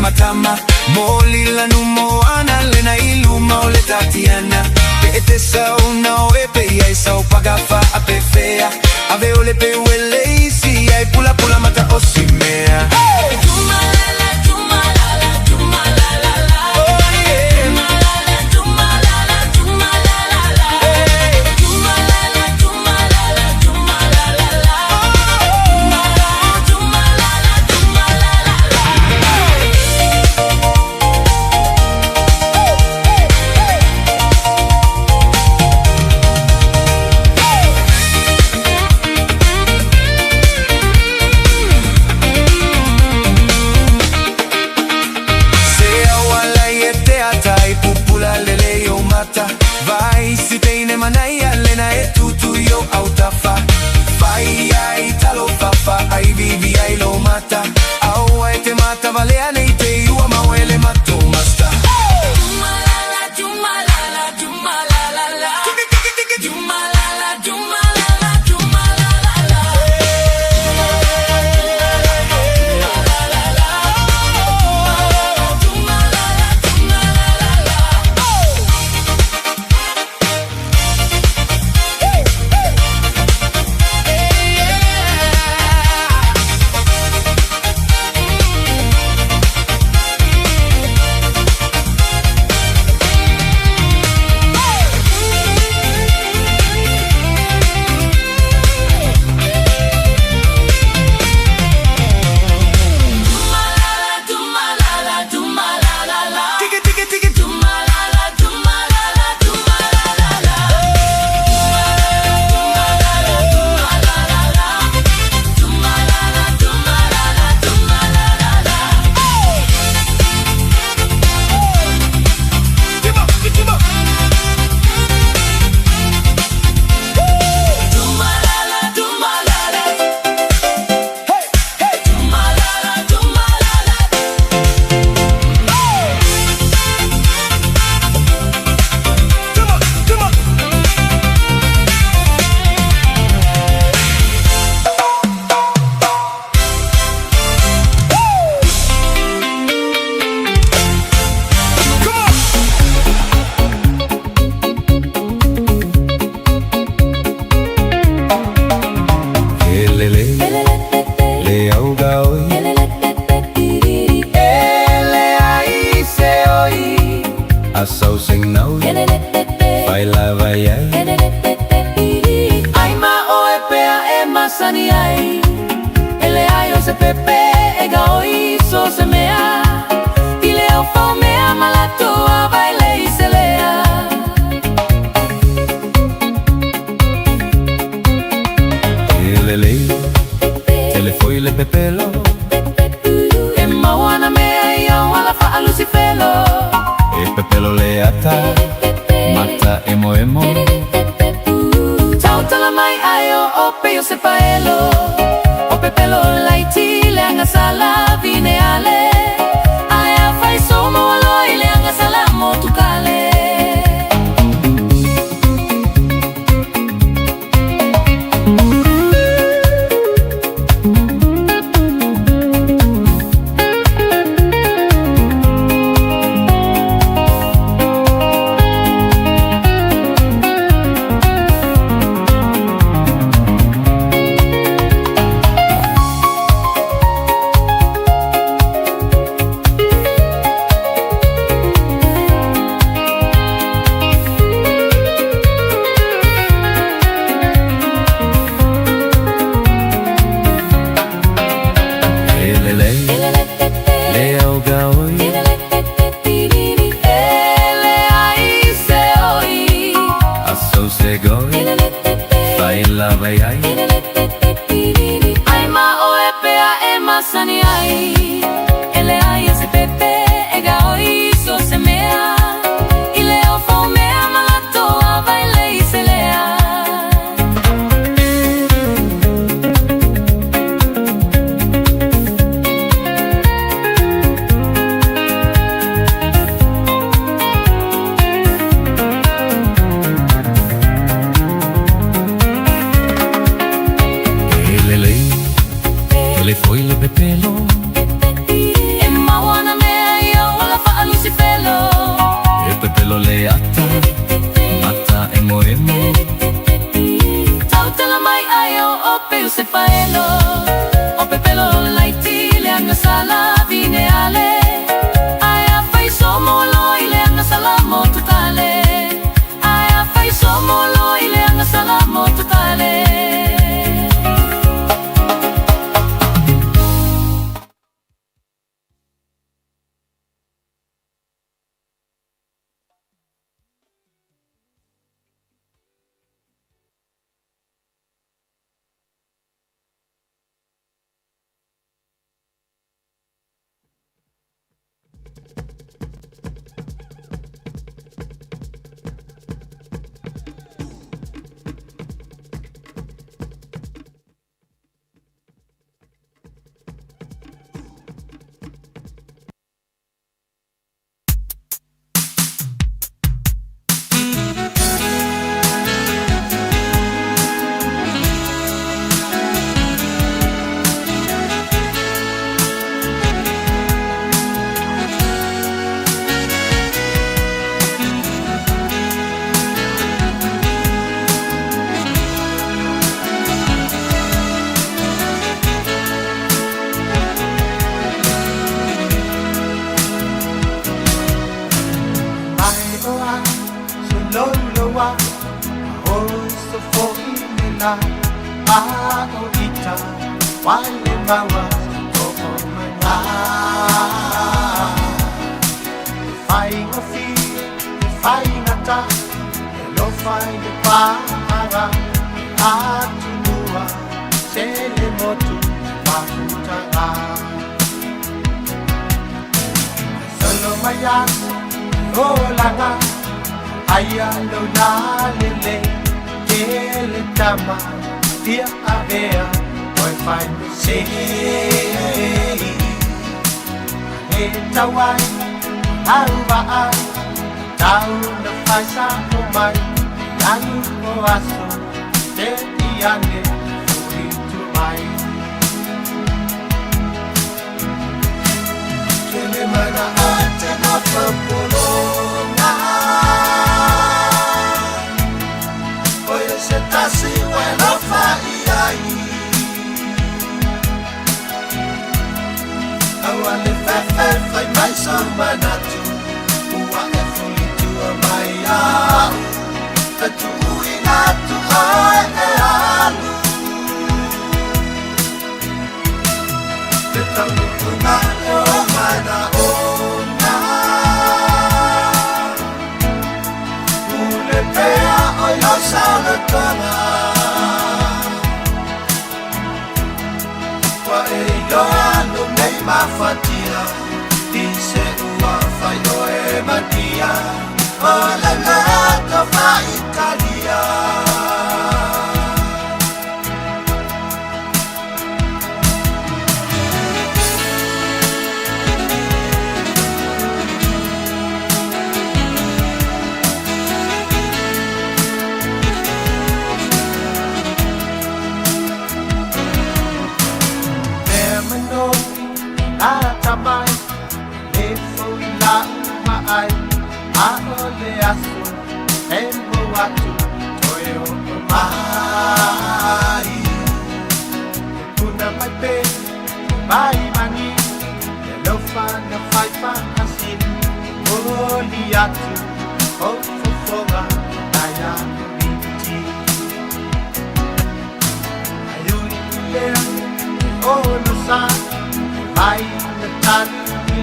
Matama moli la numo ana lena iluma ole tatiana pe sa una ope ai sa pagafa ape fea ave ole pe wele si ai pula pula mata osimea vai si teine manaya lena e tutu yo autafa vai ai talo fafa ai vivi ai lo mata au ai te mata valea nei te ua mawele mato masta gaoi ele ai se oi aso se goi fai la vai ai ma o e pea e masani ai ele ai se pepe e gaoi so se mea ile o fo mea malato vai lei se lea le foi le pepelo e mawana mea yo la fa alusi pelo e pepelo le ata mata e moemo tau te la mai ayo o pe se paelo o pepelo laiti le anga sala vineale aya fai somo loi le anga salamo totale aya fai somo loi le anga salamo totale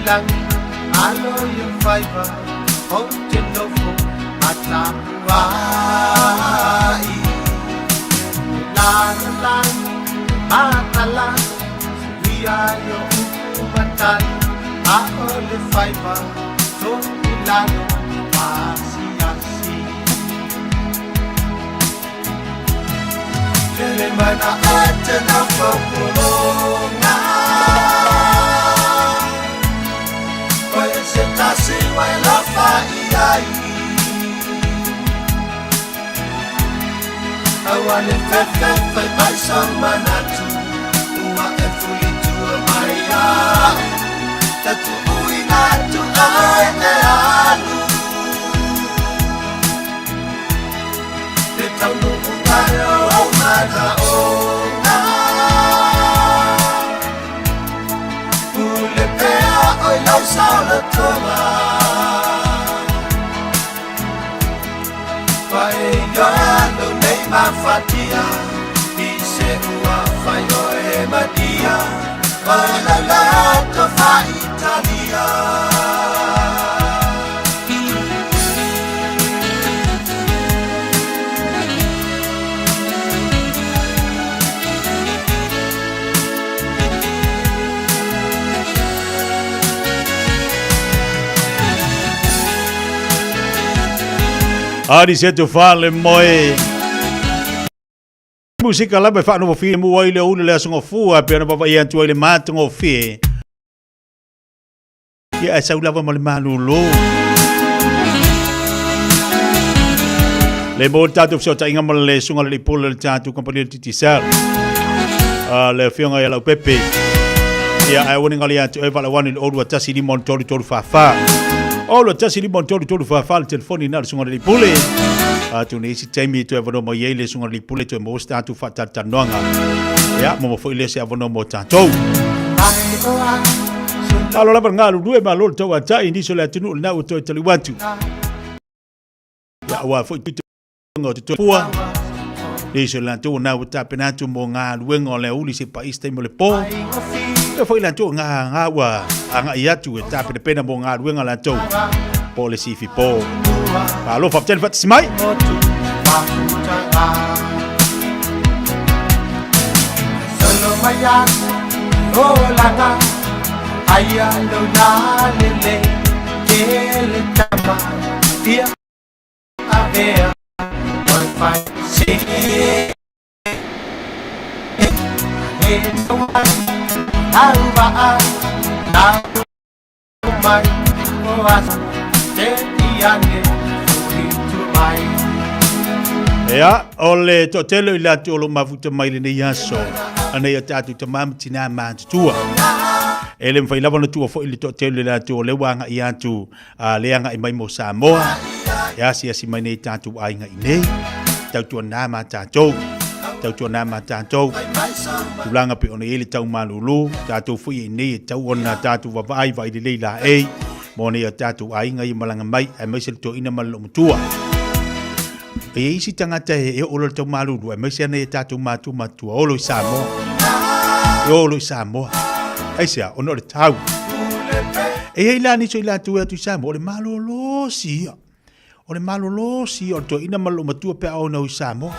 lang alo yung fiber o tinofo matapuai lalo lang matalang suwiayo umatan ako le fiber so ilalo masiyasi kele mana ate na populonga Sentasi wai la faiai Awane fefe fai mai sama natu Uma e fuli tua maia Tatu ui natu ai e alu Te taunu ungayo au mana onga Ule pea oi lau sao le tonga Pai yoa lo nei mafatia Ise ua fai oe madia Ola la to fa Italia Ari se tu fale moe. Musika la be fa no fi mu wai le ule le songo fua pe na baba ia tu le matungo fi. Ya sa ulava mo le malulo. Le mo tatu so ta inga mo le songo le polo le tatu compagnie titi sel. Le fionga ya la pepe. Ya ai woni ngali atu e vala wani le odu tasi di mon tori tori fa fa. Olo tasi li bon tolu fa fa telefoni na sunga li pule atu nei si taimi to evono mo yele sunga li pule to mo sta tu fa tanonga ya mo fo ile se avono mo tanto alo la ngalu due ma lo to wa tai ni so la tunu na o to tali watu ya wa fo tu ngo to pua ni so la tu na o ta penatu mo ngalu ngo le uli se pa iste mo le po e foi la tu nga wa anga ia tu e tape de pena mo nga ruenga la tou policy fi po pa lo fap tel fat simai solo maya olanga aya lo na lele kele tama dia avea wifi si Alba na mai oas tetiane tu mai ya ole to telo ila to lo mafuta mai le yaso ana ya tatu tamam tina man tua ele mfai lava no tua fo ile to telo ila to le wanga ia tu le anga i mai mo Samoa ya si mai nei tatu ai nga nei tatu na ma tatu tau na ma tatu tulanga pe ona ele tau malulu tatu fui nei tau ona tatu va vai vai le la e mone tatu ai ngai malanga mai e mai se to ina malo mutua e isi tangata e o lo tau malulu e mai se nei tatu matu o lo Samoa yo lo Samoa ai sia ona le tau e ila ni so ila tu Samoa le malolo si o to ina malo mutua pe ona o Samoa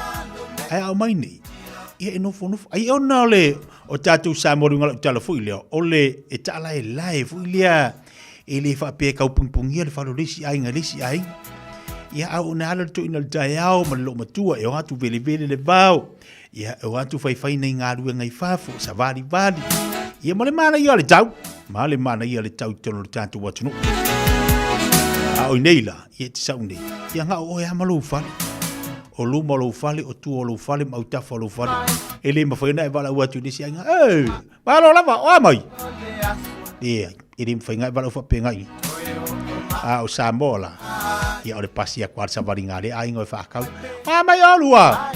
ai au mai ni ia no fono ai ona le o tatu Samoa ngala telefoni le ole e tala e live ilia ele fa pe ka pungpungia le fa lo lisi ai ngalisi ai ia au na ala to ina dai au ma lo matua e o atu vele le bao ia o atu fai nei ngaru ngai fafu sa vali ia male mana ia le tau tono tatu watu no au neila ia tsaune ia nga o ya malu fa o lu malo fale o tu o lu fale ma uta falo fale ele ma foi na vala watu ni sia nga malo lava o mai ia ele foi nga vala fa pengai o Samoa ia o le pasi a kwar sa varinga le ai ngoi fa kau mai o lua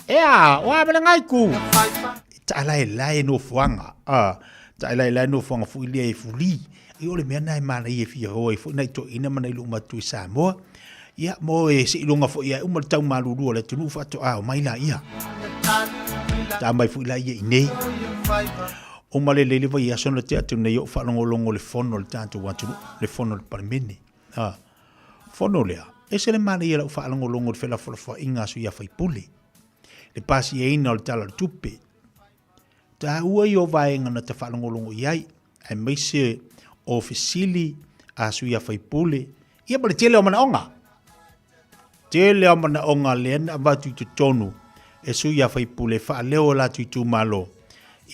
ea o abele ngai ku ta lai no fuanga ta lai no fuanga fu ile e fuli i ole me nai mana i fi ho fu nai to ina mana lu matu Samoa ia mo e si lunga fo ia umal tau malulu le tunu fa to mai la ia ta mai fu la ia nei o male le vai aso na te atu nei o whanongolongo le fono le tātou watu, le fono le parimene. Fono lea, e se le mana ia lau whanongolongo le whela whalafa inga su ia whai pule. Le pasi e ina o le tala le tupe. Ta ua i o vaenga na te whanongolongo iai, ai meise o fesili a su ia whai pule, ia pale tele o mana onga. Tele o mana onga le ana watu i te tonu, e su ia whai pule wha leo la tu malo.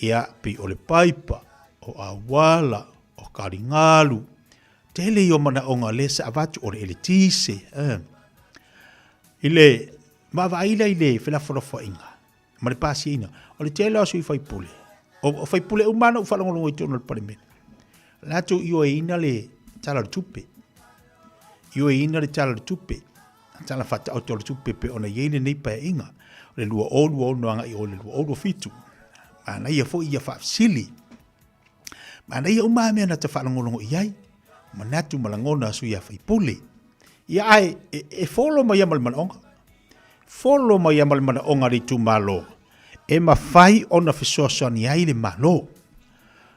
Ia pi o le paipa, o awala, o karingalu, tele i o mana onga le sa avatu o le elitise. Ile, mawa ila ile, whila whalafa inga. Ma le pasi ina, o le tele o sui whai pule. O whai pule umana u whalangolongo i tonu le parimene. Lato i o e ina le tala le tupe. I o e ina le tala le tupe. Tala whata auto le tupe pe ona yeile nei pa inga. Le lua o noanga i o le lua o fitu. Mana ia fo ia whaafsili. Mana ia umamea na te whalangolongo iai. Manatu malangona su ia whaipule. Ia ai, e folo mai amal manonga. Folo mai amal manonga ri tu malo. E mawhai ona fisoso ni ai le malo.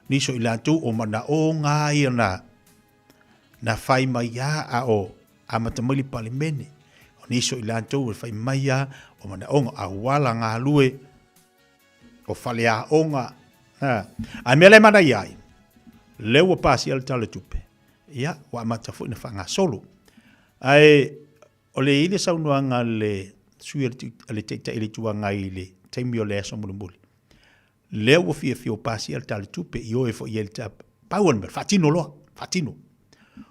Niso ilantu o mana o ngā ia na whai mai a o amatamili palimene. O niso ilantu o whai mai a o mana onga a wala ngā lue o whale a onga. A mele mana iai. Lewa pasi al tala tupe. Ia, wa amatafu ina whanga solo. Ai, o le ile saunuanga le sui le teita ili tuanga i le taimi o le aso mulumuli. Leo o Fiafia pasi al tala tupe i oe fo i el tap. Pauan mer, fatino loa, fatino.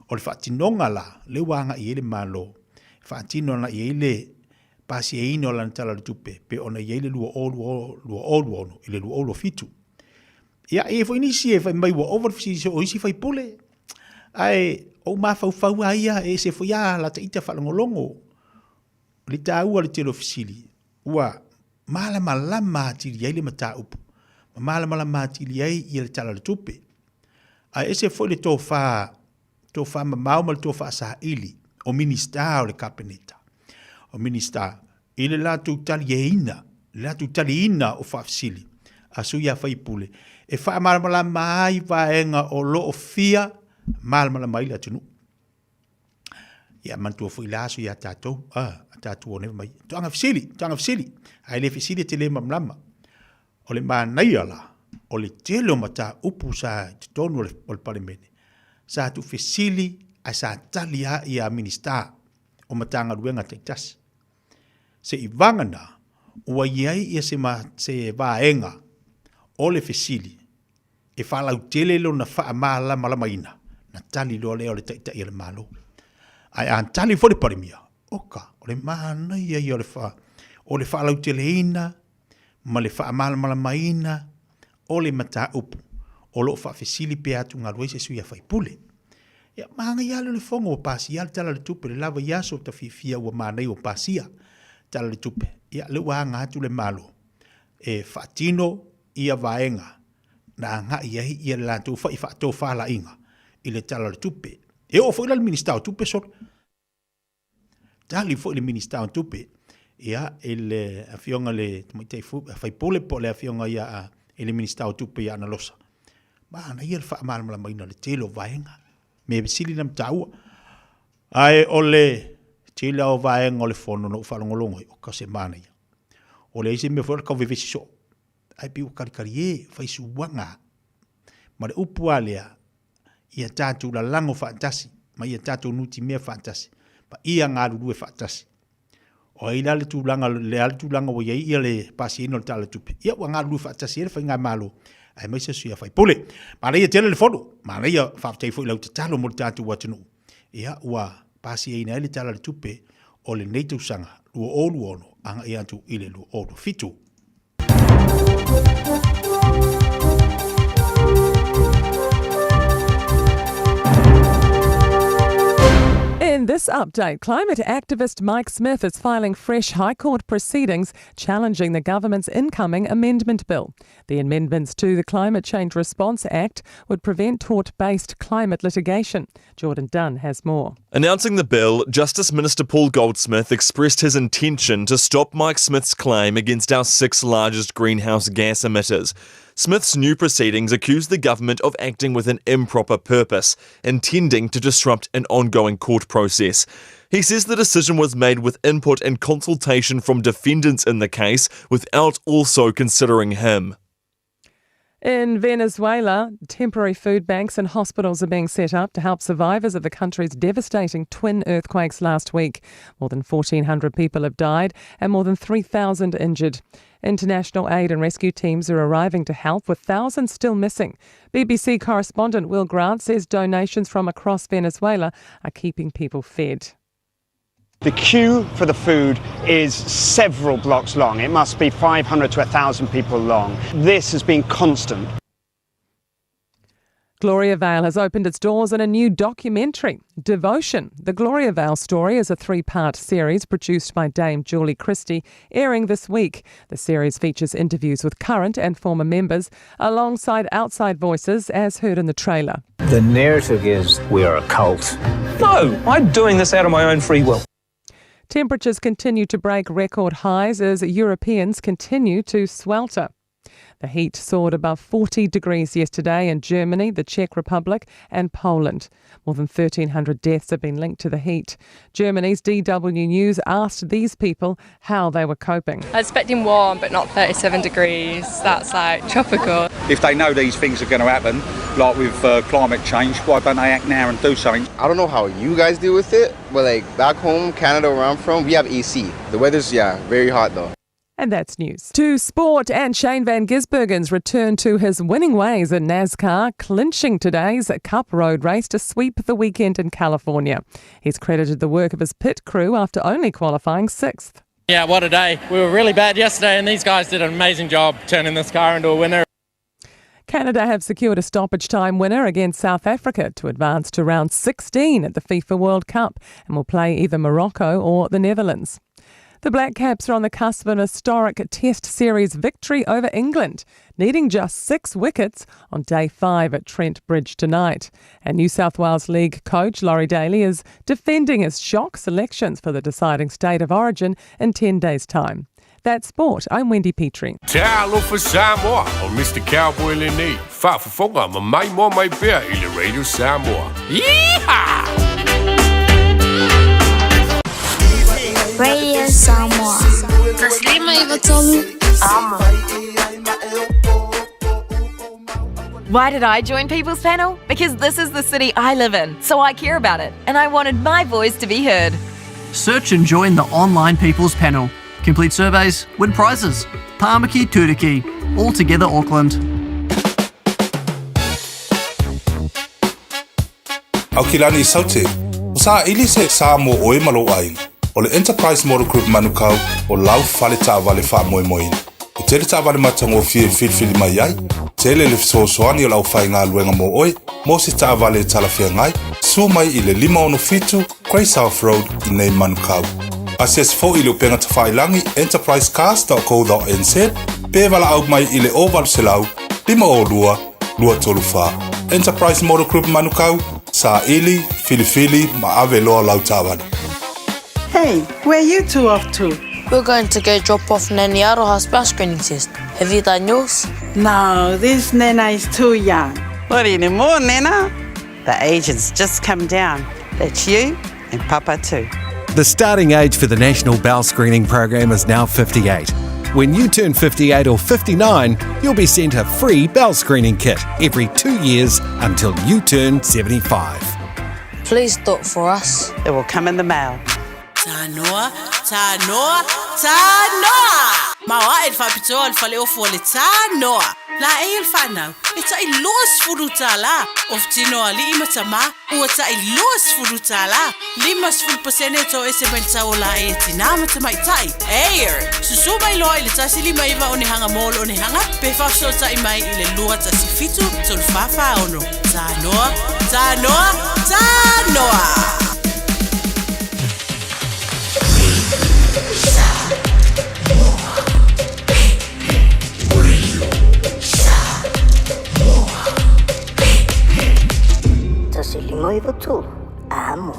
O le fatinonga la, le wanga i ele malo. Fatino na i ele pasi e ino la tala tupe. Pe ona i ele lua olu ono, ile lua olu fitu. Ia, e fo inisi e fai mai wa overfisi o isi fai pule. Ai, o mawhau aia e se fo ia la ta ita whalangolongo. Li ta ua le telo fisili. Ua, malama tili ai le mata upu. Malama tili ai i le tala le tupe. Ai, e se fo le tō wha mamau ma le tō wha sa ili. O minista o le kapeneta. O minista. I le latu tali e ina. Le latu tali ina o wha fisili. Asu ia whai pule. E wha malama ai vaenga o lo o fia. Malama ai la tunu. Ia mantua fo ilaso ia tatou. Tatou o neva mai. Tuanga fisili. Ai le fisili te le mamlama. O le manai ala. O le telo mata upu sa tonu o le parimene. Sa tu fisili a sa talia ia minista. O matanga ruenga te tasi. Se i vangana. Ua iai ia se vaenga. O le fisili. E whalau tele lo na wha malama ina. Na tali lo leo le taita i le malo. Ai an tali fo le parimia. Oka, o le mana ia i o le wha. O le wha lau tele ina, ma le wha malama ina, o le mata upu. O lo wha fesili pe atu ngā ruese sui a whai pule. Ia maanga ia le fongo o pasi, ia le tala le tupe, le lava iaso ta Fiafia ua manai o pasia. Tala le tupe, ia le wanga atu le malo. E whatino ia vaenga. Na ngā ia le lantu wha i whato whala inga. I le tala le tupe. E o fo ila le ministau tupe sor. Tali fo ile ministau tupe. Ia ele afionga le fai pole po le afionga ia ele ministau tupe ia na losa. Ma na ia le wha malama maina le telo vaenga. Me besili nam taua. Ai ole tila o vaenga o le fono no whalongolongo o ka se mana ia. O le ise me fo le kau vevesi so. Ai piu karikari e fai suwanga. Ma le upu alea ia tātou la lango whaatasi, ma ia tātou nuti mea whaatasi, pa ia ngā rurue whaatasi. O ila le tūlanga, le ale tūlanga o ia le pasi ino le tala tupe. Ia wa ngā rurue whaatasi, ere whai ngā malo, ai maisa suia whai pole. Ma ia tele le fono, ma ia whaaftai fo ilau te talo mo le tātou watanu. Ia ua pasi ina ele tala le tupe, o le neitau sanga, lua olu ono, anga ia atu ile lua olu fitu. In this update, climate activist Mike Smith is filing fresh High Court proceedings challenging the government's incoming amendment bill. The amendments to the Climate Change Response Act would prevent tort-based climate litigation. Jordan Dunn has more. Announcing the bill, Justice Minister Paul Goldsmith expressed his intention to stop Mike Smith's claim against our 6 largest greenhouse gas emitters. Smith's new proceedings accuse the government of acting with an improper purpose, intending to disrupt an ongoing court process. He says the decision was made with input and consultation from defendants in the case, without also considering him. In Venezuela, temporary food banks and hospitals are being set up to help survivors of the country's devastating twin earthquakes last week. More than 1,400 people have died and more than 3,000 injured. International aid and rescue teams are arriving to help, with thousands still missing. BBC correspondent Will Grant says donations from across Venezuela are keeping people fed. The queue for the food is several blocks long. It must be 500 to 1,000 people long. This has been constant. Gloria Vale has opened its doors in a new documentary, Devotion. The Gloria Vale story is a 3-part series produced by Dame Julie Christie, airing this week. The series features interviews with current and former members, alongside outside voices, as heard in the trailer. The narrative is we're a cult. No, I'm doing this out of my own free will. Temperatures continue to break record highs as Europeans continue to swelter. The heat soared above 40 degrees yesterday in Germany, the Czech Republic and Poland. More than 1,300 deaths have been linked to the heat. Germany's DW News asked these people how they were coping. I was expecting warm, but not 37 degrees. That's like tropical. If they know these things are going to happen, like with climate change, why don't they act now and do something? I don't know how you guys deal with it, but like back home, Canada, where I'm from, we have AC. The weather's, very hot though. And that's news. To sport, and Shane van Gisbergen's return to his winning ways in NASCAR, clinching today's Cup Road race to sweep the weekend in California. He's credited the work of his pit crew after only qualifying 6th. Yeah, what a day. We were really bad yesterday and these guys did an amazing job turning this car into a winner. Canada have secured a stoppage time winner against South Africa to advance to round 16 at the FIFA World Cup and will play either Morocco or the Netherlands. The Black Caps are on the cusp of an historic Test Series victory over England, needing just 6 wickets on day 5 at Trent Bridge tonight. And New South Wales League coach Laurie Daly is defending his shock selections for the deciding state of origin in 10 days' time. That's sport. I'm Wendy Petrie. Talo for Samoa, o Mr. Cowboy Lenny. Whaafafonga ma mai mo mai pea I le Radio Samoa. Yeehaw! Radio Samoa. Taslima Ivatolu. Why did I join People's Panel? Because this is the city I live in, so I care about it, and I wanted my voice to be heard. Search and join the online People's Panel. Complete surveys, win prizes. Tāmaki Turiki, all together Auckland. Au ki lani saute, o sa ili se Samoa oe malo ai. O le Enterprise Model Group manukau o lau fale tāwale wha moe moina. E tele tāwale matango fie filfili mai ai, tele le fisosoani o lau whai ngā luenga mo oe, mo se tāwale talafia ngai, su mai I le 5 Grey South Road I nei manukau. Asias fo I le upenga tawhailangi enterprisecast.co.nz, pe wala au mai I le ovalu se lau, 5 lua tolu wha. Enterprise Model Group manukau, sa ili, filifili, ma ave loa lau tāwale. Hey, where are you two off to? We're going to go drop off Nani Aroha's bell screening test. Have you done yours? No, this Nana is too young. What anymore, Nana? The age has just come down. That's you and Papa too. The starting age for the National Bowel Screening Program is now 58. When you turn 58 or 59, you'll be sent a free bowel screening kit every 2 years until you turn 75. Please do it for us. It will come in the mail. Tanoa, tanoa, tanoa! Mawa el fapito al fale o fole tanoa. La el fanau. It's a los furutala. Of tino ali imatama. What's a los furutala. Limas full percentage ese bensaola e tinama tamaitai. Air. Susuma ilo ile tasi lima iva oni hanga mall oni hanga. Pefa so ta imai ile lua tasi fitu. Tolfafa ono. Tanoa, tanoa, tanoa. Taslima Ivatolu. Amo.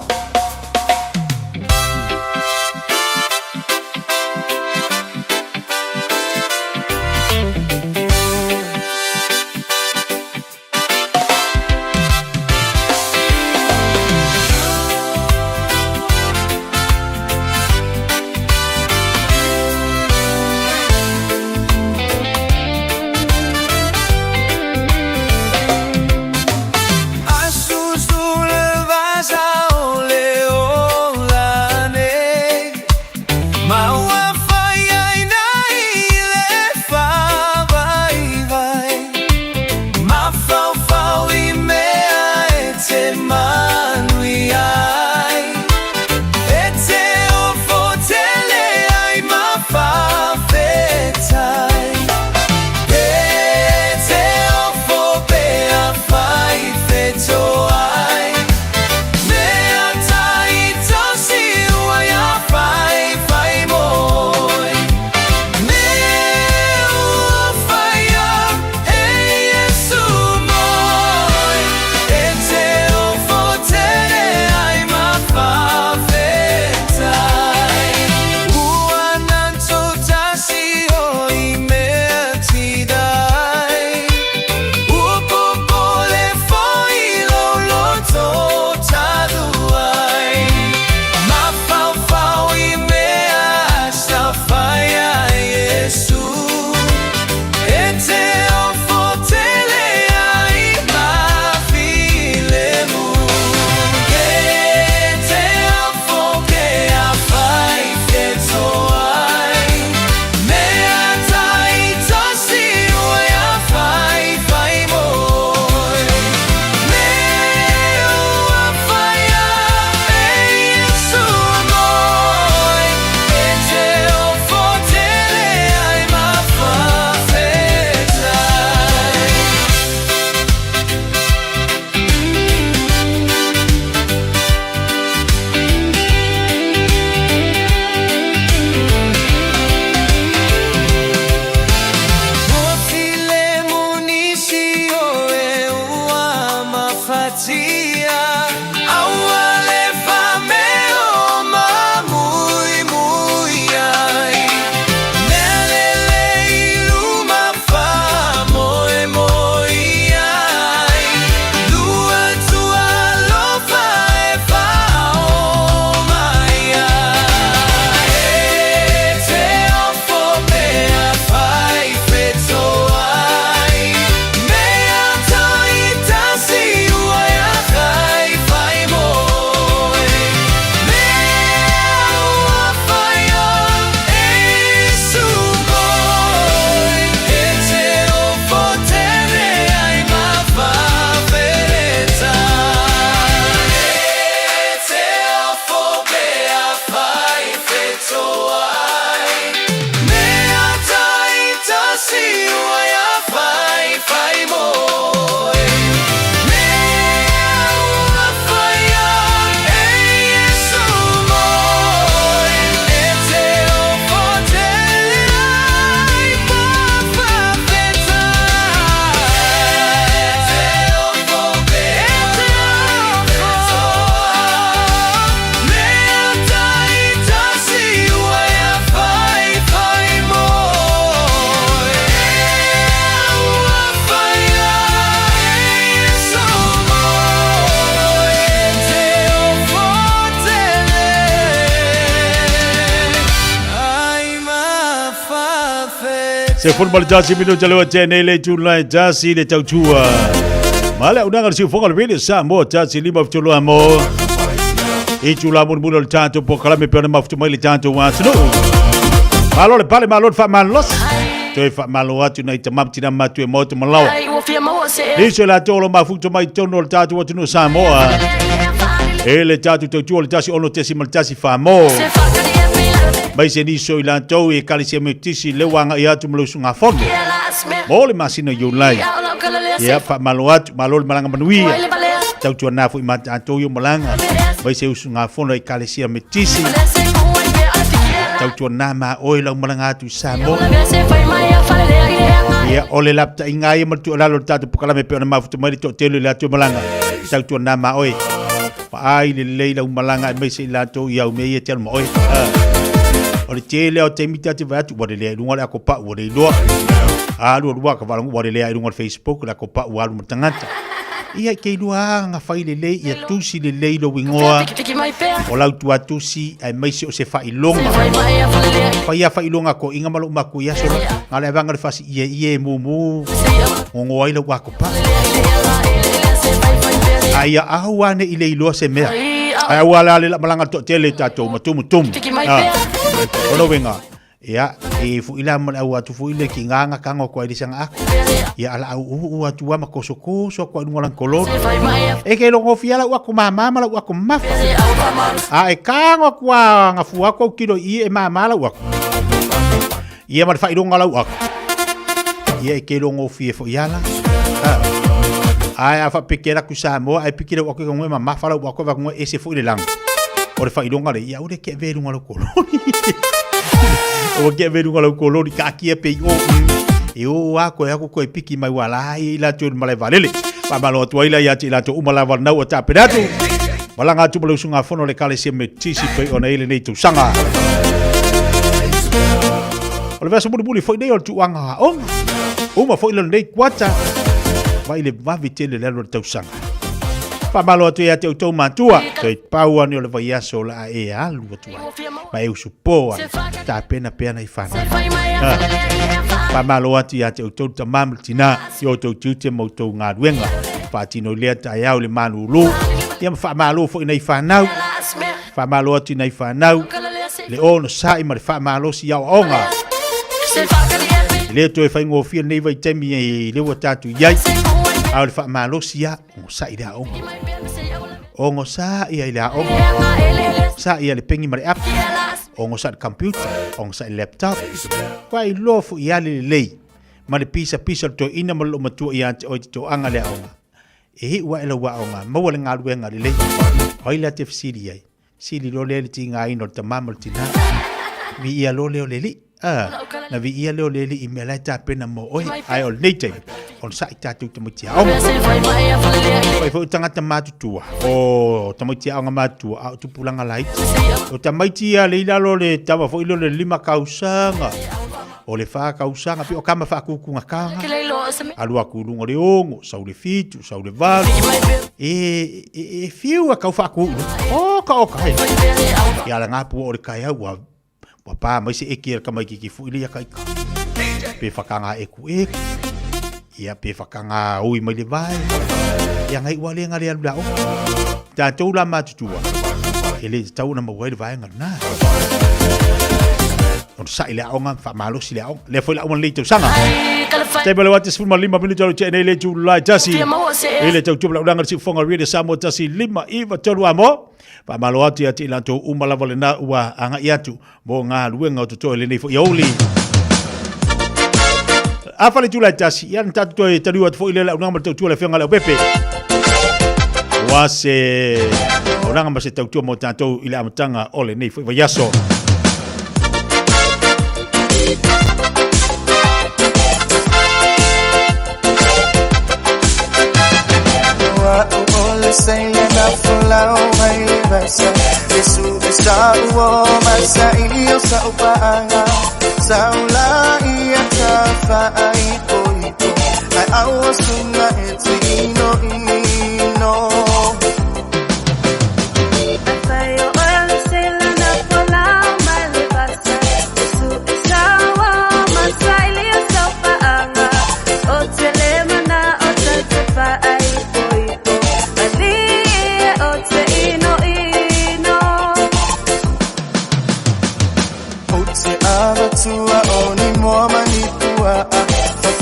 Se football jasi minu jalo tene le Julai jasi le tautua. Mala unanga si football really Samoa jasi lima ftolo amo. E Jula mun mun tanto po kala me pena maftu mai le tanto wa tunu. Malo le pale malo fa malos. Toi fa malo atu na itamam tina matu e moto malawa. Niso la tolo mafuto mai tono le tanto wa tunu Samoa. Ele tanto tautua le jasi ono tesi mal jasi fa mo. Mai se ni so ilan tau e kalisia metisi le wanga ia tu melu sunga fondo. Mole masino Julai. Ya fa maluat malol malanga manui. Tau tu na fu imata to yo malanga. Mai se usunga fondo e kalisia metisi. Tau tu na ma oi la malanga tu Samoa. Ya ole lapta ingai mertu la lo tatu pokala me pe na mafutu mai to telu la tu malanga. Tau tu na ma oi. Pa ai le le la malanga mai se la to ya me ye tel mo oi. O le tele o te mita te vatu wale lea irunga le ako pa wale iloa. Alu rua ka walangu wale lea irunga le Facebook le ako pa walu matangata. Ia ke ilua nga whai le lei ia tusi le lei lo wingoa. O lau tua tusi ai maise o se whai longa. Whai a whai longa ko inga malo mako ia sora. Nga le avanga le whasi ie mumu. Ngongo aila wako pa. Ai a ahuane ile iloa se mea. Ai awala le la malanga to tele tatou matumu. Ono wenga ya e fu ila mal au atu fu ile kinganga kango kwa disanga aku ya ala au atu wa makosoko so kwa ngala kolor e ke lo ngofiala wa kuma mama la wa kuma a e kango kwa ngafu ako kilo i e mama la wa ia mal fai donga la wa ia ke lo ngofie fo yala ai afa pikira ku Samoa ai pikira wa ko ngwe mama fala wa ko va ngwe ese fu ile lang o le fai donga le ia o le ke veru ngalo koloni o ke veru ngalo koloni ka kia pe o e o ako ko piki mai wala i la tu male valele pa malo tu ila ya ti la tu umala va na o ta pedatu malanga tu bulu sunga fono le kale se metisi pe ona ile nei tu sanga o le vaso bulu foi nei o tu anga o uma foi le nei kwata vai le va vitele le lo tu sanga pa malo tu ya te o matua te paua ni o le vai aso la e alu tua mai u supoa ta pena i fana pa malo atu ya te o tamam tina yo to tute mo to ngaruenga pa tino le ta ya o le manulu ia fa malo fo nei fanau fa malo atu nei fanau le ono sai ma fa malo si ya onga le to e fa ngo fi nei vai temi e le wa tatu yai au le fa malo si ya o sai da onga ongo sa ia ila ongo sa ia le pengi mare app ongo sa computer ongo sa laptop kwai lofu ia le lei ma le pisa to ina mo matu ia o to anga le onga e wa ela wa onga mo le ngalu nga le lei oi la te fsiri ai sili lo le tinga ino tamam tina vi ia lo le li na vi ia le li i me la ta pena mo oi ai ol nete on sa ita tu tumutia onga pai fo tanga tamatu tua o tumutia onga matu a tu pulanga lai o tamaitia le ila lo le tava fo ilo le lima kausanga o le fa kausanga pi o kama fa kukunga kanga alu akulunga le ongo sau le fitu sau le valu e fiu a kau fa ku o ka o kai ya la ngapu o le kai wa papa mai se ekir kama ki fu ile ya kai pe fakanga eku ia pe fakanga ui mai le vai ia ngai wale ngale alu dao ta tau la matutua ele tau na mo le vai ngana on sa ile aonga fa malo si le aonga le foi la on le tu sanga te bele wat is fu malima minuto lo chene le Julai jasi ele tau tu la udanga si fonga really Samoa jasi lima iva tolu amo pa malo ati ati la to umala vole na wa anga iatu mo nga luenga to to le nei fo yoli afale Julai jasi yan tatu to te riwa fo ile la unanga to tu le fenga le pepe wase unanga ma se tau tu mo tanto ile amtanga ole nei fo yaso Say na fulao may basa Yesu sa uo masaiyo sa upaanga sa ulai at sa faiko ito ay awas na etino ino Afayo ole sila na fulao may basa Yesu sa uo masaiyo sa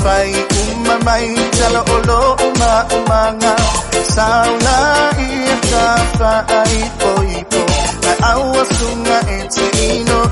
fai umamai tala olo umanga saula ia tafa ai poipo na awa sunga ete ino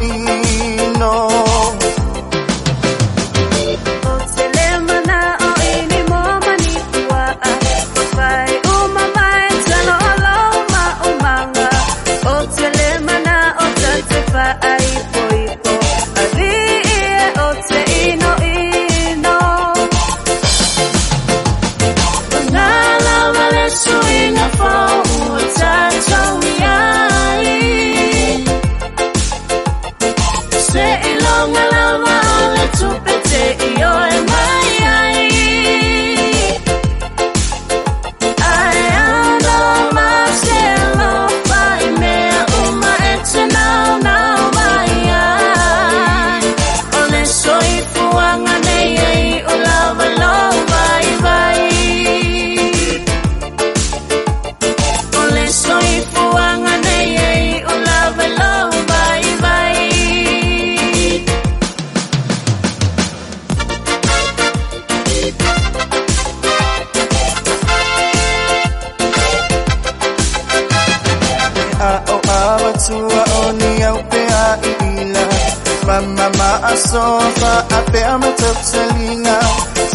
Sofa apea matapsalinga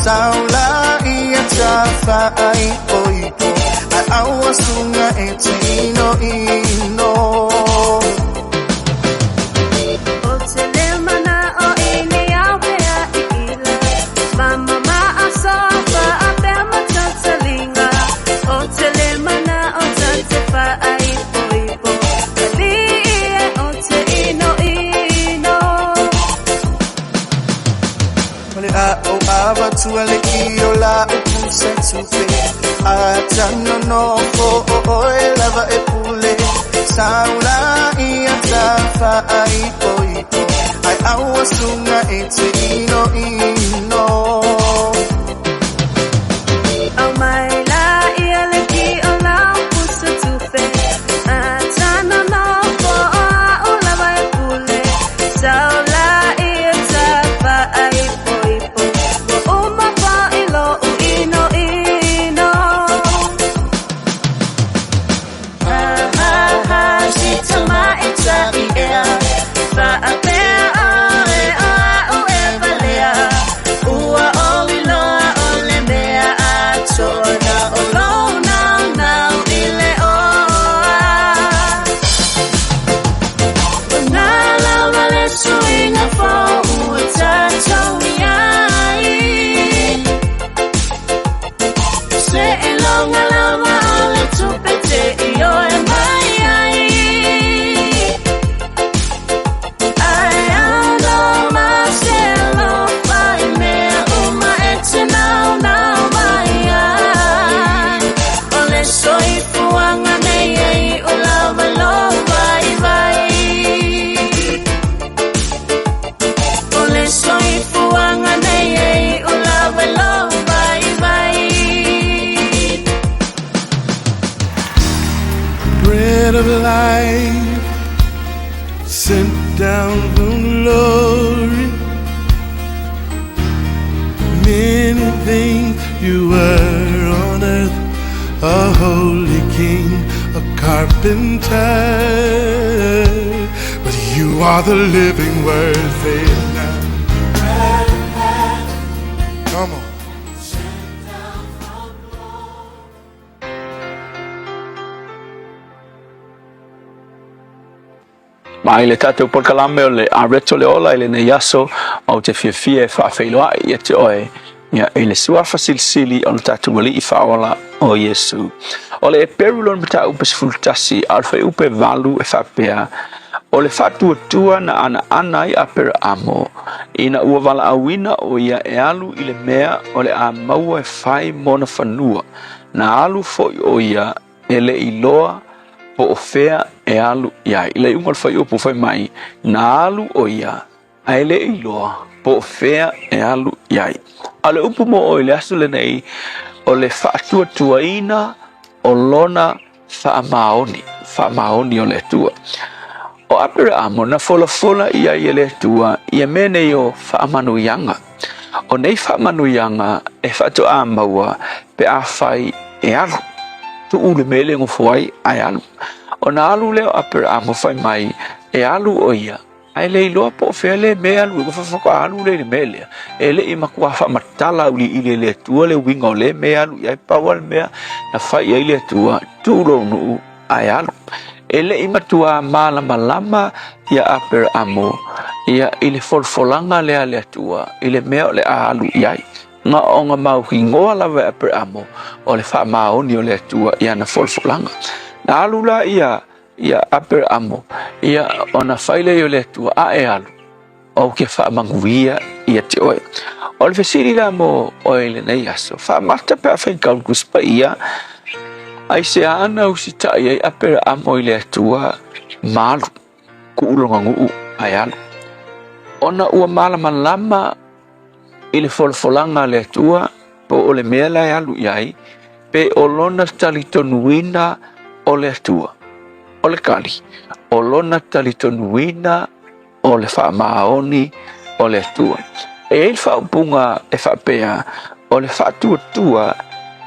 saula ia tafa ai poipo awa sunga ete ino otelemana o ini apea ila mama sofa apea matapsalinga otelemana o tatefa ai poipo alie ote ino ava tuale io la upuse tupe atano no fo lava e pule saula ia tafa ai poipo ai awa sunga ete ino au mai la ia le ki o la upuse tupe atano no fo lava e pule saula ia tafa ai Of life sent down from glory. Many things you were on earth, a holy king, a carpenter, but you are the living word. Say it now. Come on. Mai le tatou por kalame o le areto le ola ele ne yaso au te fiafia e whaafeiloa i te oe ia ele suafa silsili o le tatou wali I whaola o Yesu. O le e perulon mita upe sifultasi alfa upe valu e whapea o le whatuatua na ana I apera amo ina ua wala awina o ia e alu I le mea o le a maua e whai mona whanua na alu foi o ia ele iloa po o fea e alu ia I le ungal fai upu fai mai na alu o ia a ele iloa po o fea e alu ia a le upu mo o ile asu le nei o le whaatua tuaina o lona whaamaoni o le tua o apera amo na fola ia I le tua ia mene o whaamanu ianga O nei whamanuianga e whato a maua pe a whai e alu. Tu ule mele ngofuai ai alu. O na alu leo apera amo whai mai e alu o ia. Ai lei loa po whele me alu e whawhako alu le mele. E le i makua whamatala uli i le tua le winga o le me alu. Iai pawal mea na whai ai le tua tu ronu ai alu. E le i matua malama lama ia apera amo. Ia ile folfolanga lea le tua. Ile mea o le alu iai. Nga o nga mau ki ngoa lawa apera amo. O le wha maoni o le tua ia na folfolanga. Na alu la ia apera amo. Ia o na whaile o le tua a e alu. O ke wha manguia ia te oe. O le whesiri la mo o ele nei aso. Wha mata pe a whaikau kuspa ia. Ai se ana usi tai ai apera amo i le tua malu. Ku ulonga nguu ai alu. Ona ua malama lama i le folfolanga le tua po o le mea lai alu iai pe o lona talitonuina o le tua o le kali o lona talitonuina o le whaamaoni o le tua e il whaupunga e whapea o le whatuatua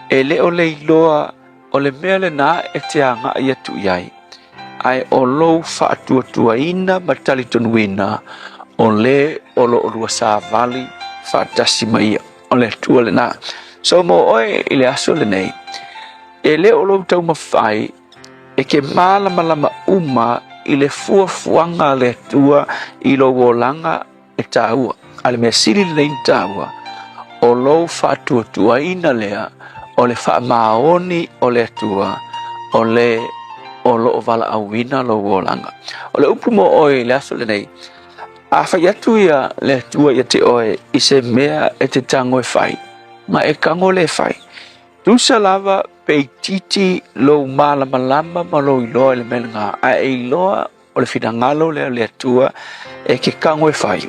e le o le iloa o le mea le nā e te anga i atu iai ai o lou whatuatua ina ma talitonuina o le o lo o lua sa vali whaatasi mai o le tua le nā. So mo oe i le aso le nei. E le o lo tau mawhai e ke malama uma i le fuafuanga le tua i lo wolanga e tāua. A le mea siri le nei tāua o lo whaatuatua ina lea o le whaamaoni o le tua o le o lo o wala awina lo wolanga. O le upu mo oe i le aso le nei. A whai atu ia le tua ia te oe i se mea e te tango e whai. Ma e kango le whai. Tusa lava pe titi lo malama lama ma lo iloa le melenga. A e iloa o le finangalo le tua e ke kango e whai.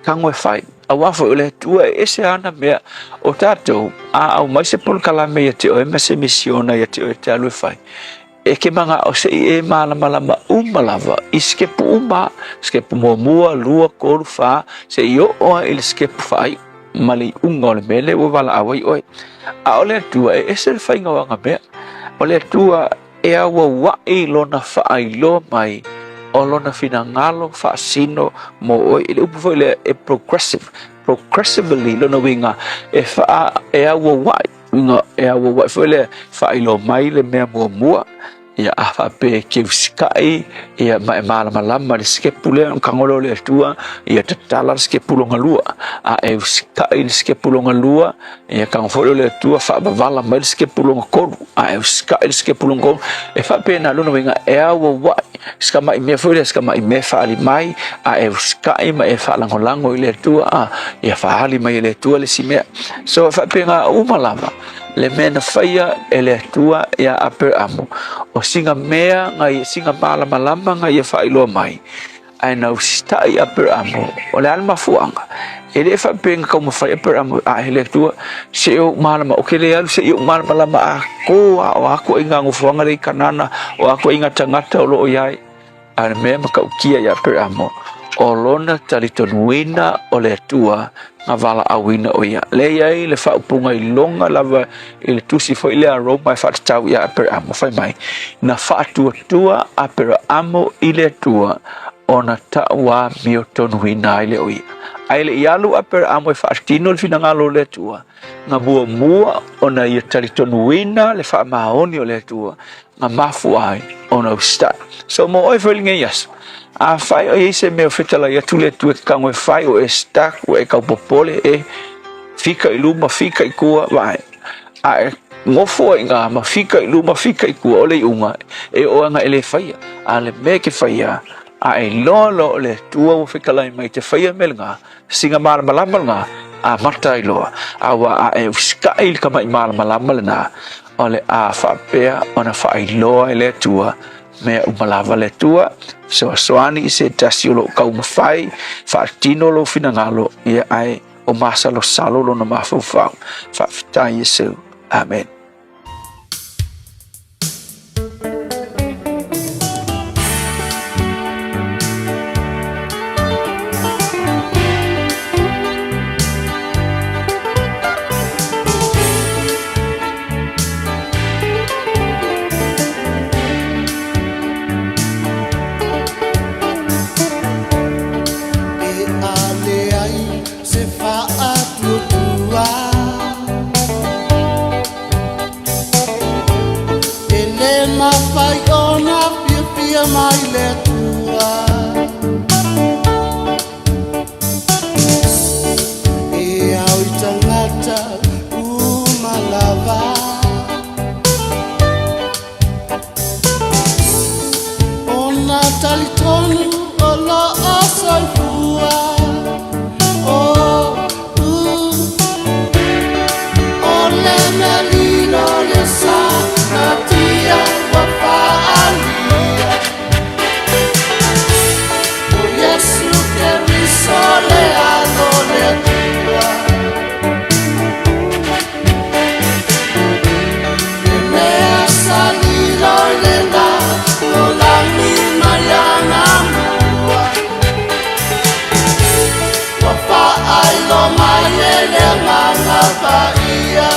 Kango e whai. A wafo o le tua e se ana mea o tātou. A au mai se pol kalame ia te oe ma se misiona ia te oe te alu e whai. E ke manga o se e malama lama umalava i skepu uma, skepu mua lua koru wha, se i oa i le skepu whai, mali unga o le mele o wala awai oe. A o le atua e se le whainga wanga mea, o le atua e awa wai lona wha i lo mai, o lona fina ngalo wha sino mo oe, i le upu fo le e progressively lona winga e wha e awa wai, winga e awa wai fo le wha i lo mai le mea mua. Ia afa pe ke uskai ia mai malama lama le skepule kangolo le tua ia tatala skepulo ngalua a e uskai le skepulo ngalua ia kangolo le tua fa bavala mai skepulo ngkoru a e uskai le skepulo ngkoru e fa pe na lona winga e awa wai ska mai me foi ska mai me fa ali mai a e uskai mai fa langolango le tua a ia fa ali mai le tua le simea so fa pe nga umalava le mena faia e le tua ia aper amo o singa mea ngai singa malama lama ngai e whailo mai ai nau stai aper amo o le alma fuanga e le fa penga kau mawhai aper amo a he le tua se o malama o ke le alu se o malama lama a koa o ako inga ngufuanga rei kanana o ako inga tangata o loo iai a mea makau kia ia aper amo o lona talitonuina o le tua nga wala awina o ia. Le iai le whaupunga i longa lava i le tusi fo i le aroma e whatatau ia apera amo whai mai. Na whaatua apera amo i le tua o na taua mio tonuina i le o ia. Ai le ialu apera amo e whaatino le finangalo le tua. Nga mua o na ia talitonuina le whaamaoni o le tua. Nga mafu ai o na ustai. So mo oi whalinga yasu. A fai o ese meo fetala ia tule tu e kango e fai o e stak o e kaupopole e fika i luma fika i kua vai a e ngofo e ngā ma fika i luma fika i kua o le unga e o anga ele faia a le me ke faia a e lolo o le tua o fikalai mai te faia me ngā singa mara malama ngā a mata i loa a wa a e uskai ka mai mara malama le nā o le a whapea o na wha i loa e le tua me umalava le tua soani i se tasi o lo kau mawhai whaatino lo finangalo ia ai o masa lo salo lo na mawhauwhau whaafitai Yesu. Amen. mai le tua e au I tangata umalava ona talitonu o lo o soifua ole melino le sa na tia wa faalia o Yesu che risole alo le tua e me salilo le da o la mima yana mua wa faalo mai le nganga faia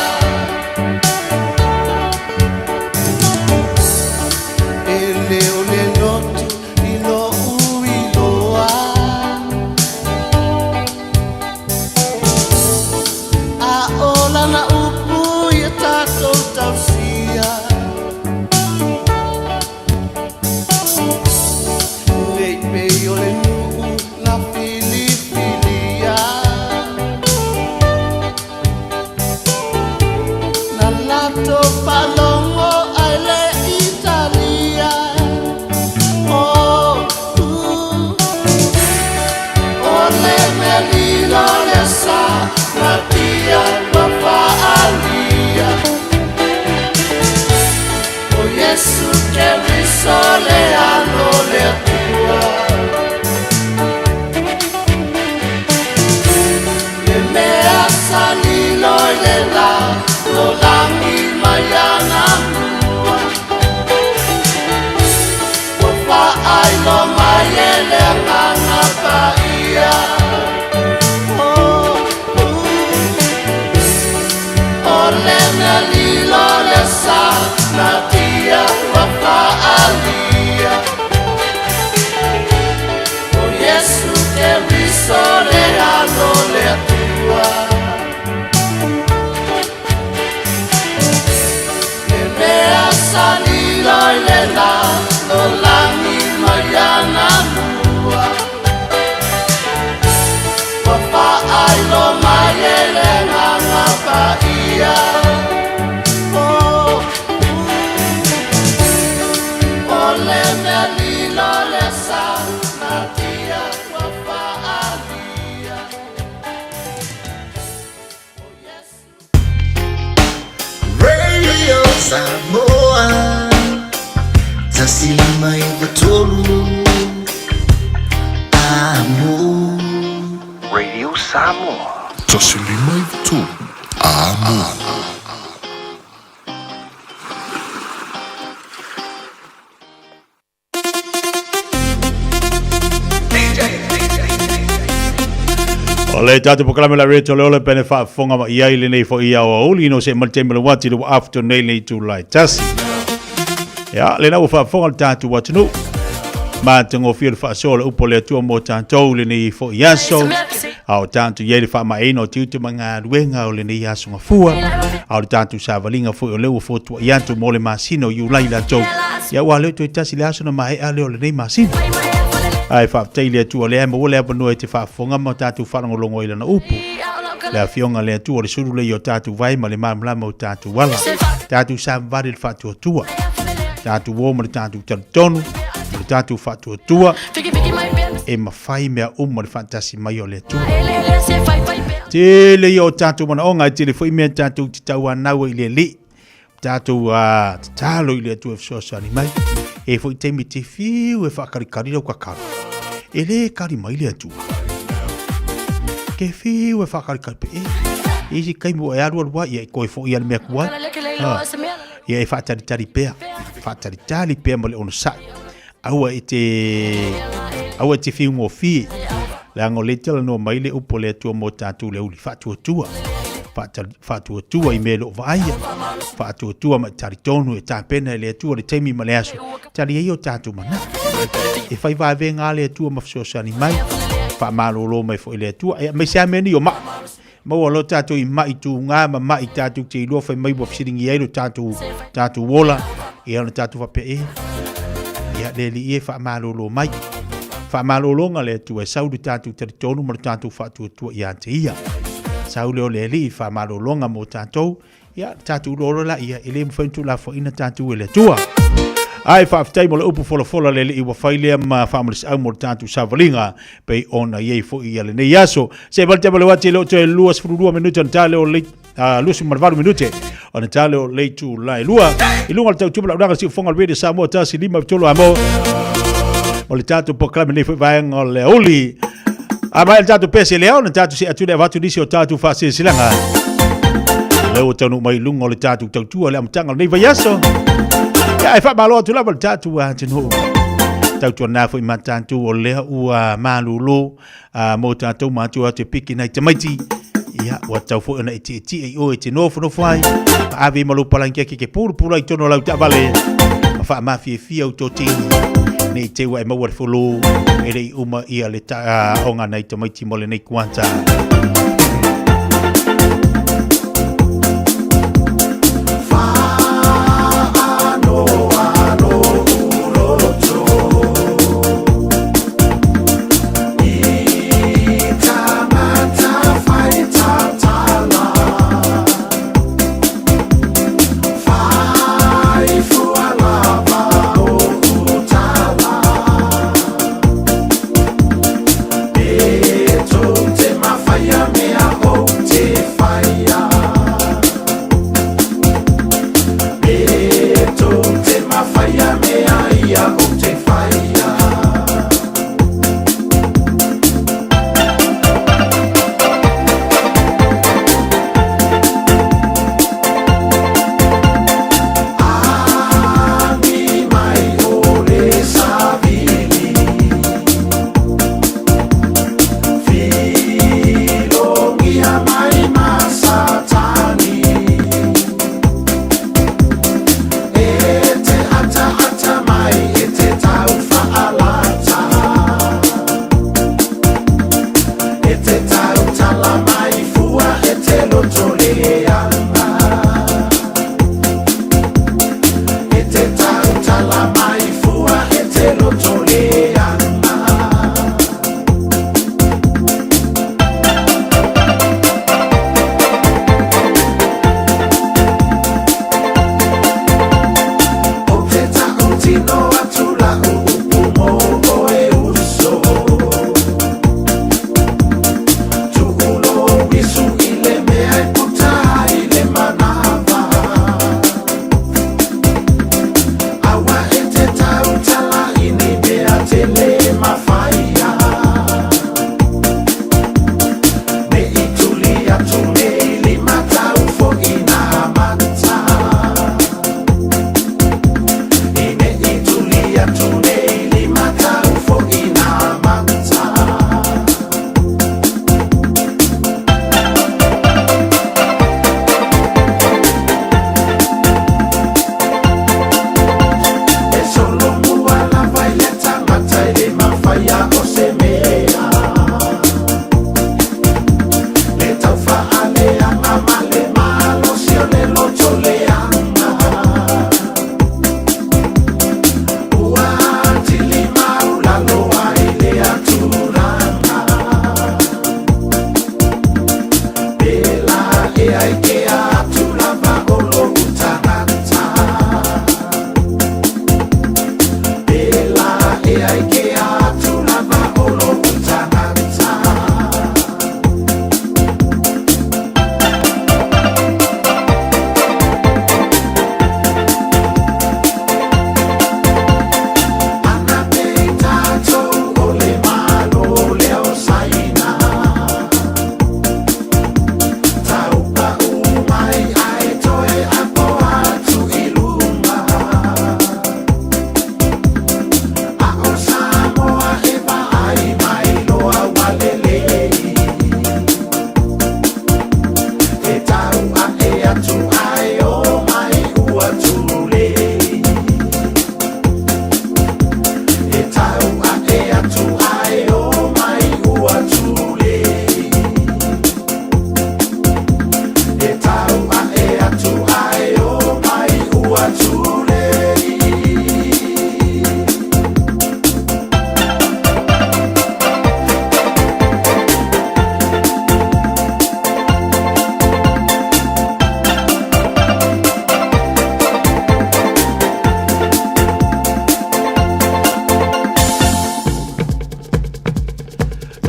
Radio Samoa Tasilima Ivatolu Amo Radio Samoa Tasilima Ivatolu Amo Ole tatu pokalame la reto le ole pene fa fonga ma ia ile nei fo ia o uli no se maltembe le wati do after nei to light tasi ya le na fa fonga tatu wati no ma tengo fil fa solo upo le tu mo tanto le nei fo ia so au tantu ye fa ma eno tu manga wenga ole nei ia so fua au tantu sa valinga fo le fo tu ia tu mole masino yu laila to ya wa le tu tasi le aso na mai ale ole nei masino ai fa taile tu le mo le no te fa fonga mo tatu fa ngolongo ile na upu la fionga le tu le suru le yo tatu vai ma le mamla mo tatu wala tatu sa vale fa tu tua tatu wo mo tatu tonu tatu fa tu tua e ma fai me mo le fantasi mai le tu te le yo tatu mo onga te le foi me tatu tau na wo ile li tatu talo ile tu so so ni mai e foi temi te fiu e whakarikari rau kakaro. E le kari mai lea tu. Ke fiu e whakarikari pe e. E si kai mua e arua rua i e koe fo i ane mea kuai. I e whataritari pea. Whataritari pea ma le ono sai. Aua e te fiu ngō fie. Le ango le tala no mai le upo le tua mo tātu le uli. Whatua tua. Whatua tua I melo vaia. Whatua tua ma taritonu e tāpena le tua le teimi ma le aso. Tari e o tātu mana. E whai vāwe ngā le tua ma fsosani mai. Wha mālolo mai fo le tua. E mai sea meni o ma. Mau alo tātu I mai tu ngā ma mai tātu te ilua whai mai wa fsiringi eiru tātu wola. E ana tātu whape e. ia le li e whaamalolo mai. Whaamalolonga le tu e saudu tātou te tonu mo tātou whaatua ia te ia. Saule o le li whaamalolonga mo tātou, ia tātou lolo la ia ele mwhaintu la fo ina tātou ele tua. Ai whaafitai mo le upu fola le li wa whailea ma whaamalis au mo tātou savalinga pei ona iei fo ia le nei aso. Se valtea le wati leo te luas fururua minuta na tāle o le lusi marvaru minute o na tāle o le tu lai lua. I lunga le tau tupala uranga si ufonga le Samoa tasi lima vitolo amo. O le tātou poklame nei whaivang o le oli. A mai le tātou pese leo na tātou si atu le watu nisi o tātou whaase silanga. Leo tanu mai lunga o le tātou tautua le amtanga nei vaiaso. Ya e whaamalo atu lawa le tātou a tino. Tautua nāwha i mātātou o lea ua mālulo mō tātou mātua te piki nei te maiti. Ia, ua tau fo ina iti e o e te nofu no whai. Ma avi malu palangia ke pūrupura i tono lau tāwale. Ma wha mawhiawhia au tō tini. Nei te wa e maua wholo. E rei uma ia le onga nei te maiti mole nei kuanta. Fiafia Mai.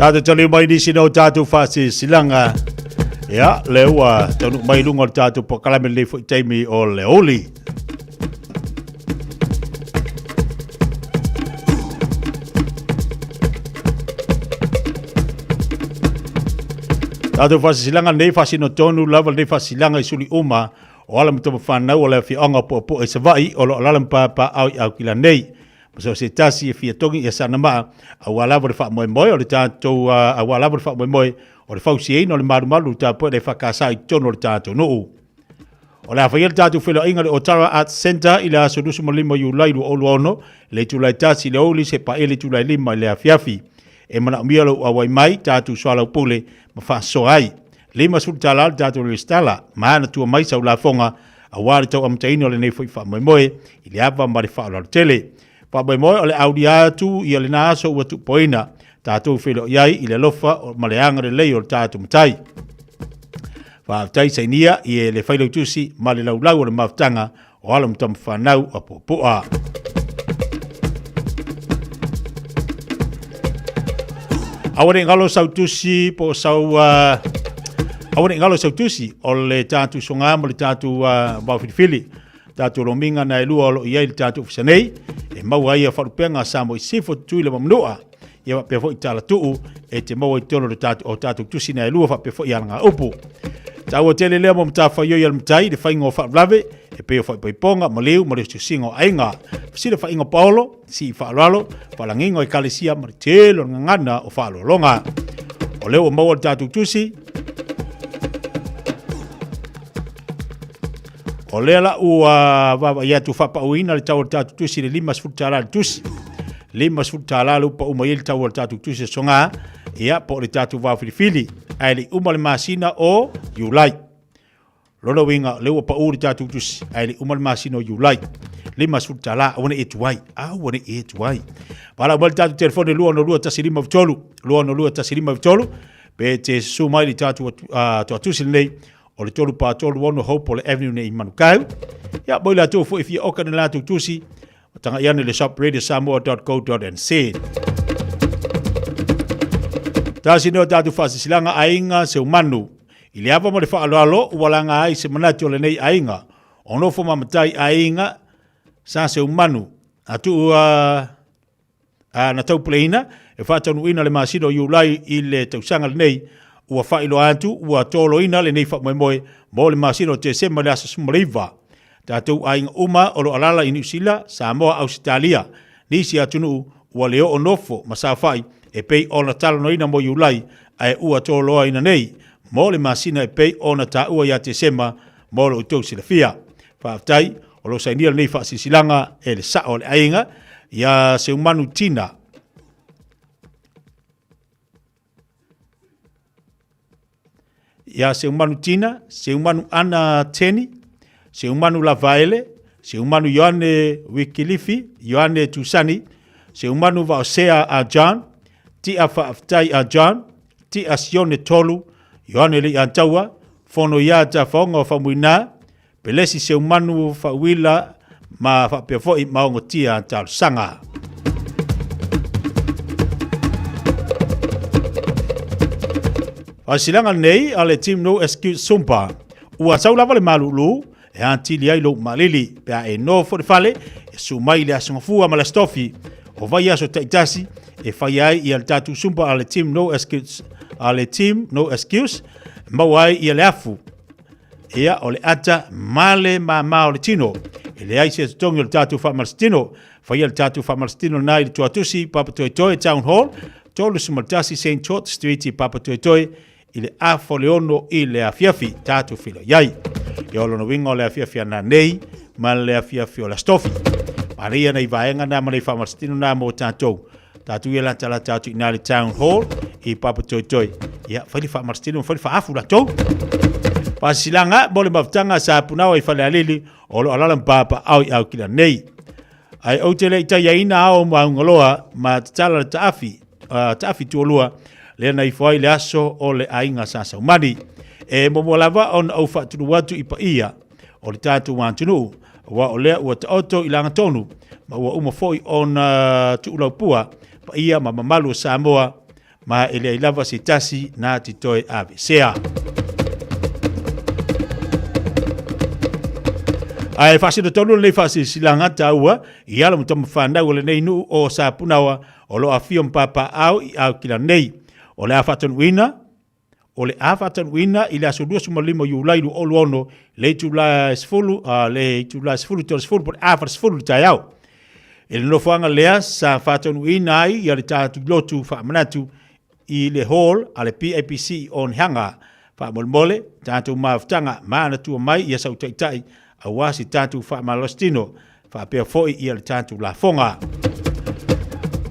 Tātou tali mai nisi nau tātou whāsi silanga. Ia, leua, tanu mai lunga tātou po kalame le fo taimi o le oli. Tātou whāsi silanga nei whāsi no tonu lava nei whāsi silanga I suli uma o ala mtama whanau o le whionga po e savai o lo alalam pāpā au kila nei. So se tasi e fia tongi e sana maa a walawa le wha moe moe o le tātou a walawa le wha moe moe o le whausi eino le maru maru tā poe le whakasa I tono le tātou nuu. O le hawhaiel tātou whelo inga le Otara Arts Centre I le aso nusu mo lima iulai lu olu ono le tulai tasi le oli se pa ele tulai lima le Fiafi. E mana umia lo awai mai tātou soalau pule ma wha soai. Lima sul talal tātou le stala maana tua mai sau la fonga a wale tau amtaino le nei wha moe moe I le ava ma le wha o tele. Pa mai moe o le audi atu I le naso ua tu poina tātou whilo iai I le lofa o maleanga le lei o le tātou matai. Whaatai sainia I le whailau tusi ma le laulau o le maftanga o alam tam whanau a popua. Awane ngalo sau tusi po sau awane ngalo sau tusi o le tātou songa mo le tātou wawhirifili. Tātou rominga na lua o lo iai le tātou fisanei. E mau ai a wharupenga sa mo I sifo tui le mamnua. Ia wa pefo I tala tuu e te mau I tono le tātou tusi na lua wa pefo I alanga upu. Tau o tele lea mo mtafa yo yal mtai le whainga o whaarave e peo whaiponga ma leu ma leu singo ainga. Fsile whainga paolo, si I whaalalo, whalangingo I kalesia ma telo ngana o whaalolonga. O leo o mau o tātou tusi. O lela ua wawa ia tu whapa uina le tau tātou tusi le limas futala le tusi. Limas futala le upa uma ili tau tātou tusi songa. Ia po le tātou wawhirifili. Ai le uma le masina o Iulai. Lona winga le upa uri tātou tusi. Ai le uma le masina o Iulai. Limas futala awane e tuai. Awane e tuai. Pala umali tātou telefone lua no lua tasirima vitolu. Lua no lua tasirima vitolu. Pe te sumai le tātou tusi nei. O le tolu pātolu ono Hope o le Avenue nei Manukau. Ia, moi la tō fo I fia oka na la tō tusi. O tanga iane le shop radiosamoa.co.nz. Tāsi neo tātou whasisilanga ainga se umanu. I le apa mo le whaaloalo uwalanga ai se manati o le nei ainga. Ono fo mamatai ainga sa se umanu. Atu na tau pleina e whatanu ina le masino Iulai I le tausanga le nei. Ua whailo atu, ua tolo ina le nei wha moe mo le masino te sema le asa sumariva. Tātou ainga uma o lo alala I New Zealand, Samoa, Australia. Nisi atunu ua leo o nofo masawhai e pei o na talo no ina mo Iulai ai ua tolo ina nei. Mo le masina e pei o na ta ua ia te sema mo lo utau Fiafia. Whaaftai o lo sainia le nei wha sisilanga e le sa o le ainga ia se umanu tina. Ia se umanu tina, se umanu ana teni, se umanu lavaele, se umanu Ioane Wikilifi, Ioane Tusani, se umanu vaosea a John, ti a whaaftai a John, ti a Sione Tolu, Ioane li antaua, fono ia ta whaonga o whamuina, pelesi se umanu whawila ma whapewhoi maongo tia antalu sanga. Asilanga nei ale team no excuse sumpa. Ua sau lava le malulu e antili ai lo malili pe e no for fale e sumai le asongfua ma la stofi o vai aso taitasi e fai ai I al tatu sumpa ale team no excuse mawai I le afu ia o le ata male ma o le tino e le ai se tongi o le tatu fa malstino fai al tatu fa malstino nai le tuatusi Papa Toitoe Town Hall tolu sumaltasi St. George Street I Papa Toitoe I le afo le ono I le afiafi tātou filo iai. I olo no winga o le afiafi ana nei, ma le afiafi o la stofi. Maria nei vaenga na ma le whamarstino na mo tātou. Tātou I lantala tātou I nari Town Hall I Papa Toitoe. Ia, whai whamarstino, whai whaafu la tau. Pasilanga, mo le maftanga sa punao I whale alili, o lo alalam papa au I au kila nei. Ai au tele ita iaina au maungaloa, ma tatala taafi tuolua, le na I fwai le aso o le ainga sasa umani. E momolava on au whatunu watu I paia, o le tātou wantunu, wa o lea ua taoto I langa tonu, ma ua umafoi on tu ulaupua, paia ma mamalu Samoa, ma ele lava se tasi na titoe ave sea. Ai fasi do tolu le fasi silanga taua ia la mutama fanda ole nei nu o sa punawa o lo afio mpapa au I au kila nei o le afatan wina o le afatan wina I le asodua sumalimo yulailu o luono le tula sfulu le tula sfulu to sfulu por afar sfulu tayau ele no fanga lea sa fatan wina ai ia le tatu lotu fa manatu I le hall ale PAPC on hanga fa molmole tatu maftanga mana tu mai ia sau taitai awasi tatu fa malostino fa pe foi ia le tatu la fonga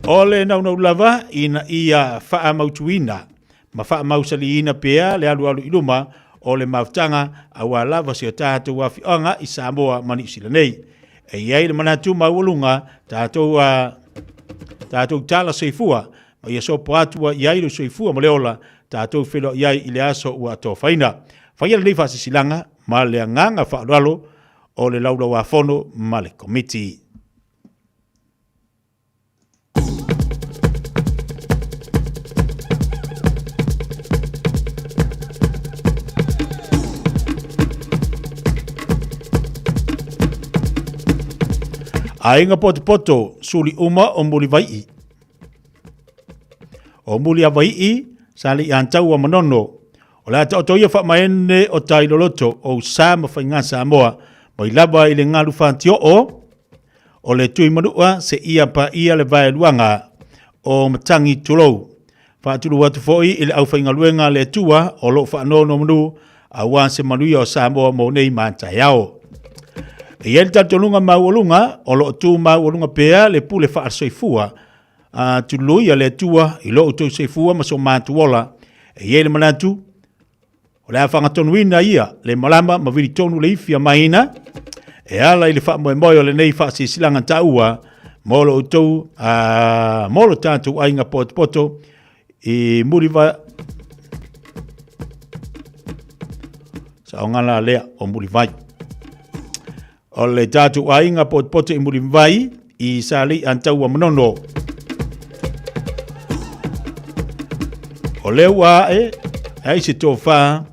ole no lava ina ia fa mautuina ma fa mausaliina pea le alu iluma ole maftanga awa lava se tatu wa fianga I Samoa mani sila nei e ia le manatu maulunga tatu tala seifua ma ia so patua ia le seifua maleola tatu felo ia I le aso wa to faina fa ia le fa silanga ma le nganga fa lalo o le laula wa fono ma le komiti. Ainga poto suli uma o muli vai. O muli a vai sali antau wa manono. O la tau toia fa maene o tai loloto o sama whainga Samoa. Mai lava I le ngalu whantio o le tui manua se ia pa ia le vai luanga o matangi tulou. Whaatulu watu foi I le au whainga luenga le tua o lo whaanono manu a wan se manuia o Samoa mo nei mantai ao. E ele tatonunga mauolunga o lo tu mauolunga pea le pule wha soifua tuluia le tua I lo tu soifua ma so mantuola e ele manatu o le whangatonuina ia le malama ma viri tonu le ifia maina e ala I le wha moe o le nei wha sisilanga taua mo lo utou mo lo tātou ainga poto I muriva sa o ngala lea o murivai o le tātou ainga poto I murivai I sali antaua manono o lewa ai se tofa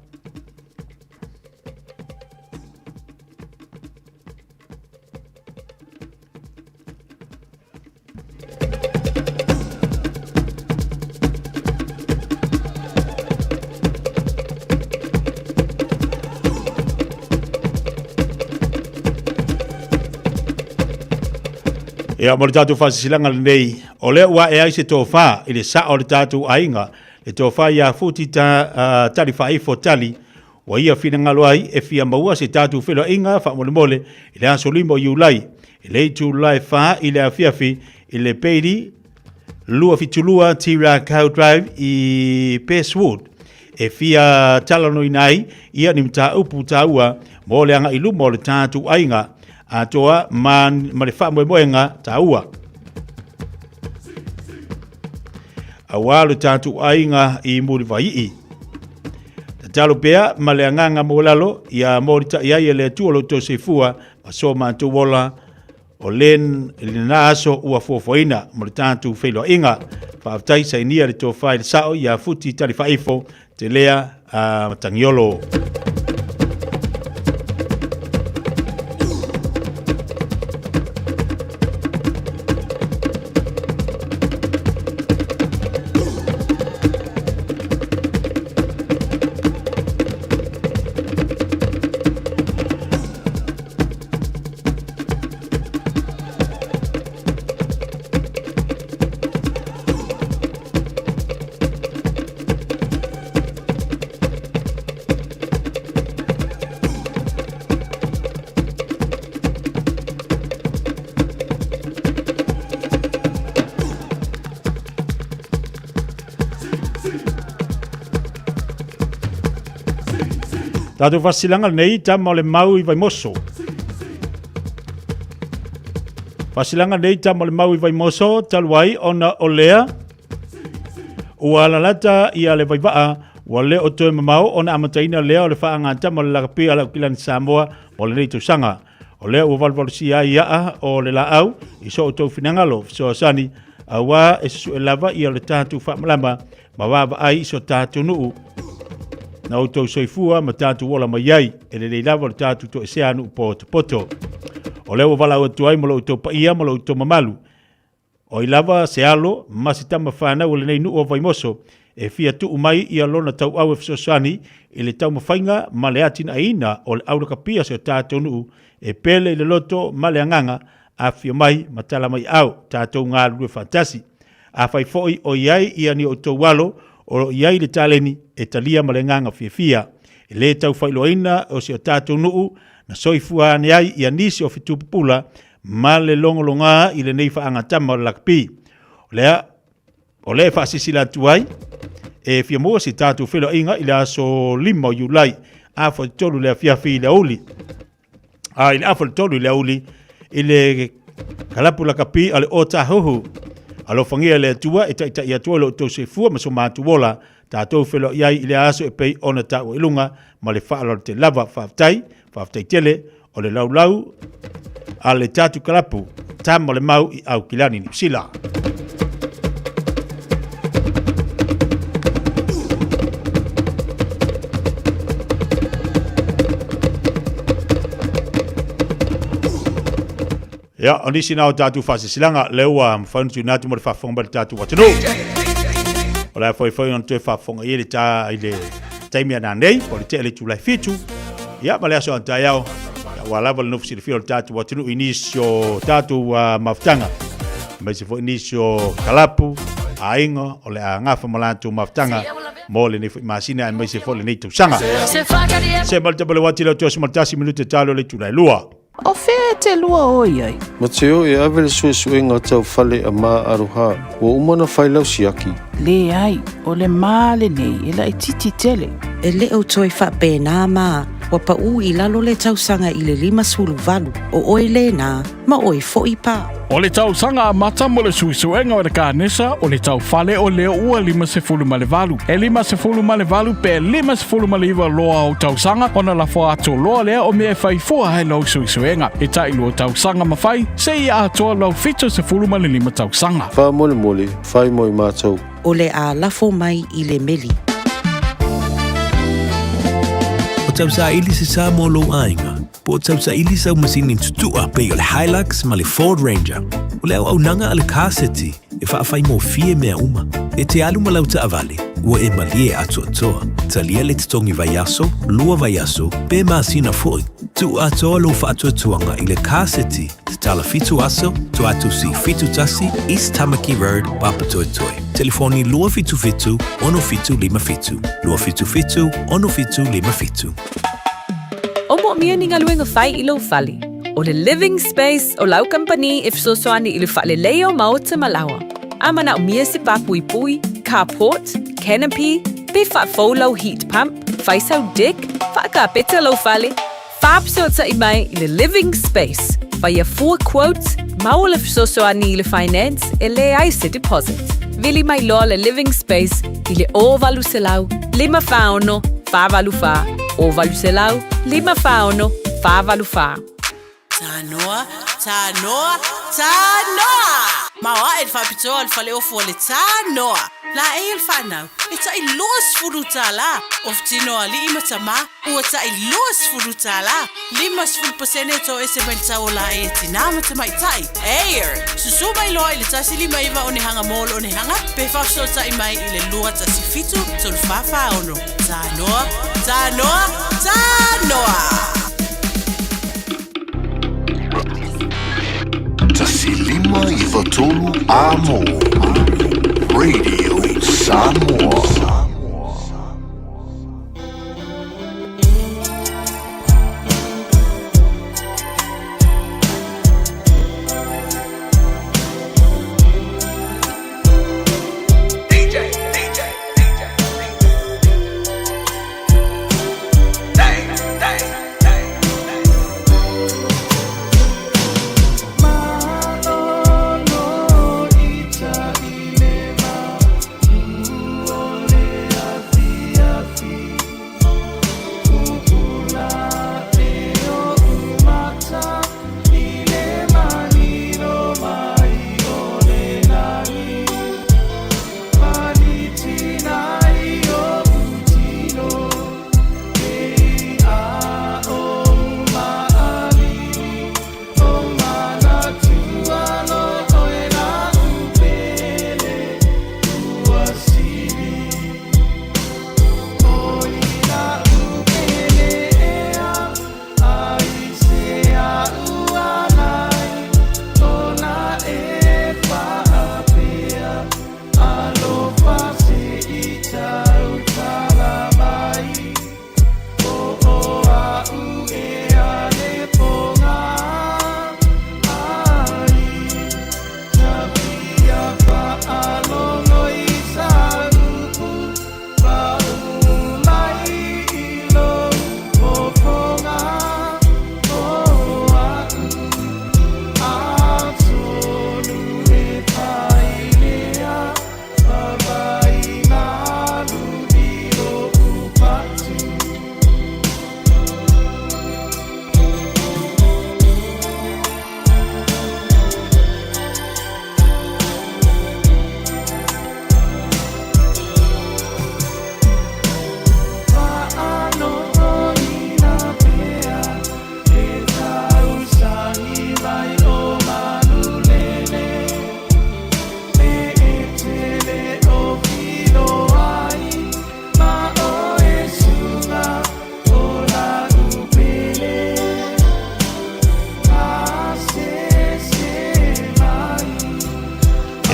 Ia mo le tātou whasisilanga le nei, o lea ua e ai se tofa I le sa o le tātou ainga, le tofa ia futi tali whaifo tali, wa ia whina ngalo ai e fia maua se tātou whelo inga wha mole mole, I le aso limo iulai, I le itu lai wha I le afiafi, I le peiri, lua fitulua Tira Cow Drive I Peswood, e fia talano inai, ia ni mta upu taua, mo le anga ilu mo le tātou ainga, atoa man le wha moenga taua. Awalu tātou ainga I muriwai. Talo pea ma le anganga mo lalo ia morita ia le tuolo to sefua ma so mantu wola o len na aso ua fofoina mo le tātou whelo inga. Whaaftai sa inia le tō whai le sao ia futi tali whaifo te lea tangiolo. Tātou whasilanga nei tama o le mau I vai moso. Whasilanga nei tama o le mau I vai moso, taluai ona o lea. Ua lalata ia le vai waa, ua le o toe mamau ona amataina lea o le whaanga tama o le lakapi ala ukilani Samoa o le nei tusanga. O lea ua valvalosia ia o le la au, I so o tau finangalo, so sani, awa e su e lava ia le tātou whaamalama ma wawa ai so tātou nuu. Na o tau soifua ma tātou wola mai ai e le lava le tātou to e se anu po te poto. O leo wala o tuai mo lo tau paia mo lo tau mamalu. O i lava se alo masitama whanau o le nei nuu o vaimoso e fia tu umai ia lona tau au e fisosani i le tau mawhainga ma le atina aina o le auraka pia se o tātou nuu e pele i le loto ma le anganga a fia mai ma tala mai au tātou ngā lue fantasi. A fai foi o iai ia ni o tau walo o iai le taleni e talia ma le nganga fia. E le tau whailoaina o se o tātou nuu na soifua ane ai ia nisi o fitupupula ma le longolonga i le nei whaangatama o le lakpi. O le whaasisila tuai e fia mua si tātou whilo inga i le aso 5 o Julai a whaitolu le fiafi i le auli. I le awhal tolu le auli i le kalapu la kapi ale o tahohu. Alo whangia le atua e taita i atua le o tau sefua ma so mātuola tātou whelo iai i le aso e pei ona tau ilunga ma le whaalo te lava whaftai tele o le laulau a le tātu kalapu tam le mau i au kilani ni sila. Ya, oni sina o tatu fase silanga lewa mfano tu natu mo le fafonga le tatu watino. Ola foi on te fafonga ile ta ile taimi ana nei, po le tele tu la fitu. Ya, ma le aso anta yao. Ya wala vol no fisi fio tatu watino inisio tatu maftanga. Mas foi inisio kalapu ainga ole ngafa malantu maftanga. Mole ni masina mai se foi ni tu sanga. Se malta bole watilo to smaltasi minute talo le tu la lua. O fea te lua oi ai. Ma teo e avele sue ngā tau whale a mā aroha. Wa umana whailau siaki. Le ai, o le mā le nei, e la i titi tele. E le au toi wha pēnā mā. Wa pa u i lalo le tausanga i le 5 o oi le nā, ma oi fo i pā. O le tau sanga a mata mo le suisuenga o le kānesa o le tau fale o leo ua 5 E 5 pe 5 loa o tau sanga ona la fo ato loa lea o mea fai fua hai lau suisuenga. E tai lua tau sanga mawhai se ia atoa lau 5 tau sanga. Wha mole, whai moi mātou. O le a lafo mai i le meli. O tau sa ili se sa mo lo ainga. Po tau sa ili sa masini tutua pe o le Hilux ma le Ford Ranger. O le au nanga ale kaseti e whaafai mo fie mea uma. E te alu ma lau ta avale, ua e malie atua toa. Talia le titongi vaiaso, lua vaiaso, pe masina foi. Tu atoa lo whaatua tuanga i le kaseti, te tala fitu aso, tu atu si fitu tasi, East Tamaki Road, Papatoetoe. Telefoni lua fitu fitu, ono fitu lima fitu. Lua fitu fitu, ono fitu lima fitu. O mo mia ni ngaluenga fai i lo fali. O le living space o lau company if so soani i le fale leo maota malawa. Amana o mia se papui pui, carport, canopy, pe fa folau heat pump, fai sau dick, fa ka peta lo fale. Fab so ta i mai i le living space. Fai a 4 quotes, mau le so soani i le finance e le ai se deposit. Vili mai lo le living space i le o valu se lau, 5 faono, fa valu fa. O valu se lau, 5 faono, fa valu fa. Tanoa, tanoa, tanoa! Mawa e whapito al whale o fo le tanoa. La e il whanau, e ta i los furutala. Of tino ali ima tama, ua ta i los furutala. 5% to e se melta o la e tinama tamai tai. Eir, susu mai loa i le tasi 5 iwa o ne hanga mol o ne hanga. Pe whafso ta i mai i le lua tasi fitu, tol whafa ono. Tanoa, tanoa, tanoa! Tasilima Ivatolu Amo Radio Samoa. Ole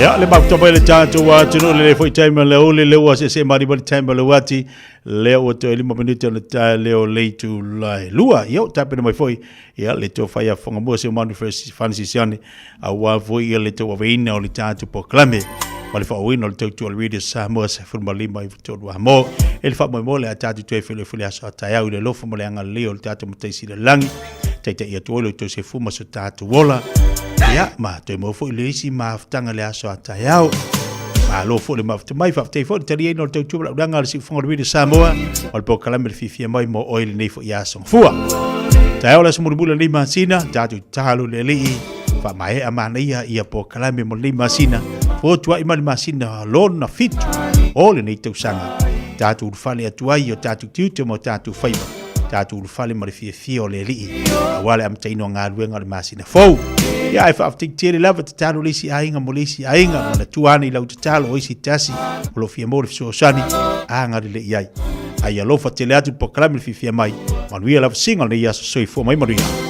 Ya le mau topa le tātou wa tino le foi taima le ole le ua se mari mari taima le wati le o to elima minute le ta le o le tu lai lua yo tape mai foi ya le to fai a fonga mo se manu fancy siani a wa foi le to wa veina o le tātou po klame wale fa wino le tautu al radio Samoa se fulma lima i to wa mo el fa mo le tātou to fele fele asa ta ya le lofa mo le anga le o le tātou mo taisi le langi taita ia to le to se fuma so tātou wola ya ma te mo fo le si ma ftanga le aso ata yao ma lo fo le ma mai fa te fo te ri no te tu la danga si fo le Samoa o po kala me Fiafia Mai mo oil nei fo ya so fua ta ola so mo bula ni masina ta tu talo le li fa mai amana ia po kala me mo ni masina fo tu ai ma masina lo na fit o le nei tu sanga ta tu fa le tu ai o ta tu tu mo ta tu fa tātou fale ma le Fiafia o le li'i wale am taino ngā luenga le masina fou ia e whaaftik tere lava te tālo leisi ainga mo leisi ainga ma na tuane i lau te tālo o isi tasi o lo fia mo le fisosani a ngari le iai ai alofa tele atu po kalami le Fiafia Mai manuia lava singa le ia so soi fo mai manuia